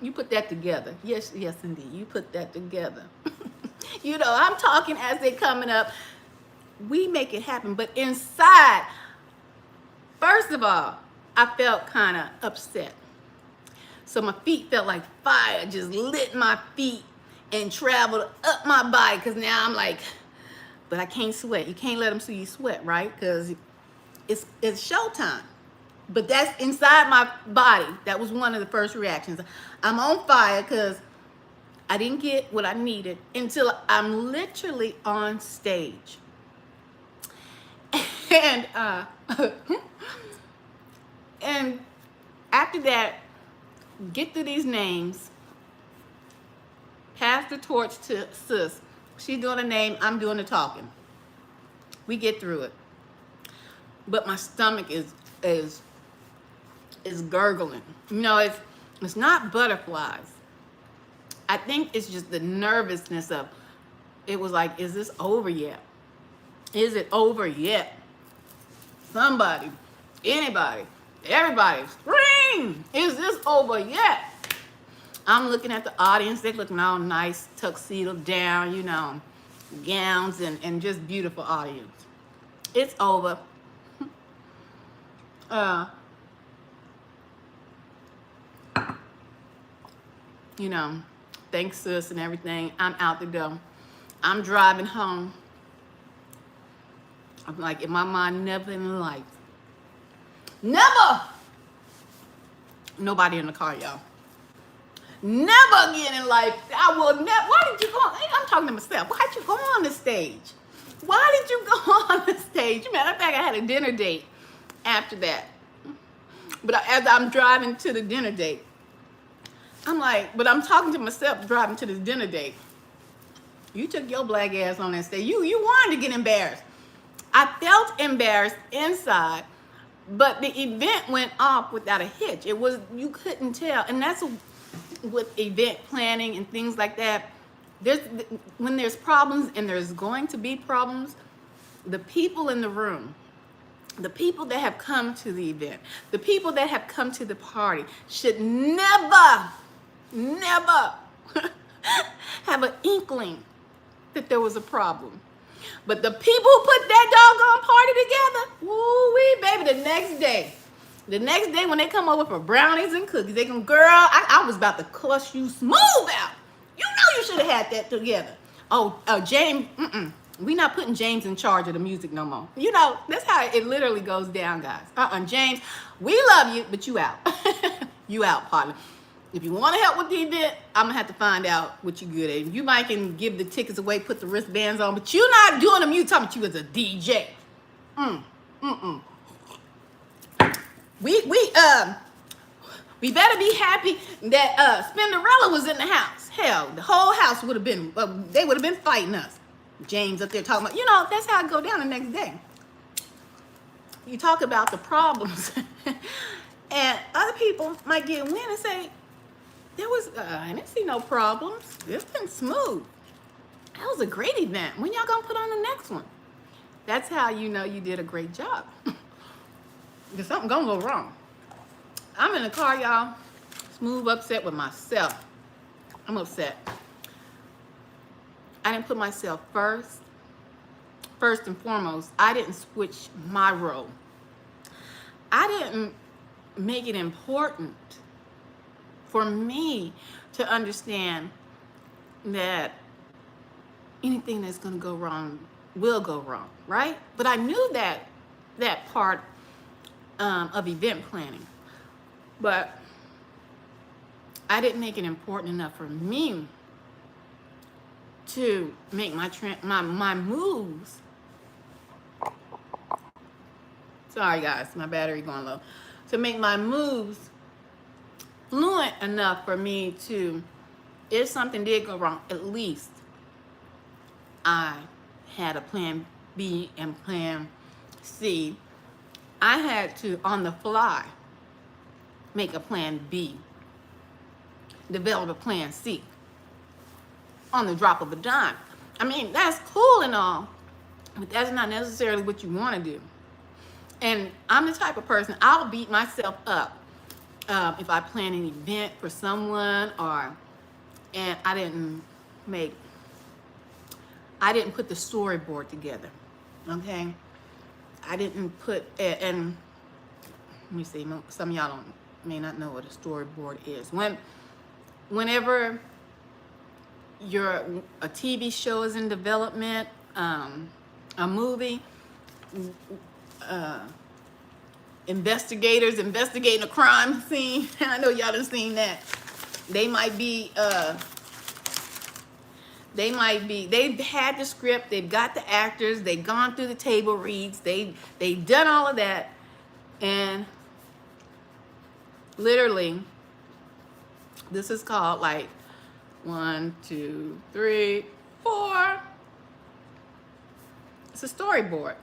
you put that together. Yes, indeed, you put that together. You know, I'm talking as they're coming up. We make it happen, but inside, first of all, I felt kind of upset. So my feet felt like fire, just lit my feet and traveled up my body, because now I'm like, but I can't sweat. You can't let them see you sweat, right? Because it's showtime. But that's inside my body. That was one of the first reactions. I'm on fire because I didn't get what I needed until I'm literally on stage. And and after that, get through these names, pass the torch to sis. She's doing the name, I'm doing the talking. We get through it. But my stomach is gurgling. You know, it's not butterflies. I think it's just the nervousness of, it was like, is this over yet? Is it over yet? Somebody, anybody, everybody, scream! Is this over yet? I'm looking at the audience. They're looking all nice, tuxedo down, you know, gowns, and just beautiful audience. It's over. You know, thanks sis and everything. I'm out the door. I'm driving home. I'm like, in my mind, never in life. Never! Nobody in the car, y'all. Never again in life. I will never. Why did you go? I'm talking to myself. Why did you go on the stage? Why did you go on the stage? Matter of fact, I had a dinner date after that. But as I'm driving to the dinner date, I'm like, but I'm talking to myself driving to this dinner date. You took your black ass on that stage. You wanted to get embarrassed. I felt embarrassed inside, but the event went off without a hitch. It was, you couldn't tell. And that's with event planning and things like that. When there's problems, and there's going to be problems, the people in the room, the people that have come to the event, the people that have come to the party should never have an inkling that there was a problem. But the people who put that doggone party together, woo-wee, baby, the next day when they come over for brownies and cookies, they come, girl, I was about to cuss you smooth out. You know you should have had that together. Oh, James, we not putting James in charge of the music no more. You know, that's how it literally goes down, guys. James, we love you, but you out. You out, partner. If you want to help with the event, I'm gonna have to find out what you're good at. You might can give the tickets away, put the wristbands on, but you're not doing them. You talking about you as a DJ. Mm, mm-mm. We better be happy that Spinderella was in the house. Hell, the whole house would have been, they would have been fighting us. James up there talking about, that's how it go down the next day. You talk about the problems, and other people might get wind and say, I didn't see no problems. It's been smooth. That was a great event. When y'all gonna put on the next one? That's how you know you did a great job. There's something gonna go wrong. I'm in the car, y'all. Smooth, upset with myself. I'm upset. I didn't put myself first. First and foremost, I didn't switch my role. I didn't make it important for me to understand that anything that's gonna go wrong will go wrong, right? But I knew that part of event planning. But I didn't make it important enough for me to make my moves. Sorry guys, my battery going low. To make my moves fluent enough for me to, if something did go wrong, at least I had a plan B and plan C. I had to, on the fly, make a plan B, develop a plan C on the drop of a dime. I mean, that's cool and all, but that's not necessarily what you want to do. And I'm the type of person, I'll beat myself up if I plan an event for someone and I didn't put the storyboard together, okay? I didn't put, and let me see, some of y'all may not know what a storyboard is. Whenever a TV show is in development, a movie, investigators investigating a crime scene, I know y'all done seen that. They've had the script, they've got the actors, they've gone through the table reads, they've done all of that, and literally, this is called like 1, 2, 3, 4. It's a storyboard.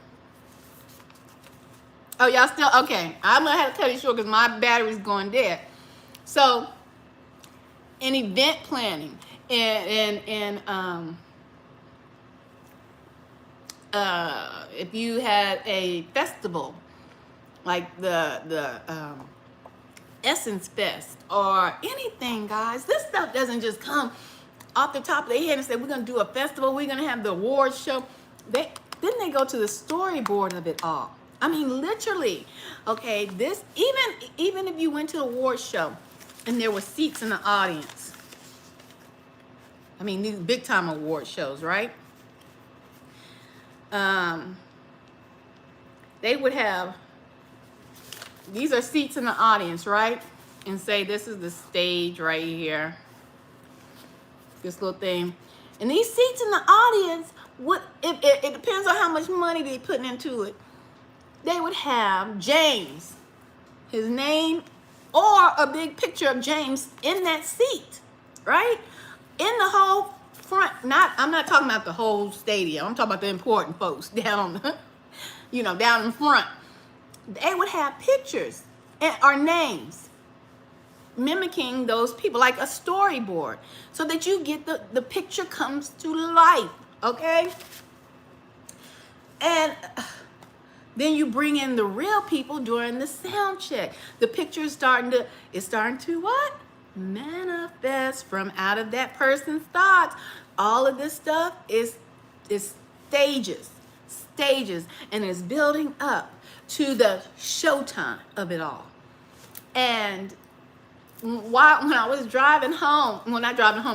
Oh, y'all still, okay. I'm gonna have to cut it short because my battery's going dead. So, in event planning, and if you had a festival, like the Essence Fest or anything, guys, this stuff doesn't just come off the top of their head and say, we're gonna do a festival, we're gonna have the awards show. Then they go to the storyboard of it all. I mean, literally, okay, this, even if you went to the awards show and there were seats in the audience, I mean, these big time award shows, right? They would have, these are seats in the audience, right? And say, this is the stage right here. This little thing. And these seats in the audience, it depends on how much money they're putting into it. They would have James, his name, or a big picture of James in that seat, right? In the whole front, I'm not talking about the whole stadium. I'm talking about the important folks down on the, down in front. They would have pictures or names mimicking those people, like a storyboard, so that you get the picture comes to life, okay? And then you bring in the real people during the sound check. The picture is starting to what? Manifest from out of that person's thoughts. All of this stuff is stages, and it's building up to the showtime of it all. And when I was driving home,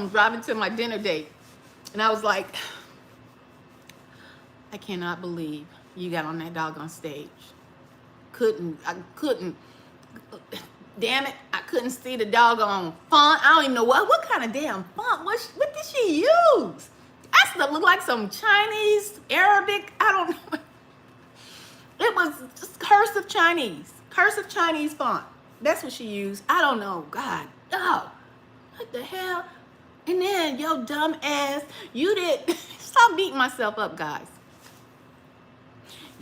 driving to my dinner date, and I was like, I cannot believe you got on that doggone stage. I couldn't. Damn it, I couldn't see the doggone font. I don't even know what kind of damn font. What did she use? That stuff looked like some Chinese, Arabic, I don't know. It was just cursive Chinese font. That's what she used. I don't know. God, oh, what the hell? And then yo dumb ass, you did stop beating myself up, guys.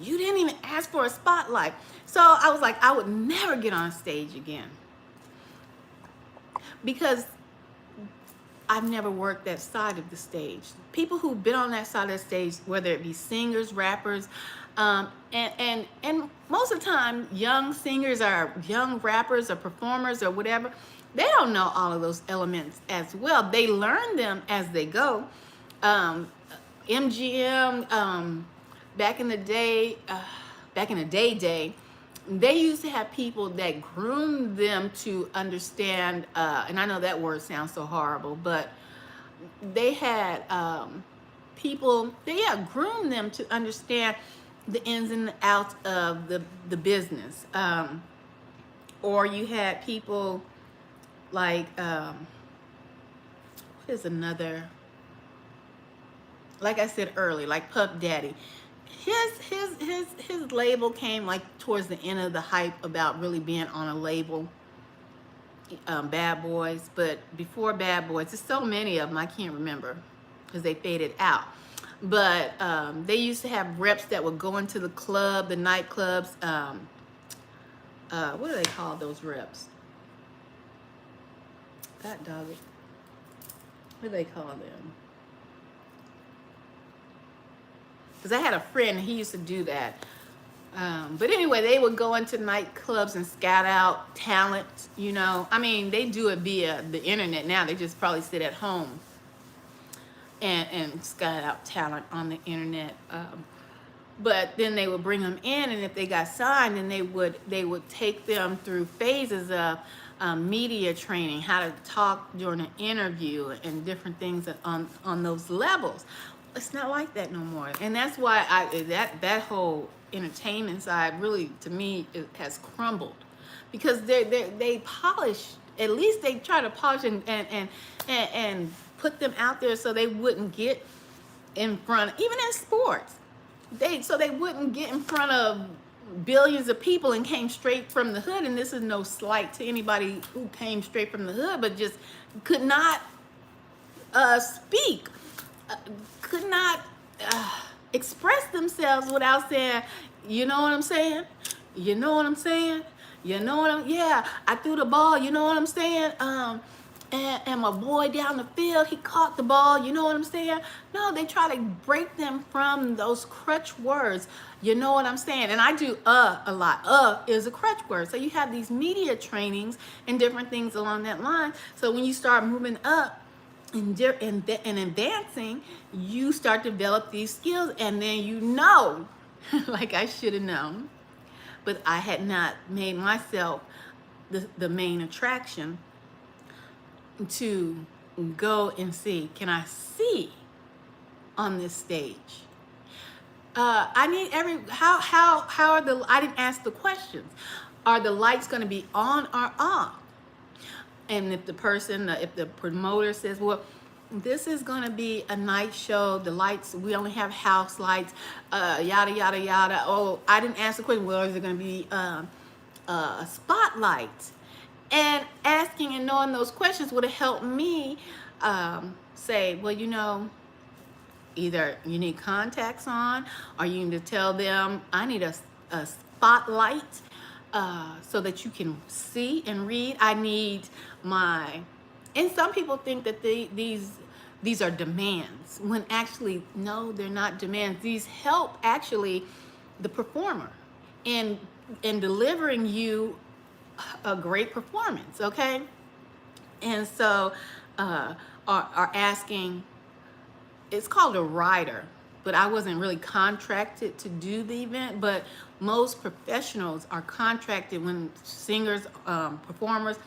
You didn't even ask for a spotlight. So I was like, I would never get on stage again because I've never worked that side of the stage. People who've been on that side of the stage, whether it be singers, rappers, and most of the time, young singers or young rappers or performers or whatever, they don't know all of those elements as well. They learn them as they go. MGM, back in the day, they used to have people that groomed them to understand, and I know that word sounds so horrible, but they had people, they groomed them to understand the ins and the outs of the business. Or you had people like, what is another, like I said earlier, like Puff Daddy. His label came like towards the end of the hype about really being on a label, Bad Boys. But before Bad Boys, there's so many of them I can't remember because they faded out. But they used to have reps that would go into the club, the nightclubs. What do they call those reps? God dog it. What do they call them? Because I had a friend, he used to do that. But anyway, they would go into nightclubs and scout out talent, you know. I mean, they do it via the internet now. They just probably sit at home and scout out talent on the internet. But then they would bring them in, and if they got signed, then they would take them through phases of media training, how to talk during an interview, and different things on those levels. It's not like that no more, and that's why that whole entertainment side really, to me, it has crumbled, because they polish. At least they try to polish and put them out there so they wouldn't get in front, even in sports. So they wouldn't get in front of billions of people and came straight from the hood. And this is no slight to anybody who came straight from the hood, but just could not speak, could not express themselves without saying, you know what I'm saying? You know what I'm saying? You know what I'm, yeah, I threw the ball, you know what I'm saying? And my boy down the field, he caught the ball, you know what I'm saying? No, they try to break them from those crutch words, you know what I'm saying? And I do a lot. Is a crutch word. So you have these media trainings and different things along that line. So when you start moving up and advancing, you start to develop these skills, and then you know, like I should have known, but I had not made myself the main attraction to go and see, can I see on this stage? I need how are the, I didn't ask the questions. Are the lights going to be on or off? And if the person, if the promoter says, well, this is going to be a night show, the lights, we only have house lights, yada, yada, yada. Oh, I didn't ask the question, well, is it going to be a spotlight? And asking and knowing those questions would have helped me say, well, you know, either you need contacts on, or you need to tell them, I need a spotlight so that you can see and read. I need my, and some people think that these are demands, when actually, no, they're not demands. These help actually the performer in delivering you a great performance, okay? And so are asking, it's called a rider, but I wasn't really contracted to do the event, but most professionals are contracted when singers, performers,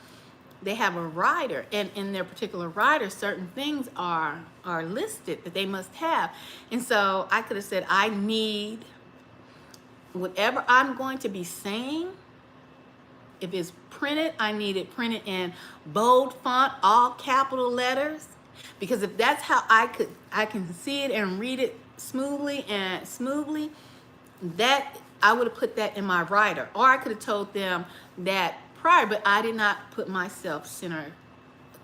they have a rider, and in their particular rider, certain things are listed that they must have. And so I could have said, I need whatever I'm going to be saying, If it's printed, I need it printed in bold font, all capital letters, because if that's how I can see it and read it smoothly, that I would have put that in my writer, or I could have told them that prior, but I did not put myself center.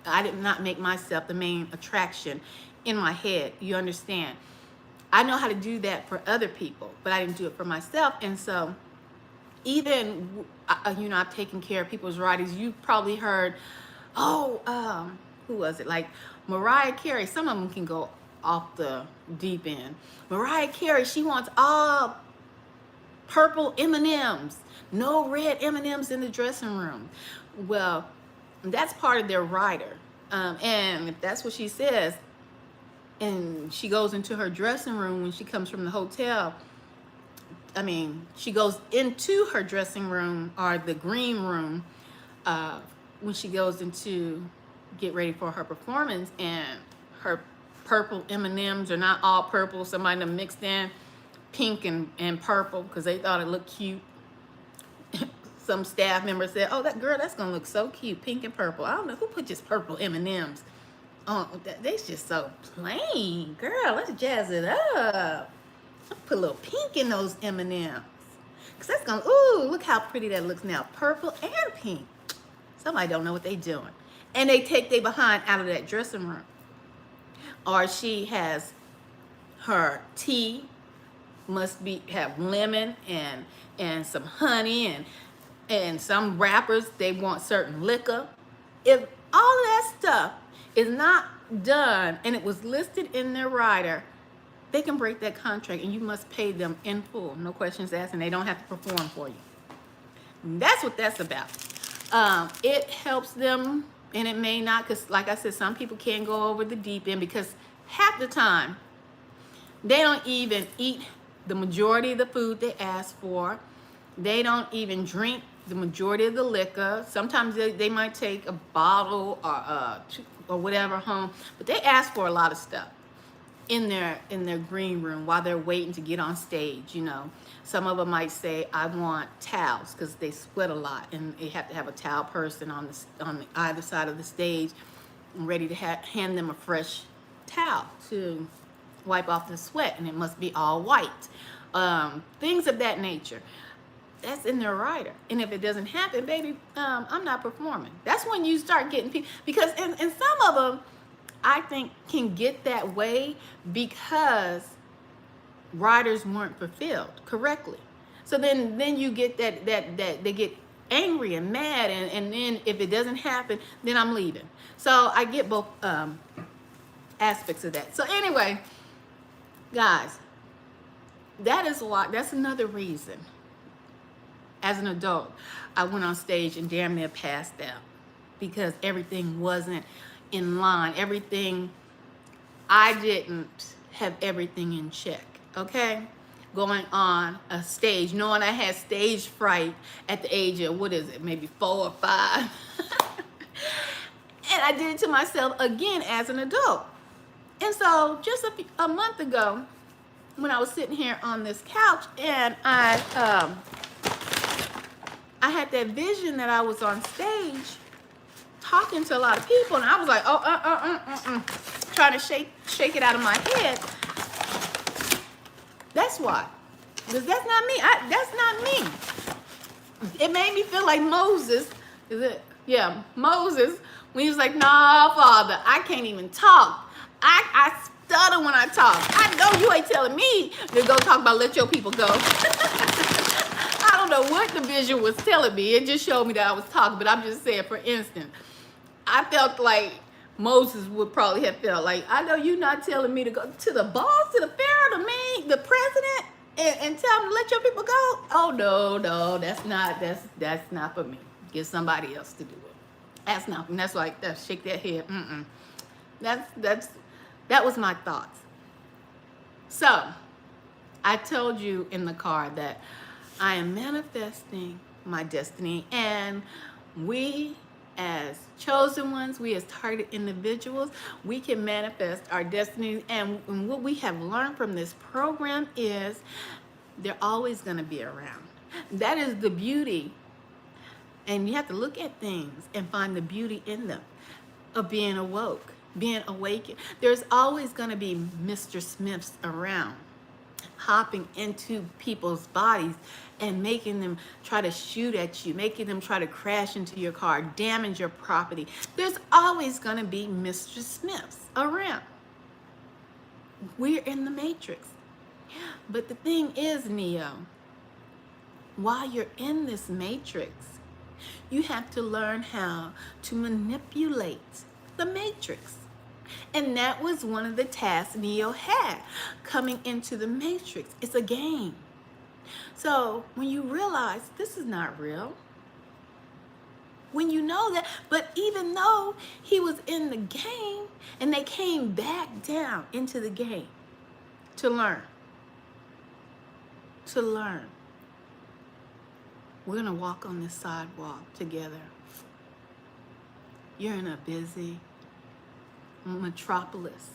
I did not make myself the main attraction in my head. You understand? I know how to do that for other people, but I didn't do it for myself. And so even, I've taken care of people's writings. You've probably heard, who was it? Like Mariah Carey. Some of them can go off the deep end. Mariah Carey, she wants all purple M&Ms, no red M&Ms in the dressing room. Well, that's part of their writer. And if that's what she says, and she goes into her dressing room when she comes from the hotel, she goes into her dressing room or the green room when she goes into get ready for her performance, and her purple M&Ms are not all purple. Somebody done mixed in pink and purple because they thought it looked cute. Some staff member said, "Oh, that's gonna look so cute, pink and purple." I don't know who put just purple M&Ms. Oh, they's just so plain, girl. Let's jazz it up. Put a little pink in those M&Ms, cause that's gonna. Ooh, look how pretty that looks now, purple and pink. Somebody don't know what they doing, and they take their behind out of that dressing room. Or she has her tea must have lemon and some honey, and some rappers, they want certain liquor. If all of that stuff is not done and it was listed in their rider, they can break that contract and you must pay them in full, no questions asked, and they don't have to perform for you. And that's what that's about. It helps them, and it may not, because like I said, some people can't go over the deep end because half the time they don't even eat the majority of the food they ask for. They don't even drink the majority of the liquor. Sometimes they might take a bottle or whatever home, but they ask for a lot of stuff in their green room while they're waiting to get on stage. Some of them might say, "I want towels," because they sweat a lot, and they have to have a towel person on the either side of the stage, ready to hand them a fresh towel to wipe off the sweat, and it must be all white. Things of that nature. That's in their rider. And if it doesn't happen, baby, I'm not performing. That's when you start getting people, because and some of them, I think, can get that way because riders weren't fulfilled correctly. So then you get that they get angry and mad, and then if it doesn't happen, then I'm leaving. So I get both aspects of that. So anyway, guys, that is a lot. That's another reason. As an adult, I went on stage and damn near passed out because everything wasn't in line. I didn't have everything in check, okay? Going on a stage, knowing I had stage fright at the age of, maybe 4 or 5. And I did it to myself again as an adult. And so just a month ago, when I was sitting here on this couch, and I had that vision that I was on stage talking to a lot of people, and I was like, trying to shake it out of my head. That's why. Because that's not me. That's not me. It made me feel like Moses. Moses, when he was like, "Nah, Father, I can't even talk. I stutter when I talk. I know you ain't telling me to go talk about let your people go." I don't know what the vision was telling me. It just showed me that I was talking, but I'm just saying, for instance, I felt like Moses would probably have felt like, "I know you're not telling me to go to the boss, to the Pharaoh, to me, the president, and tell him to let your people go. Oh no, that's not for me. Get somebody else to do it. That's not." And that's like that. Shake that head. That was my thoughts. So I told you in the car that I am manifesting my destiny, and we as chosen ones, we as targeted individuals, we can manifest our destiny. And what we have learned from this program is they're always going to be around. That is the beauty And you have to look at things and find the beauty in them, of being awoke, being awakened. There's always going to be Mr. Smiths around, hopping into people's bodies and making them try to shoot at you, making them try to crash into your car, damage your property. There's always going to be Mr. Smiths around. We're in the matrix. But the thing is, Neo, while you're in this matrix, you have to learn how to manipulate the matrix. And that was one of the tasks Neo had coming into the matrix. It's a game. So when you realize this is not real, when you know that, but even though he was in the game and they came back down into the game to learn, we're going to walk on this sidewalk together. You're in a busy metropolis.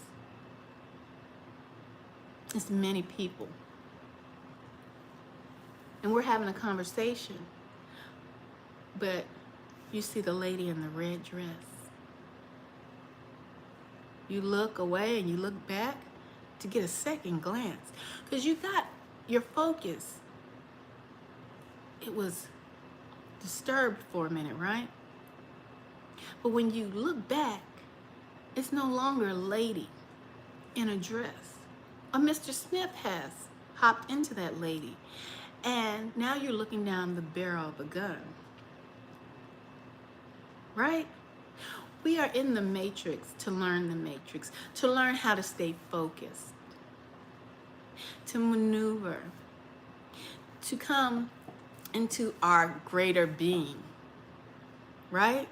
It's many people. And we're having a conversation. But you see the lady in the red dress. You look away and you look back to get a second glance. Because you got your focus. It was disturbed for a minute, right? But when you look back, it's no longer a lady in a dress. A Mr. Smith has hopped into that lady. And now you're looking down the barrel of a gun. Right? We are in the matrix to learn the matrix, to learn how to stay focused, to maneuver, to come into our greater being, right?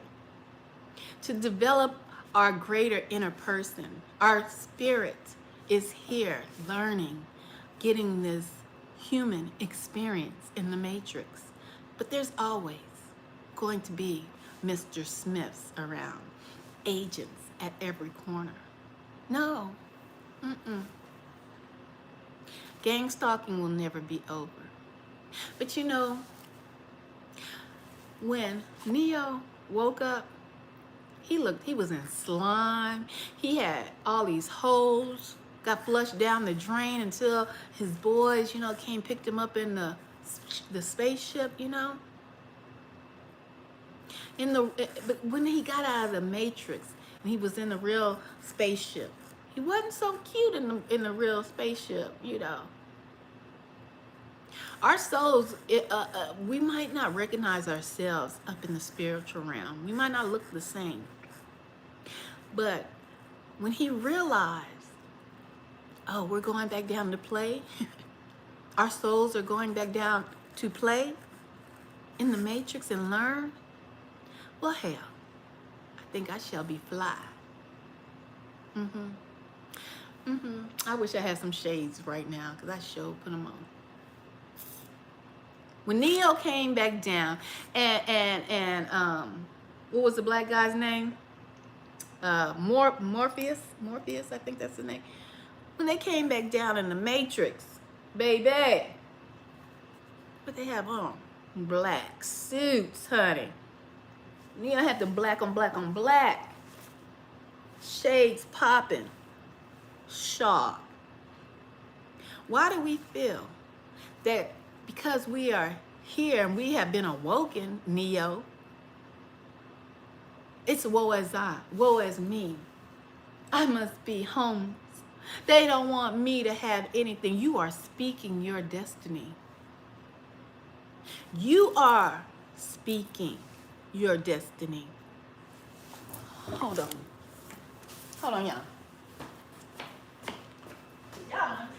To develop our greater inner person. Our spirit is here learning, getting this human experience in the matrix. But there's always going to be Mr. Smiths around, agents at every corner. No, gang stalking will never be over. But you know, when Neo woke up, he was in slime. He had all these holes, got flushed down the drain until his boys, came, picked him up in the spaceship, But when he got out of the matrix and he was in the real spaceship, he wasn't so cute in the real spaceship, Our souls, we might not recognize ourselves up in the spiritual realm. We might not look the same. But when he realized, oh, we're going back down to play, our souls are going back down to play in the matrix and learn, well, hell, I think I shall be fly. I wish I had some shades right now, because I sure put them on. When Neo came back down, and what was the black guy's name? Morpheus, I think that's the name. When they came back down in the Matrix, baby, what they have on? Black suits, honey. Neo had the black on black on black. Shades popping. Sharp. Why do we feel that because we are here and we have been awoken, Neo, it's woe as I, woe as me. I must be home. They don't want me to have anything. You are speaking your destiny. You are speaking your destiny. Hold on, y'all. Y'all don't understand. Y'all don't understand.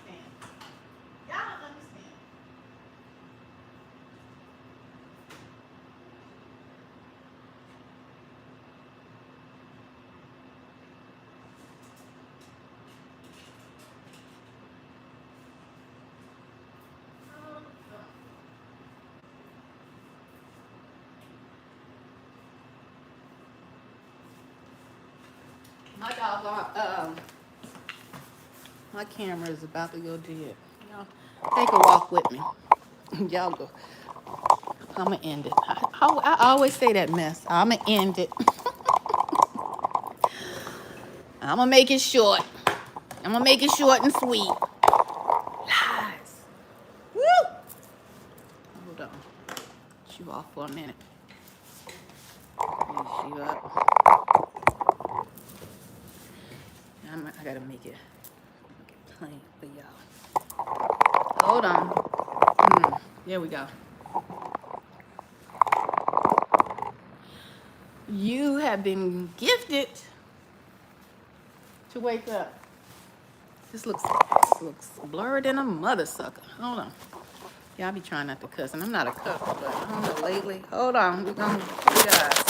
My dog, my camera is about to go dead. Y'all take a walk with me. Y'all go. I'm gonna end it. Oh, I always say that mess. I'm going to end it. I'm going to make it short. I'm going to make it short and sweet. Lies. Woo! Hold on. Put you off for a minute. Raise you up. I got to make it plain for y'all. Hold on. There we go. You have been gifted to wake up. This looks blurred in a mother sucker. Hold on. Yeah, I be trying not to cuss, and I'm not a cusser, but I don't know lately. Hold on, we're gonna you guys.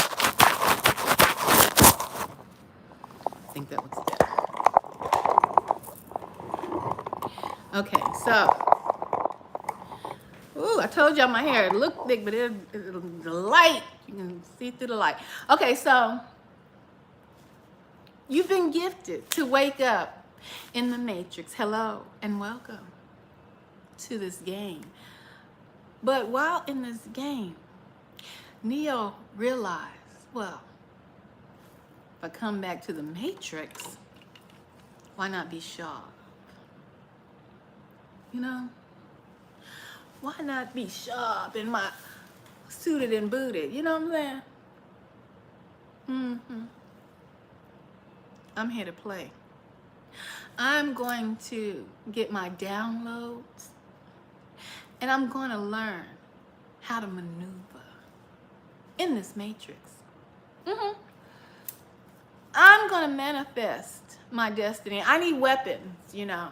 I think that looks better. Okay, so, ooh, I told y'all my hair looked thick, but the light, you can see through the light. Okay, so you've been gifted to wake up in the matrix. Hello and welcome to this game. But while in this game, Neo realized, well, if I come back to the matrix, why not be sharp? You know? Why not be sharp in my suited and booted? You know what I'm saying? I'm here to play. I'm going to get my downloads, and I'm going to learn how to maneuver in this matrix. I'm going to manifest my destiny. I need weapons, you know.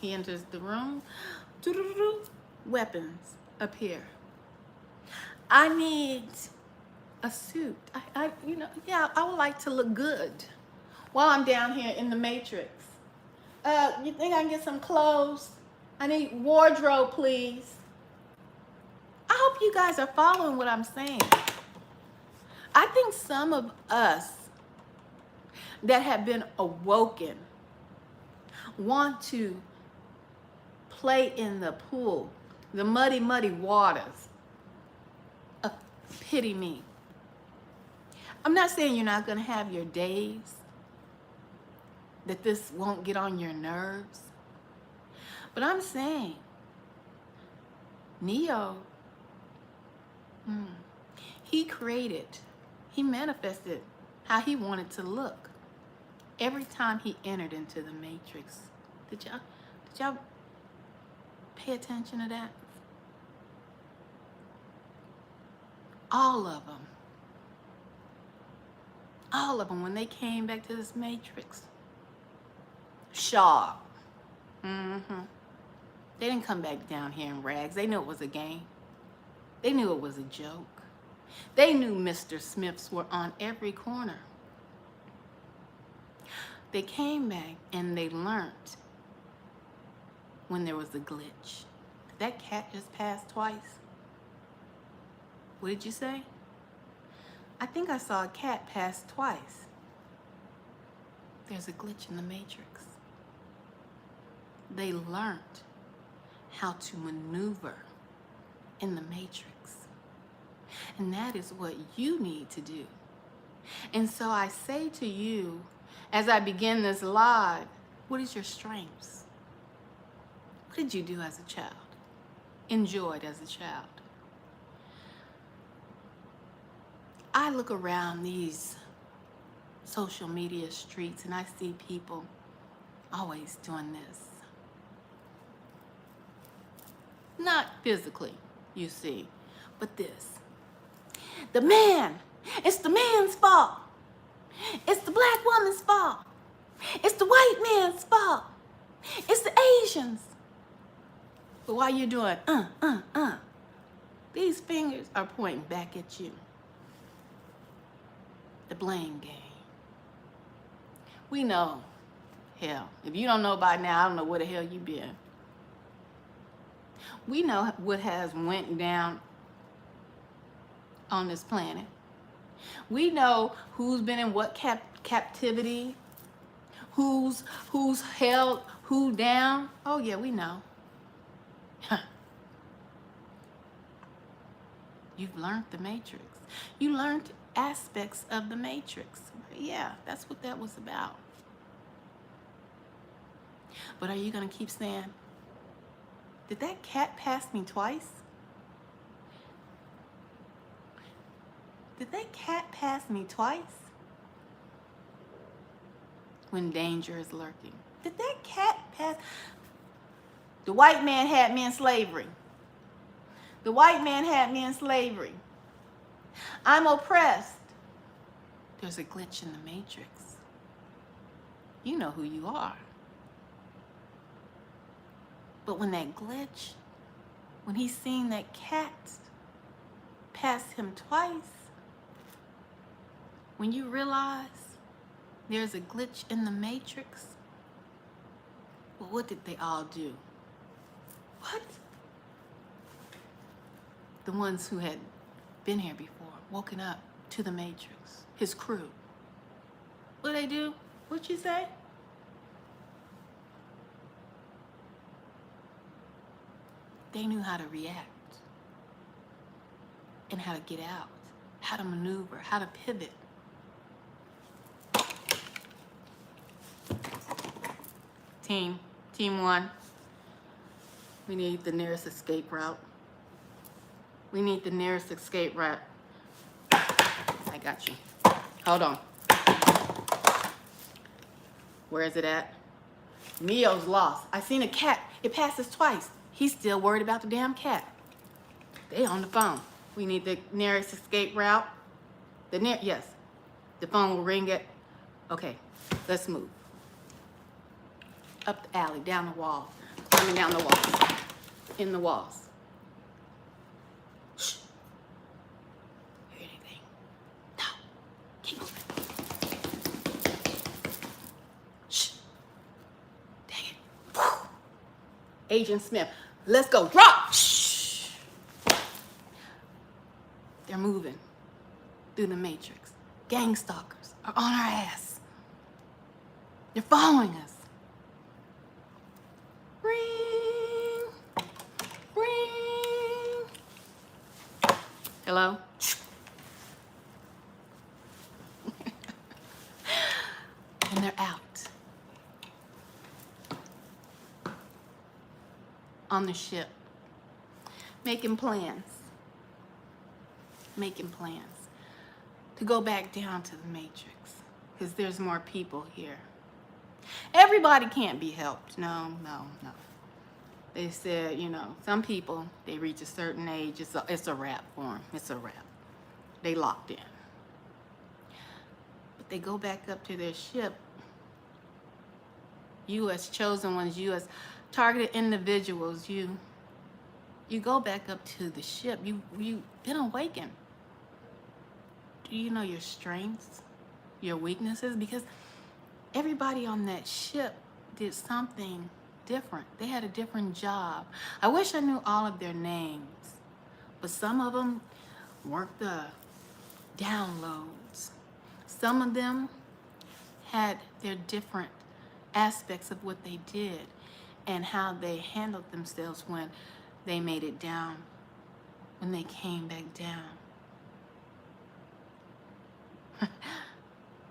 He enters the room. Weapons appear. I need a suit. I would like to look good while I'm down here in the matrix. You think I can get some clothes? I need wardrobe, please. I hope you guys are following what I'm saying. I think some of us that have been awoken want to play in the pool, the muddy, muddy waters of pity me. I'm not saying you're not going to have your days, that this won't get on your nerves. But I'm saying, Neo, he manifested how he wanted to look every time he entered into the matrix. Did y'all pay attention to that? All of them, when they came back to this matrix, sharp. They didn't come back down here in rags. They knew it was a game. They knew it was a joke. They knew Mr. Smiths were on every corner. They came back and they learned when there was a glitch. Did that cat just pass twice? What did you say? I think I saw a cat pass twice. There's a glitch in the matrix. They learned how to maneuver in the matrix. And that is what you need to do. And so I say to you, as I begin this live, what is your strengths? What did you do as a child? Enjoyed as a child? I look around these social media streets and I see people always doing this. Not physically, you see, but this. The man, it's the man's fault. It's the black woman's fault. It's the white man's fault. It's the Asians. But while you're doing, these fingers are pointing back at you. The blame game. We know, hell, if you don't know by now, I don't know where the hell you been. We know what has went down on this planet. We know who's been in what captivity, who's held who down. Oh yeah, we know. You've learned the matrix. You learned aspects of the matrix. Yeah, that's what that was about. But are you going to keep saying, did that cat pass me twice? Did that cat pass me twice? When danger is lurking. Did that cat pass? The white man had me in slavery. The white man had me in slavery. I'm oppressed. There's a glitch in the matrix. You know who you are. But when that glitch, when he's seen that cat pass him twice, when you realize there's a glitch in the matrix, well, what did they all do? What? The ones who had been here before, woken up to the matrix, his crew. What did they do? What'd you say? They knew how to react and how to get out, how to maneuver, how to pivot. Team one, we need the nearest escape route. We need the nearest escape route. I got you. Hold on. Where is it at? Mio's lost. I seen a cat. It passes twice. He's still worried about the damn cat. They on the phone. We need the nearest escape route. Yes. The phone will ring it. Okay, let's move. Up the alley, down the wall. Climbing down the walls. In the walls. Shh. Hear anything? No. Keep moving. Shh. Dang it. Whew. Agent Smith, let's go. Drop. Shh. They're moving through the matrix. Gang stalkers are on our ass. They're following us. Ring. Ring. Hello? And they're out. On the ship. Making plans. Making plans. To go back down to the matrix. Because there's more people here. Everybody can't be helped. No. They said, some people, they reach a certain age, it's a wrap for them. It's a wrap. They locked in. But they go back up to their ship. You as chosen ones, you as targeted individuals, you go back up to the ship. You've been awakened. Do you know your strengths, your weaknesses? Because everybody on that ship did something different. They had a different job. I wish I knew all of their names, but some of them worked the downloads. Some of them had their different aspects of what they did and how they handled themselves when they made it down, when they came back down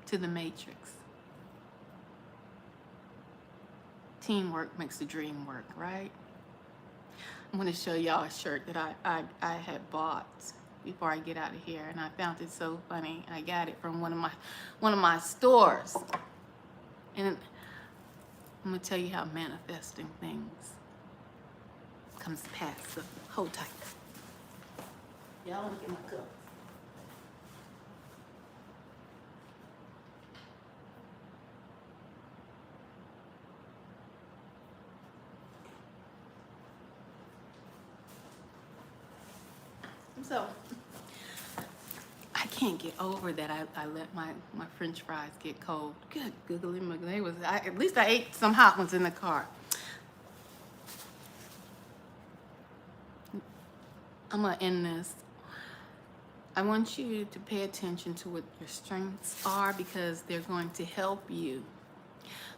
to the matrix. Teamwork makes the dream work, right? I'm going to show y'all a shirt that I had bought before I get out of here, and I found it so funny. I got it from one of my stores, and I'm going to tell you how manifesting things comes to pass. So hold tight. Y'all look at my cup. So, I can't get over that I let my french fries get cold. Good googly moogly. At least I ate some hot ones in the car. I'm going to end this. I want you to pay attention to what your strengths are, because they're going to help you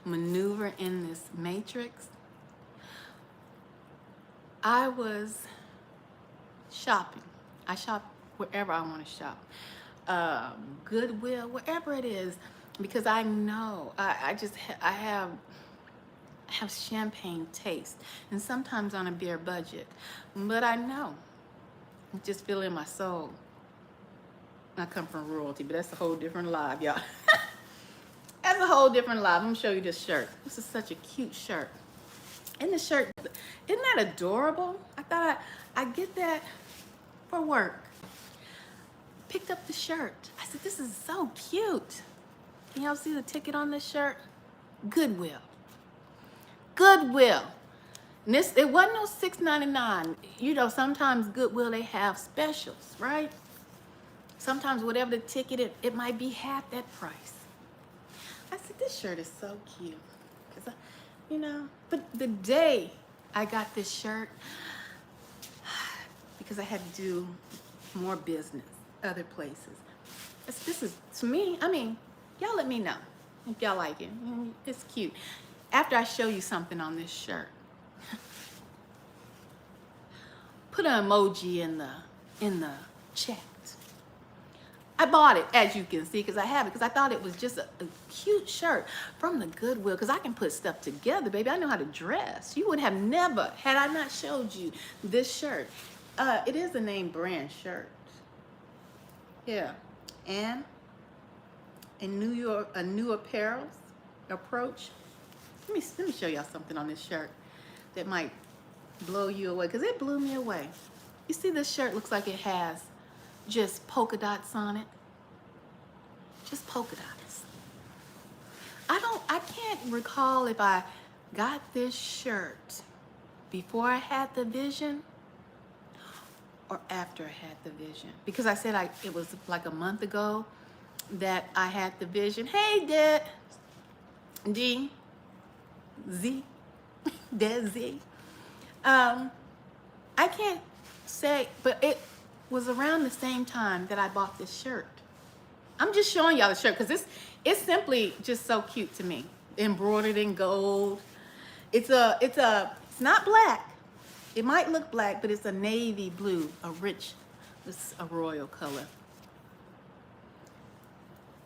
maneuver in this matrix. I was shopping. I shop wherever I want to shop. Goodwill, wherever it is, because I know I have champagne taste, and sometimes on a beer budget, but I know, I just feel in my soul. I come from royalty, but that's a whole different live, y'all. That's a whole different live. I'm gonna show you this shirt. This is such a cute shirt. And the shirt, isn't that adorable? I thought I'd get that for work. Picked up the shirt. I said, this is so cute. Can y'all see the ticket on this shirt? Goodwill. Goodwill. And this, it wasn't no $6.99. You know, sometimes Goodwill, they have specials, right? Sometimes whatever the ticket, it might be half that price. I said, this shirt is so cute. You know, but the day I got this shirt, because I had to do more business other places. This is, to me, I mean, y'all let me know if y'all like it. It's cute. After I show you something on this shirt, put an emoji in the chat. I bought it, as you can see, because I have it, because I thought it was just a cute shirt from the Goodwill, because I can put stuff together, baby. I know how to dress. You would have never, had I not showed you this shirt. It is a name brand shirt. Yeah. And a new apparel approach. Let me show y'all something on this shirt that might blow you away, because it blew me away. You see, this shirt looks like it has just polka dots on it. Just polka dots. I can't recall if I got this shirt before I had the vision or after I had the vision. Because I said it was like a month ago that I had the vision. Hey, Desi. I can't say, but it was around the same time that I bought this shirt. I'm just showing y'all the shirt because it's simply just so cute to me. Embroidered in gold. It's not black. It might look black, but it's a navy blue, it's a royal color.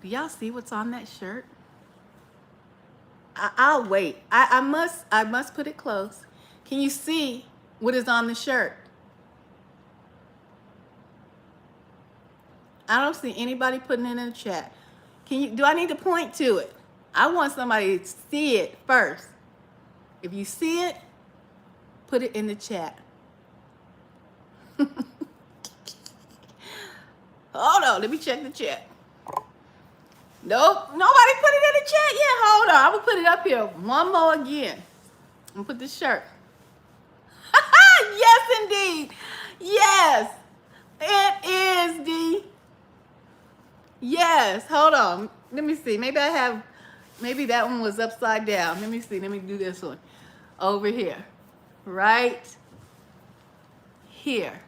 Do y'all see what's on that shirt? I'll wait. I must put it close. Can you see what is on the shirt? I don't see anybody putting it in the chat. Do I need to point to it? I want somebody to see it first. If you see it, put it in the chat. Hold on, let me check the chat. Nope, nobody put it in the chat yet. Hold on, I'm gonna put it up here one more again. I'm gonna put this shirt. Yes, indeed. Yes, it is, D. Yes, hold on. Let me see. Maybe that one was upside down. Let me see. Let me do this one. Over here. Right here.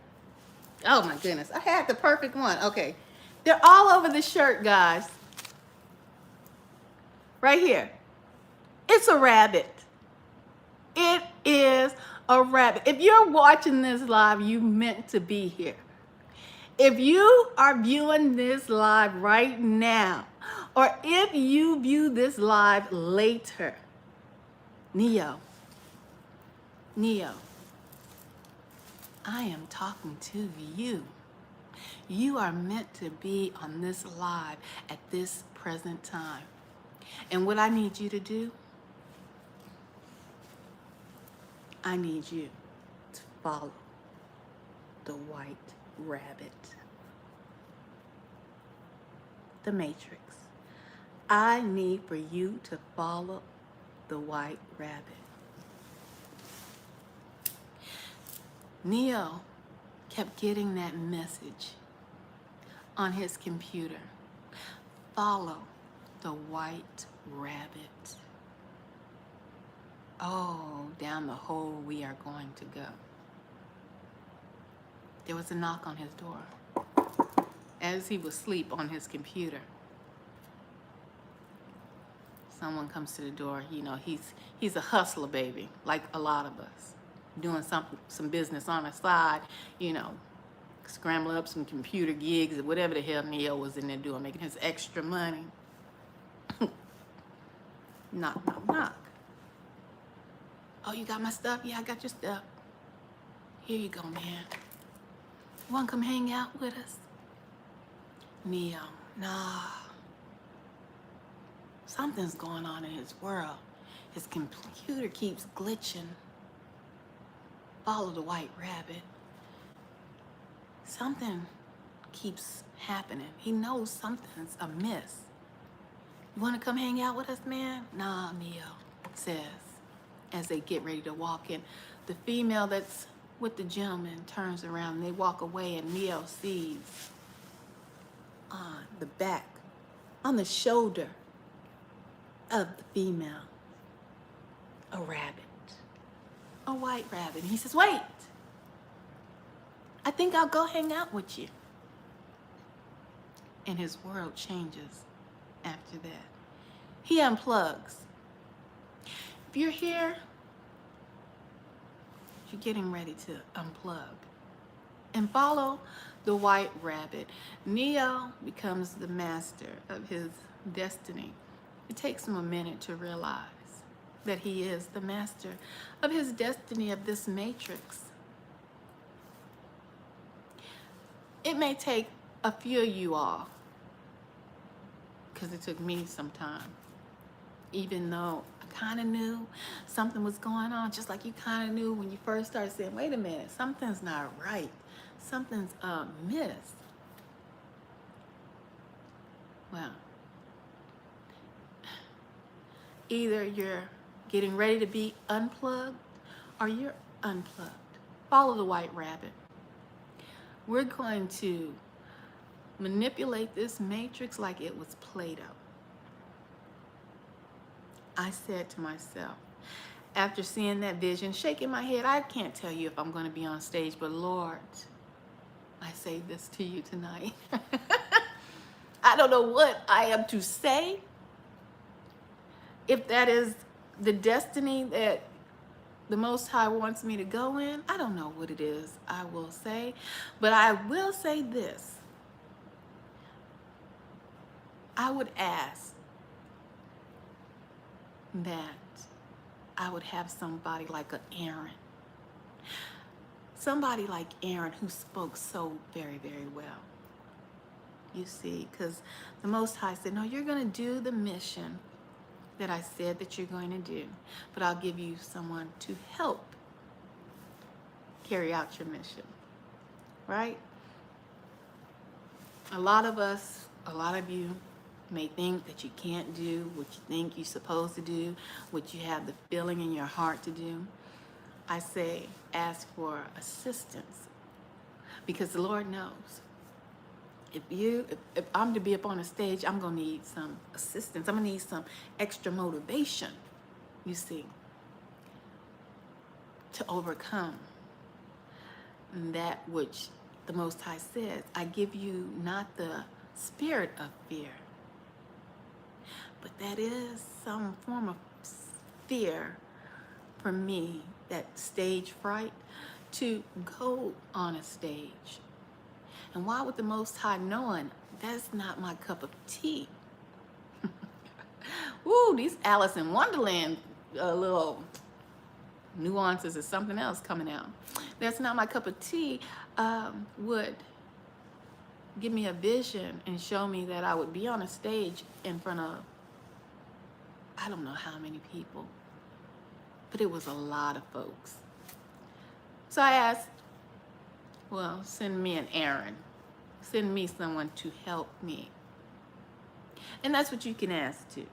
Oh my goodness. I had the perfect one. Okay. They're all over the shirt, guys. Right here. It's a rabbit. It is a rabbit. If you're watching this live, you meant to be here. If you are viewing this live right now, or if you view this live later, Neo, I am talking to you. You are meant to be on this live at this present time. And what I need you to do, I need you to follow the white rabbit. The Matrix. I need for you to follow the white rabbit. Neo kept getting that message on his computer. Follow the white rabbit. Oh, down the hole we are going to go. There was a knock on his door as he was asleep on his computer. Someone comes to the door. You know, he's a hustler, baby, like a lot of us, doing some business on the side, you know, scramble up some computer gigs or whatever the hell Neo was in there doing, making his extra money. Knock, knock, knock. Oh, you got my stuff? Yeah, I got your stuff. Here you go, man. You wanna come hang out with us? Neo, nah. Something's going on in his world. His computer keeps glitching. Follow the white rabbit. Something keeps happening. He knows something's amiss. You want to come hang out with us, man? Nah, Neo says as they get ready to walk in. The female that's with the gentleman turns around and they walk away, and Neo sees on the back, on the shoulder of the female, a rabbit, a white rabbit. And he says, wait, I think I'll go hang out with you. And his world changes after that. He unplugs. If you're here, you're getting ready to unplug and follow the white rabbit. Neo becomes the master of his destiny. It takes him a minute to realize that he is the master of his destiny, of this matrix. It may take a few of you all, because it took me some time, even though I kind of knew something was going on, just like you kind of knew when you first started saying, wait a minute, something's not right. Something's amiss. Well, either you're getting ready to be unplugged or you're unplugged. Follow the white rabbit. We're going to manipulate this matrix like it was Play-Doh. I said to myself, after seeing that vision, shaking my head, I can't tell you if I'm going to be on stage, but Lord, I say this to you tonight. I don't know what I am to say. If that is the destiny that the Most High wants me to go in, I don't know what it is, I will say. But I will say this. I would ask that I would have somebody like Aaron. Somebody like Aaron who spoke so very, very well. You see, because the Most High said, no, you're going to do the mission that I said that you're going to do, but I'll give you someone to help carry out your mission, right? A lot of us, a lot of you may think that you can't do what you think you're supposed to do, what you have the feeling in your heart to do. I say, ask for assistance, because the Lord knows. If I'm to be up on a stage, I'm going to need some assistance. I'm going to need some extra motivation, you see, to overcome that which the Most High says. I give you not the spirit of fear, but that is some form of fear for me, that stage fright, to go on a stage. And why would the Most High, knowing that's not my cup of tea? Ooh, these Alice in Wonderland little nuances or something else coming out. That's not my cup of tea, would give me a vision and show me that I would be on a stage in front of, I don't know how many people, but it was a lot of folks. So I asked, well, send me an Aaron. Send me someone to help me. And that's what you can ask too.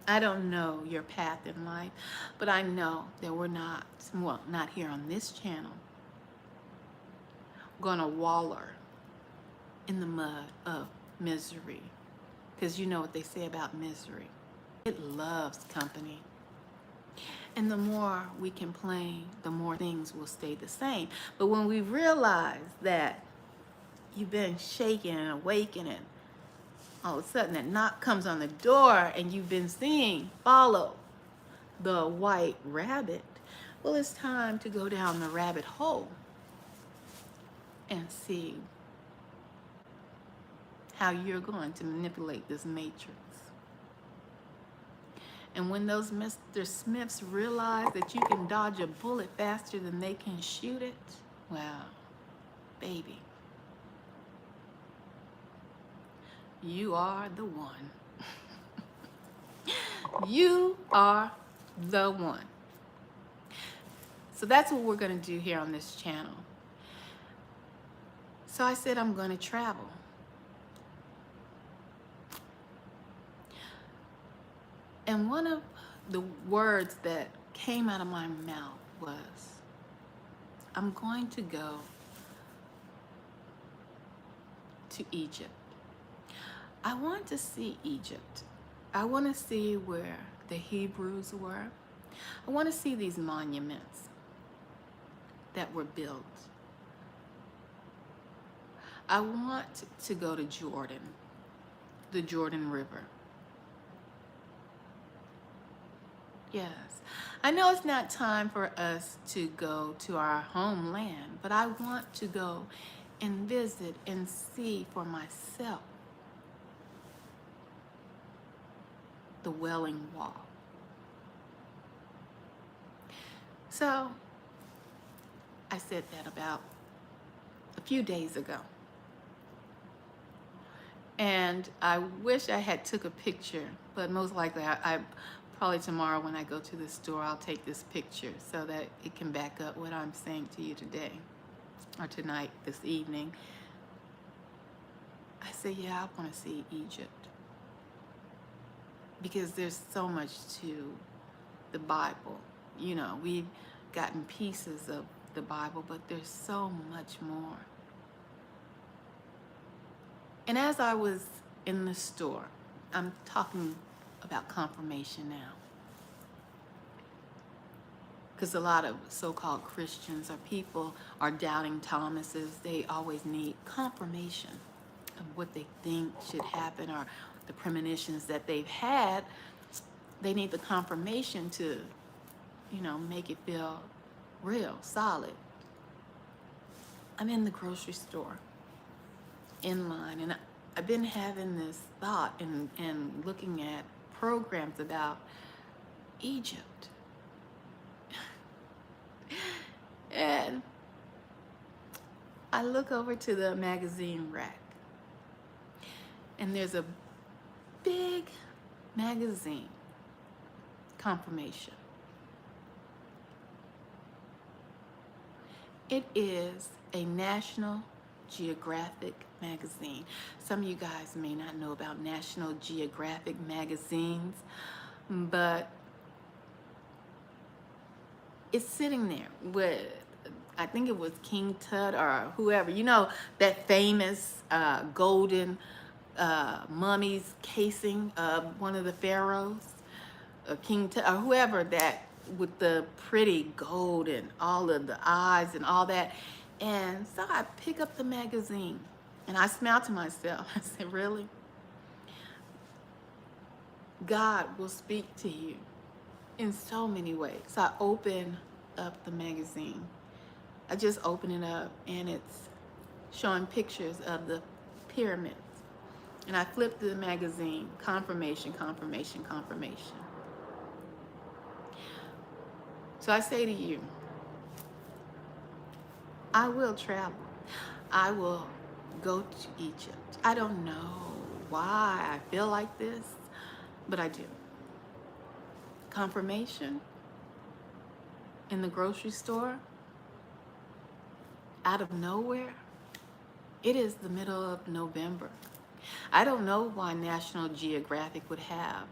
I don't know your path in life, but I know that we're not, well, not here on this channel, gonna waller in the mud of misery. Because you know what they say about misery. It loves company. And the more we complain, the more things will stay the same. But when we realize that you've been shaken and awakened, and all of a sudden that knock comes on the door and you've been seeing, follow the white rabbit, well, it's time to go down the rabbit hole and see how you're going to manipulate this matrix. And when those Mr. Smiths realize that you can dodge a bullet faster than they can shoot it, well, baby, you are the one. You are the one. So that's what we're going to do here on this channel. So I said I'm going to travel. And one of the words that came out of my mouth was, I'm going to go to Egypt. I want to see Egypt. I want to see where the Hebrews were. I want to see these monuments that were built. I want to go to Jordan, the Jordan River. Yes, I know it's not time for us to go to our homeland, but I want to go and visit and see for myself the Wailing Wall. So I said that about a few days ago. And I wish I had took a picture, but most likely I probably tomorrow when I go to the store, I'll take this picture so that it can back up what I'm saying to you today or tonight, this evening. I say, yeah, I want to see Egypt because there's so much to the Bible. You know, we've gotten pieces of the Bible, but there's so much more. And as I was in the store, I'm talking about confirmation now. Because a lot of so-called Christians or people are doubting Thomases. They always need confirmation of what they think should happen or the premonitions that they've had. They need the confirmation to, you know, make it feel real, solid. I'm in the grocery store in line, and I've been having this thought and looking at programs about Egypt. And I look over to the magazine rack, and there's a big magazine, confirmation. It is a National Geographic magazine. Some of you guys may not know about National Geographic magazines, but it's sitting there with, I think it was King Tut or whoever, you know, that famous golden mummy's casing of one of the pharaohs, King Tut, or whoever, that with the pretty gold and all of the eyes and all that. And so I pick up the magazine and I smile to myself. I said, really? God will speak to you in so many ways. So I open up the magazine. I just open it up and it's showing pictures of the pyramids. And I flip through the magazine, confirmation, confirmation, confirmation. So I say to you, I will travel. I will go to Egypt. I don't know why I feel like this, but I do. Confirmation in the grocery store, out of nowhere. It is the middle of November. I don't know why National Geographic would have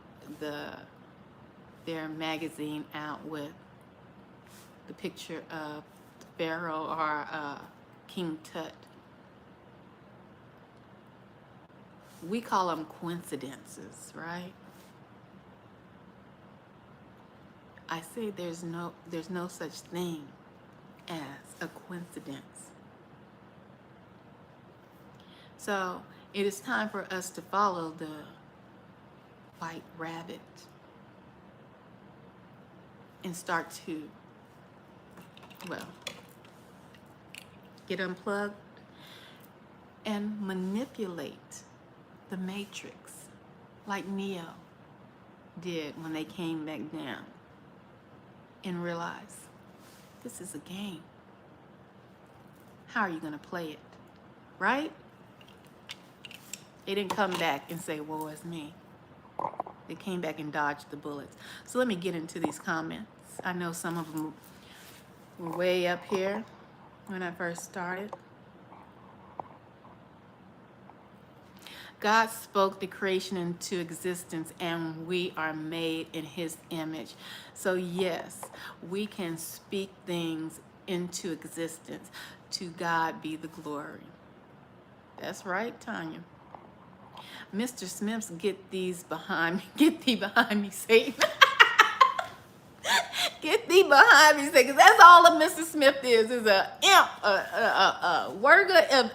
their magazine out with the picture of Pharaoh or King Tut. We call them coincidences, right? I say there's no such thing as a coincidence. So it is time for us to follow the white rabbit and start to, well, get unplugged and manipulate the matrix like Neo did when they came back down and realized this is a game. How are you going to play it? Right? They didn't come back and say, woe is me. They came back and dodged the bullets. So let me get into these comments. I know some of them were way up here when I first started. God spoke the creation into existence, and we are made in his image. So yes, we can speak things into existence. To God be the glory. That's right, Tanya. Mr. Smith's get these behind me. Get thee behind me, Satan. Get thee behind me, Satan. Because that's all a Mr. Smith is a imp, a worker of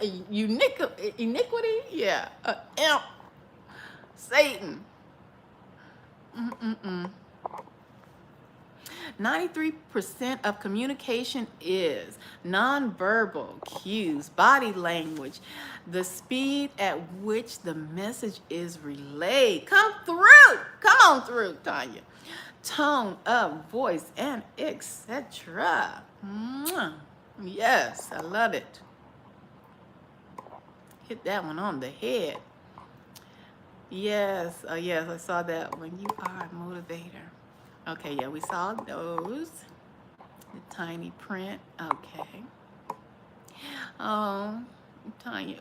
iniquity. Yeah, a imp. Satan. 93% of communication is nonverbal cues, body language, the speed at which the message is relayed. Come through. Come on through, Tanya. Tone of voice and etc. Yes, I love it. Hit that one on the head. Yes, yes, I saw that one. You are a motivator. Okay, yeah, we saw those. The tiny print. Okay. Oh, Tanya.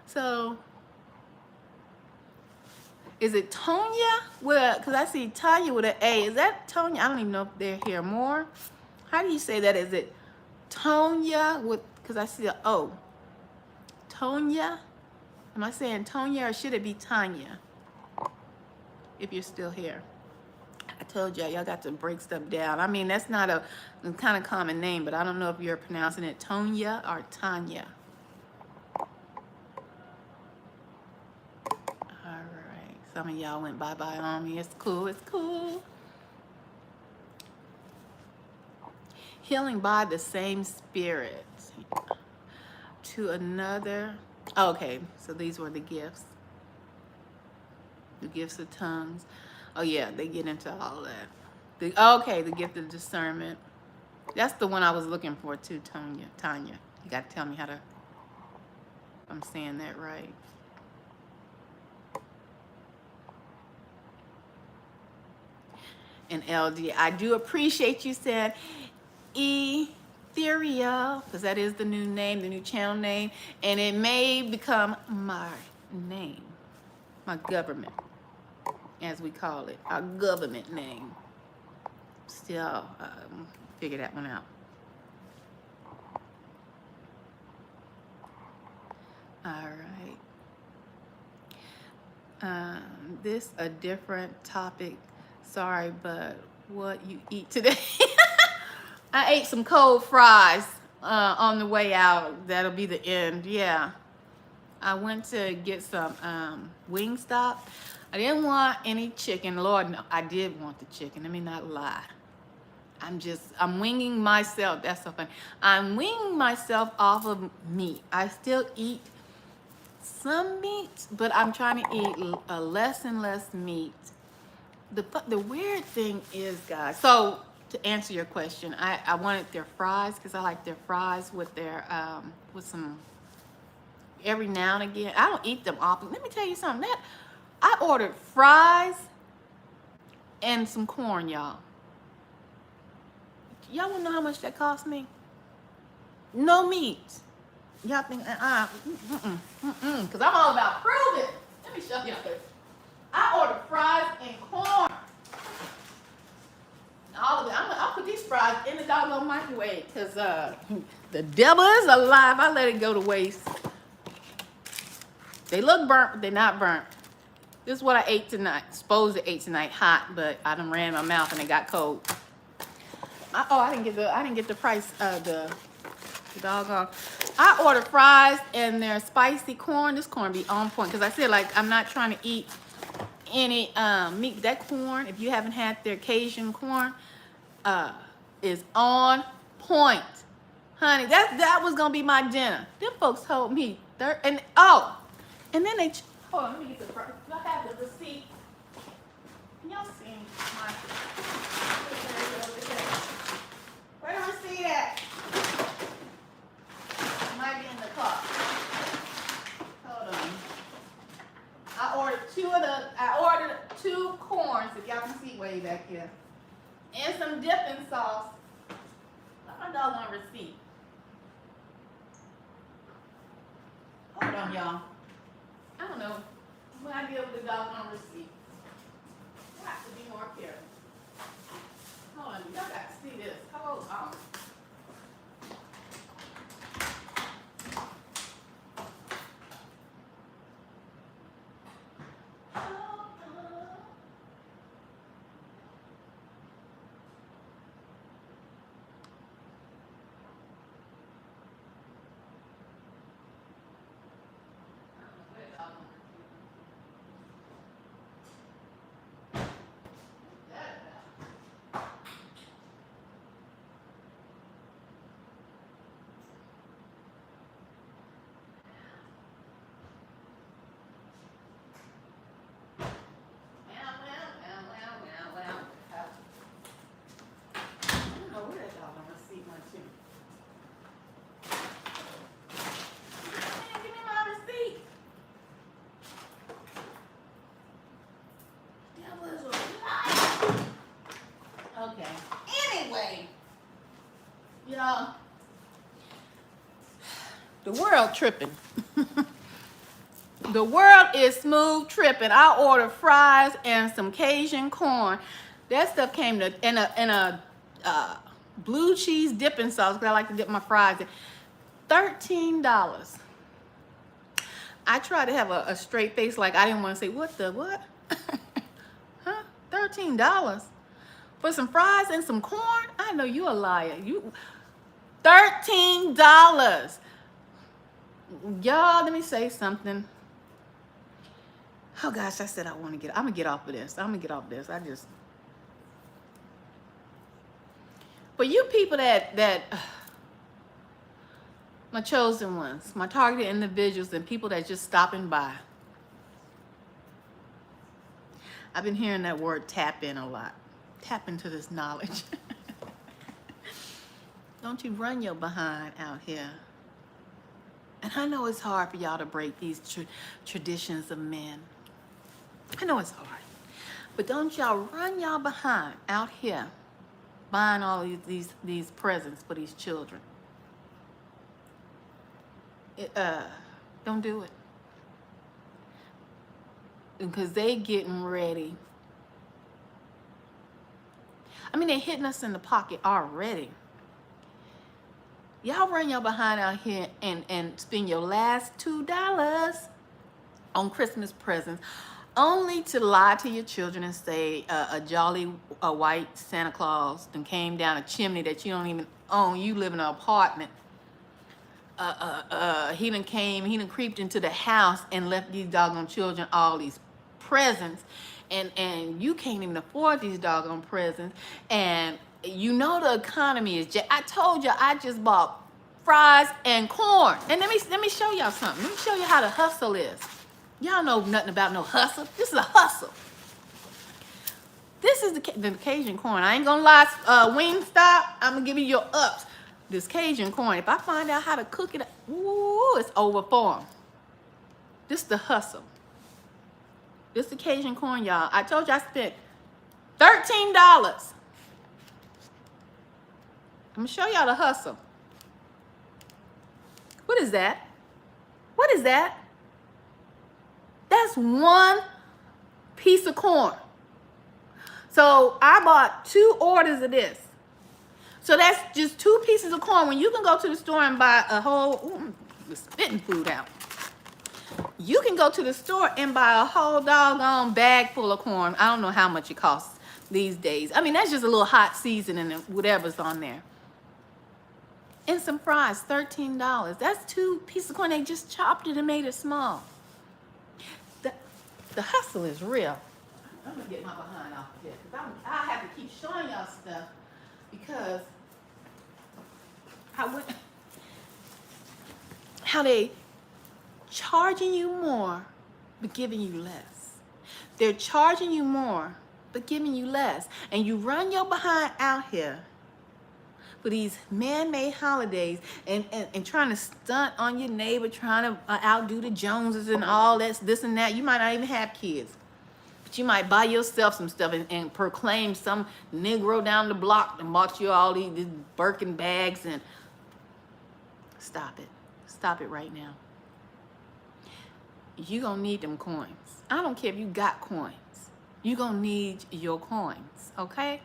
So, is it Tonya? Well, because I see Tanya with an A. Is that Tonya? I don't even know if they're here more. How do you say that? Is it Tonya with, because I see the O. Tonya? Am I saying Tonya or should it be Tanya? If you're still here. I told y'all got to break stuff down. I mean, that's not a kind of common name, but I don't know if you're pronouncing it Tonya or Tanya. All right. Some of y'all went bye-bye on me. It's cool. It's cool. Healing by the same spirit to another. Okay, so these were the gifts. The gifts of tongues. Oh yeah, they get into all that. Okay, the gift of discernment. That's the one I was looking for too, Tanya. Tanya, you got to tell me how to. If I'm saying that right. And LD, I do appreciate you saying Ethereal, because that is the new name, the new channel name, and it may become my name, my government, as we call it, our government name. Still figure that one out. All right. This a different topic. Sorry, but what you eat today? I ate some cold fries on the way out. That'll be the end. Yeah. I went to get some Wingstop. I didn't want any chicken. Lord, no, I did want the chicken. Let me not lie. I'm winging myself. That's so funny. I'm winging myself off of meat. I still eat some meat, but I'm trying to eat less and less meat. The weird thing is, guys, so to answer your question, I wanted their fries because I like their fries with their, with some, every now and again. I don't eat them often. Let me tell you something. I ordered fries and some corn, y'all. Y'all wanna know how much that cost me? No meat. Y'all think, because I'm all about proving. Let me show y'all this. I ordered fries and corn. All of it. I'll put these fries in the doggone microwave because the devil is alive. I let it go to waste. They look burnt, but they're not burnt. This is what I ate tonight. Supposed to ate tonight hot, but I done ran my mouth and it got cold. I didn't get the price of the doggone. I ordered fries and their spicy corn. This corn be on point because I said, like, I'm not trying to eat any meat. That corn, if you haven't had their Cajun corn, is on point. Honey, that was gonna be my dinner. Them folks told me and then they hold on, let me get the first. I have the receipt. Can y'all see my where the receipt at? It might be in the car. Hold on. I ordered two corns, if y'all can see way back here. And some dipping sauce. Look my doggone receipt. Hold on, y'all. I don't know. When I deal with the doggone receipt, I have to be more careful. Hold on, y'all got to see this. Hold on. Okay. Anyway, y'all, the world tripping. The world is smooth tripping. I ordered fries and some Cajun corn. That stuff came in a blue cheese dipping sauce because I like to dip my fries in. $13. I tried to have a straight face, like I didn't want to say what. Huh? $13 for some fries and some corn? I know you a liar. You $13. Y'all, let me say something. Oh gosh, I said I'm gonna get off of this. For you people that my chosen ones, my targeted individuals, and people that just stopping by. I've been hearing that word tap in a lot. Tap into this knowledge. Don't you run your behind out here. And I know it's hard for y'all to break these traditions of men. I know it's hard. But don't y'all run y'all behind out here buying all these presents for these children. Don't do it. Because they getting ready. I mean, they're hitting us in the pocket already. Y'all run your behind out here and spend your last $2 on Christmas presents, only to lie to your children and say a jolly white Santa Claus then came down a chimney that you don't even own. You live in an apartment. He done creeped into the house and left these doggone children all these presents, and you can't even afford these doggone presents, and you know the economy is I told you I just bought fries and corn. And let me show y'all something. Let me show you how the hustle is. Y'all know nothing about no hustle. This is a hustle. This is the Cajun corn. I ain't gonna lie, Wingstop, I'm gonna give you your ups. This Cajun corn, if I find out how to cook it, ooh, it's over for 'em. This is the hustle. This is the Cajun corn, y'all. I told you I spent $13. I'm gonna show y'all the hustle. What is that? What is that? That's one piece of corn. So I bought 2 orders of this. So that's just 2 pieces of corn. When you can go to the store and buy a whole, spitting food out. You can go to the store and buy a whole doggone bag full of corn. I don't know how much it costs these days. I mean, that's just a little hot seasoning and whatever's on there. And some fries, $13. That's 2 pieces of corn. They just chopped it and made it small. The hustle is real. I'm gonna get my behind off of this because I have to keep showing y'all stuff because I went. how they charging you more but giving you less. They're charging you more but giving you less. And you run your behind out here for these man-made holidays and trying to stunt on your neighbor, trying to outdo the Joneses and all that, this and that. You might not even have kids, but you might buy yourself some stuff and proclaim some Negro down the block and bought you all these Birkin bags. And stop it. Stop it right now. You gonna need them coins. I don't care if you got coins. You gonna need your coins, okay?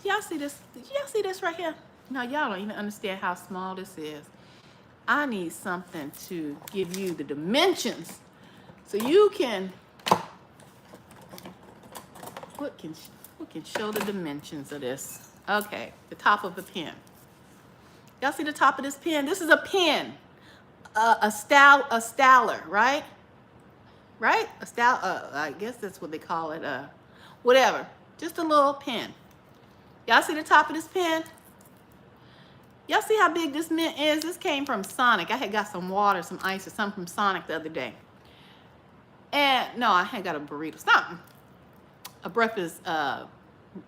Do y'all see this? Do y'all see this right here? No, y'all don't even understand how small this is. I need something to give you the dimensions so you can, what can show the dimensions of this? Okay, the top of the pen. Y'all see the top of this pen? This is a pen, a staller, right? Right? A style, I guess that's what they call it, whatever. Just a little pen. Y'all see the top of this pen? Y'all see how big this mint is? This came from Sonic. I had got some water, some ice or something from Sonic the other day. And no, I had got a burrito, something. A breakfast,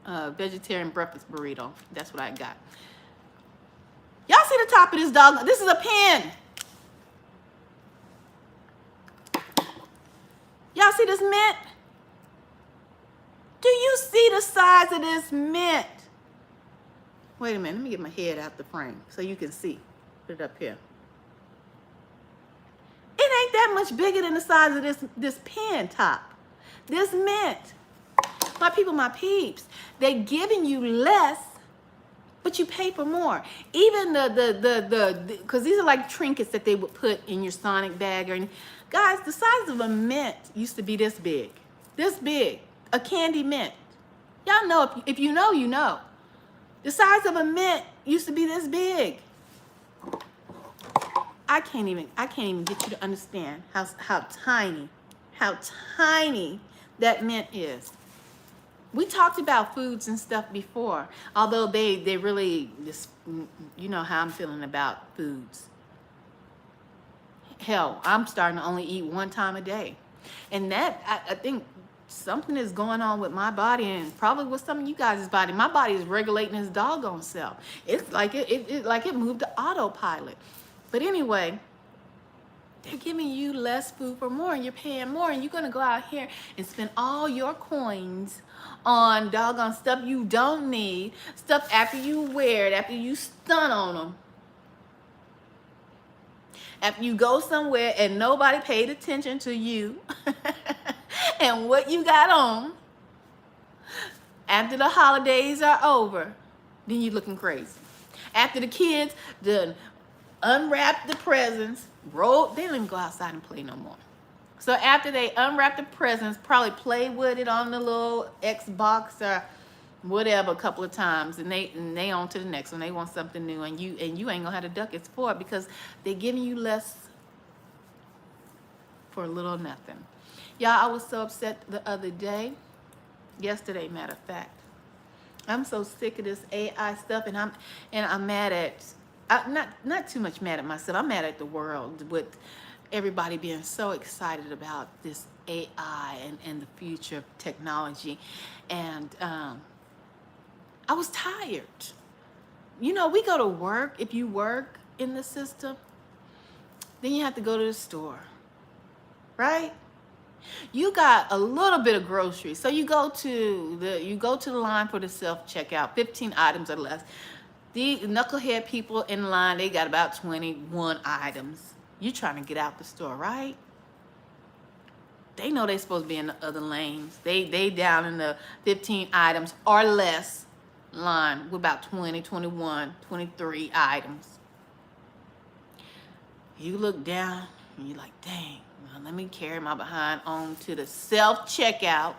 vegetarian breakfast burrito. That's what I got. Y'all see the top of this dog? This is a pen. Y'all see this mint? Do you see the size of this mint? Wait a minute, let me get my head out the frame so you can see. Put it up here. It ain't that much bigger than the size of this pen top. This mint. My people, my peeps, they giving you less, but you pay for more. Even because these are like trinkets that they would put in your Sonic bag or anything. Guys, the size of a mint used to be this big. This big. A candy mint. Y'all know, if you know, you know. The size of a mint used to be this big. I can't even get you to understand how tiny that mint is. We talked about foods and stuff before, although they really just, you know how I'm feeling about foods. Hell, I'm starting to only eat one time a day. And that, I think something is going on with my body and probably with some of you guys' body. My body is regulating its doggone self. It's like it moved to autopilot. But anyway, they're giving you less food for more and you're paying more, and you're going to go out here and spend all your coins on doggone stuff you don't need, stuff after you wear it, after you stun on them. After you go somewhere and nobody paid attention to you and what you got on, after the holidays are over, then you looking crazy. After the kids done unwrap the presents, they don't even go outside and play no more. So after they unwrap the presents, probably play with it on the little Xbox or whatever a couple of times, and they on to the next one. They want something new, and you ain't gonna have to duck it for it because they're giving you less for a little nothing. Y'all, I was so upset the other day, yesterday, matter of fact. I'm so sick of this AI stuff, and I'm mad at, not too much mad at myself. I'm mad at the world with everybody being so excited about this AI and the future of technology, and I was tired. You know, we go to work. If you work in the system, then you have to go to the store, right? You got a little bit of groceries, so you go to the line for the self-checkout, 15 items or less. The knucklehead people in line, they got about 21 items. You trying to get out the store, right? They know they supposed to be in the other lanes. They down in the 15 items or less line with about 20, 21, 23 items. You look down and you're like, dang, well, let me carry my behind on to the self-checkout.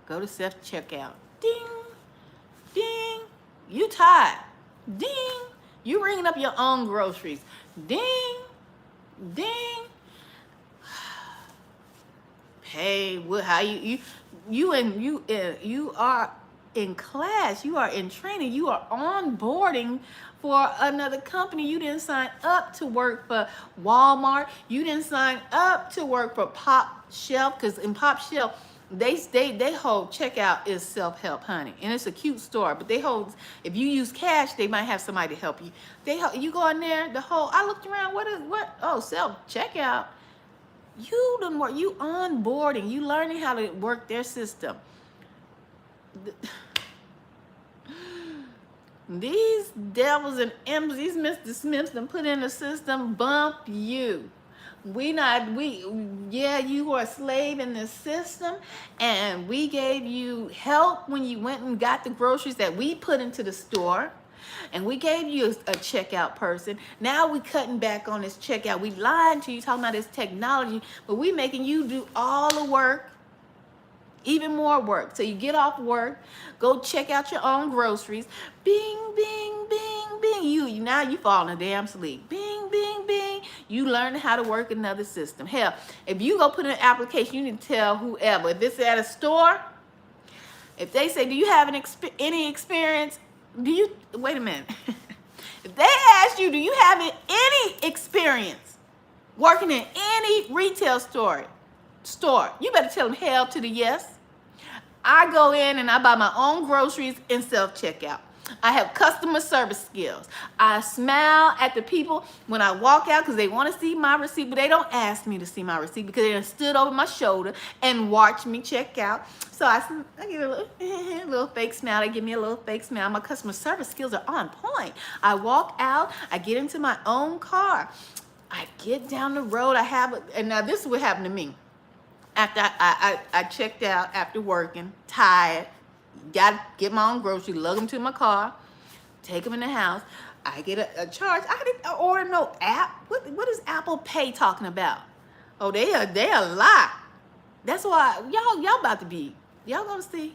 Go to self-checkout. Ding, ding. You tired. Ding. You ringing up your own groceries. Ding, ding. Hey, how you are in class. You are in training. You are onboarding for another company. You didn't sign up to work for Walmart. You didn't sign up to work for Pop Shelf, because in Pop Shelf, they hold checkout is self-help, honey, and it's a cute store. But they hold, if you use cash, they might have somebody to help you. You go in there, the whole, I looked around. What? Oh, self checkout. You done work. You onboarding. You learning how to work their system. These devils and imps, these Mr. Smiths done put in the system, bump you. Yeah, you were a slave in the system, and we gave you help when you went and got the groceries that we put into the store, and we gave you a checkout person. Now we cutting back on this checkout. We lied to you, talking about this technology, but we making you do all the work, even more work. So you get off work, go check out your own groceries. Bing, bing, bing, bing. Now you fall in a damn sleep. Bing, bing, bing. You learn how to work another system. Hell, if you go put in an application, you need to tell whoever. If it's at a store, if they say, do you have any experience? Wait a minute. If they ask you, do you have any experience working in any retail store, you better tell them hell to the yes. I go in and I buy my own groceries in self-checkout. I have customer service skills. I smile at the people when I walk out because they want to see my receipt, but they don't ask me to see my receipt because they done stood over my shoulder and watched me check out. So I give a little fake smile. They give me a little fake smile. My customer service skills are on point. I walk out. I get into my own car. I get down the road. And now this is what happened to me. After I checked out after working, tired, got to get my own groceries, lug them to my car, take them in the house. I get a charge. I didn't order no app. What is Apple Pay talking about? Oh, they a lot. That's why y'all about to be. Y'all gonna see.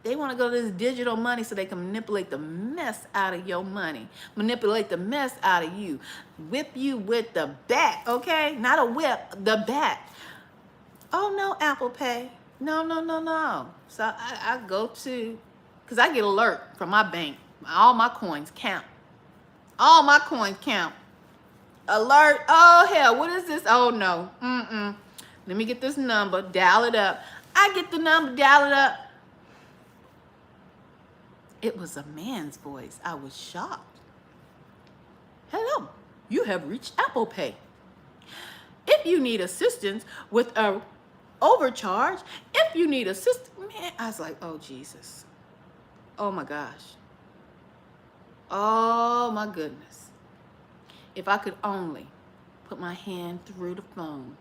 They want to go to this digital money so they can manipulate the mess out of your money. Manipulate the mess out of you. Whip you with the bat, okay? Not a whip, the bat. Oh, no, Apple Pay. No. So I go to, because I get alert from my bank. All my coins count. Alert. Oh, hell, what is this? Oh, no. Let me get this number, dial it up. I get the number, dial it up. It was a man's voice. I was shocked. Hello, you have reached Apple Pay. If you need assistance with a overcharge, man, I was like, oh, Jesus. Oh, my gosh. Oh, my goodness. If I could only put my hand through the phone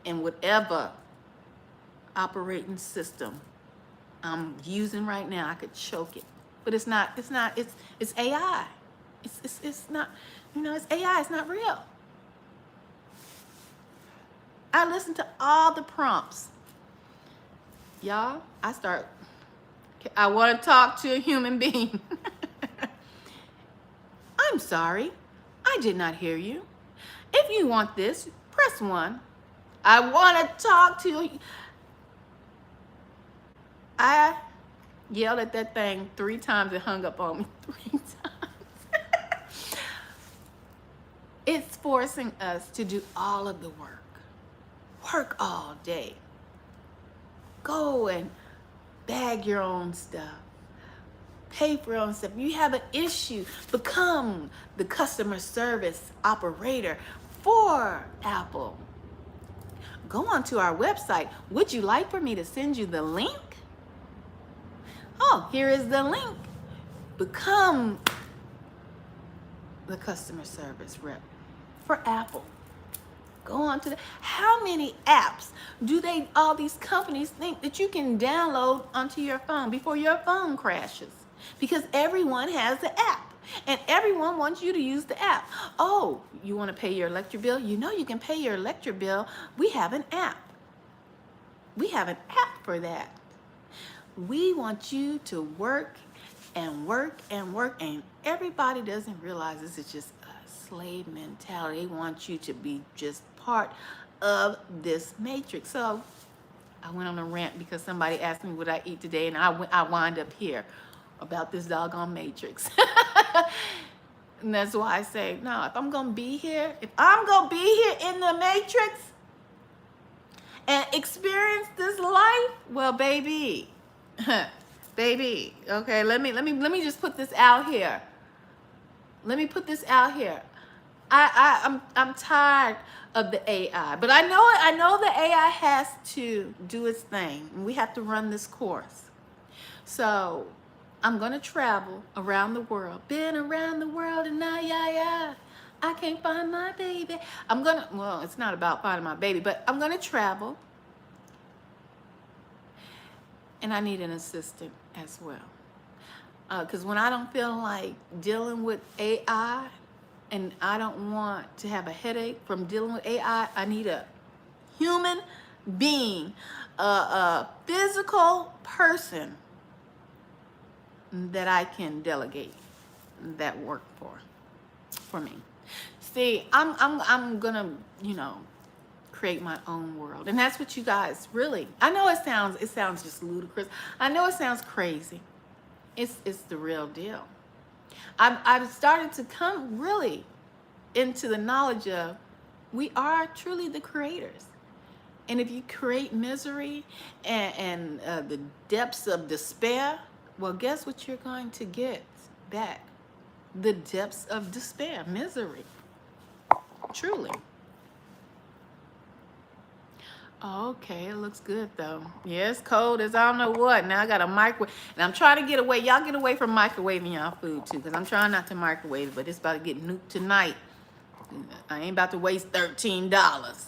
and whatever operating system I'm using right now, I could choke it. But it's AI. It's not, it's AI. It's not real. I listen to all the prompts. Y'all, I want to talk to a human being. I'm sorry, I did not hear you. If you want this, press 1. I want to talk to you. I yelled at that thing 3 times. It hung up on me 3 times. It's forcing us to do all of the work. Work all day. Go and bag your own stuff. Pay for your own stuff. You have an issue, become the customer service operator for Apple. Go onto our website. Would you like for me to send you the link? Oh, here is the link. Become the customer service rep for Apple. Go on to how many apps do all these companies think that you can download onto your phone before your phone crashes? Because everyone has the app and everyone wants you to use the app. Oh, you want to pay your electric bill? You know you can pay your electric bill. We have an app. We have an app for that. We want you to work and work and work, and everybody doesn't realize this is just a slave mentality. They want you to be just part of this matrix. So I went on a rant because somebody asked me what I eat today, and I wind up here about this doggone matrix. And that's why I say, no, if I'm gonna be here, in the matrix and experience this life, well, baby, baby, okay, let me just put this out here. Let me put this out here. I'm tired of the AI, but I know the AI has to do its thing, and we have to run this course. So I'm gonna travel around the world. Been around the world and now, yeah, I can't find my baby. Well, it's not about finding my baby, but I'm gonna travel, and I need an assistant as well. Because when I don't feel like dealing with AI, and I don't want to have a headache from dealing with AI, I need a human being, a physical person that I can delegate that work for me. See, I'm gonna, create my own world, and that's what you guys really. I know it sounds just ludicrous. I know it sounds crazy. It's the real deal. I've started to come really into the knowledge of we are truly the creators. And if you create misery and the depths of despair, well, guess what you're going to get back? The depths of despair, misery. Truly. Okay, it looks good though. Yeah, it's cold as I don't know what. Now I got a microwave, and I'm trying to get away. Y'all get away from microwaving y'all food too, because I'm trying not to microwave, but it's about to get nuked tonight. I ain't about to waste $13. God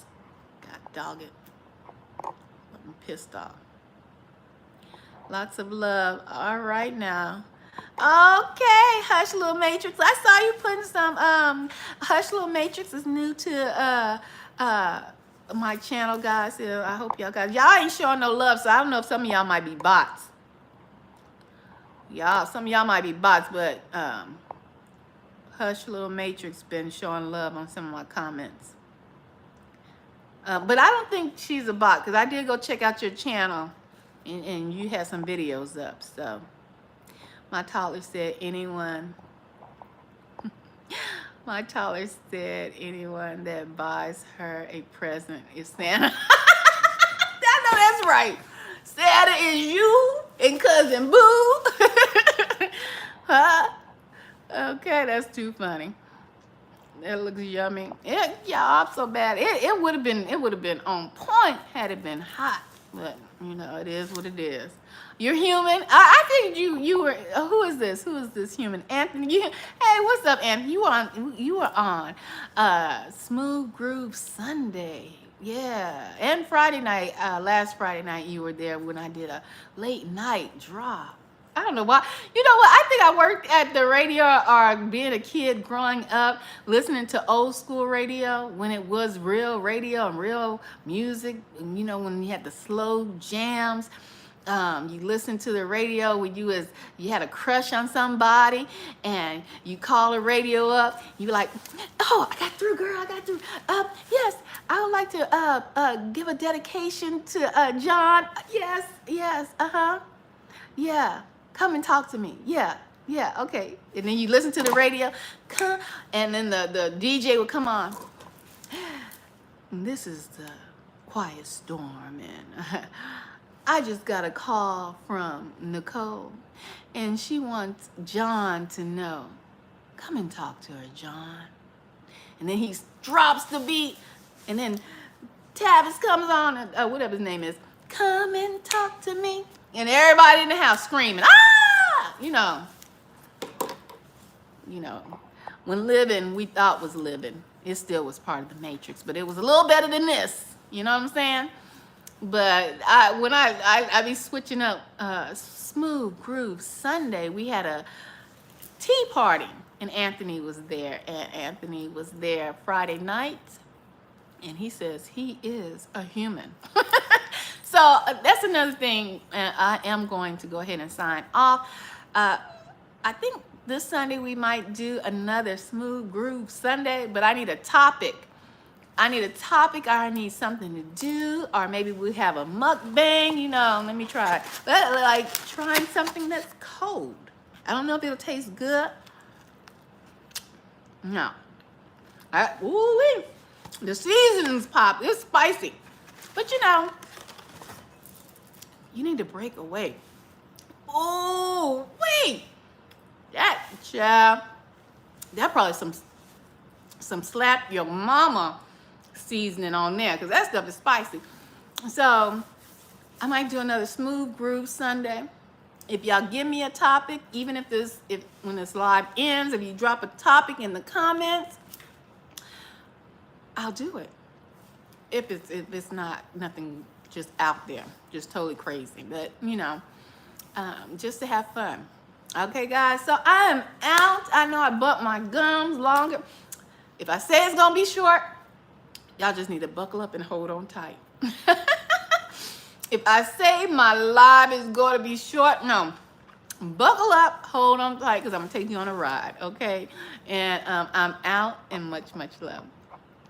dog it. I'm pissed off. Lots of love. All right now. Okay, Hush Little Matrix. I saw you putting some Hush Little Matrix is new to my channel, guys. Yeah, I hope y'all ain't showing no love, so I don't know if some of y'all might be bots. Some of y'all might be bots, but Hush Little Matrix been showing love on some of my comments. But I don't think she's a bot, because I did go check out your channel, and you had some videos up. So my toddler said anyone that buys her a present is Santa. I know that's right. Santa is you and Cousin Boo. Huh? Okay, that's too funny. That looks yummy. I'm so bad. It would have been on point had it been hot. But it is what it is. You're human. I think you were. Who is this? Who is this human? Anthony. Hey, what's up, Anthony? You were on Smooth Groove Sunday. Yeah, and Friday night. Last Friday night you were there when I did a late night drop. I don't know why. You know what? I think I worked at the radio, or being a kid growing up, listening to old school radio when it was real radio and real music. And, when you had the slow jams, you listened to the radio when you had a crush on somebody, and you call the radio up. You be like, "Oh, I got through, girl. I got through. Yes, I would like to give a dedication to John. Yes. Yeah. Come and talk to me. Yeah, okay." And then you listen to the radio, and then the DJ would come on. "This is the Quiet Storm, and I just got a call from Nicole, and she wants John to know. Come and talk to her, John." And then he drops the beat, and then Tavis comes on, whatever his name is. "Come and talk to me." And everybody in the house screaming, "Ah!" When living we thought was living, it still was part of the Matrix, but it was a little better than this. You know what I'm saying? But when I be switching up Smooth Groove Sunday, we had a tea party, and Anthony was there. And Anthony was there Friday night, and he says he is a human. So that's another thing. I am going to go ahead and sign off. I think this Sunday we might do another Smooth Groove Sunday, but I need a topic. I need a topic, or I need something to do, or maybe we have a mukbang, you know, let me try. But like trying something that's cold. I don't know if it'll taste good. No. Ooh, the seasoning's pop. It's spicy. But you know, you need to break away. Oh, wait. That, child, that probably some slap your mama seasoning on there, because that stuff is spicy. So I might do another smooth groove Sunday. If y'all give me a topic, even if when this live ends, if you drop a topic in the comments, I'll do it. If it's not nothing just out there, just totally crazy, but you know, just to have fun. Okay, guys, so I am out. I know I bumped my gums longer. If I say it's gonna be short, y'all just need to buckle up and hold on tight. If I say my live is gonna be short, no, buckle up, hold on tight, because I'm gonna take you on a ride, okay? And I'm out, and much, much love.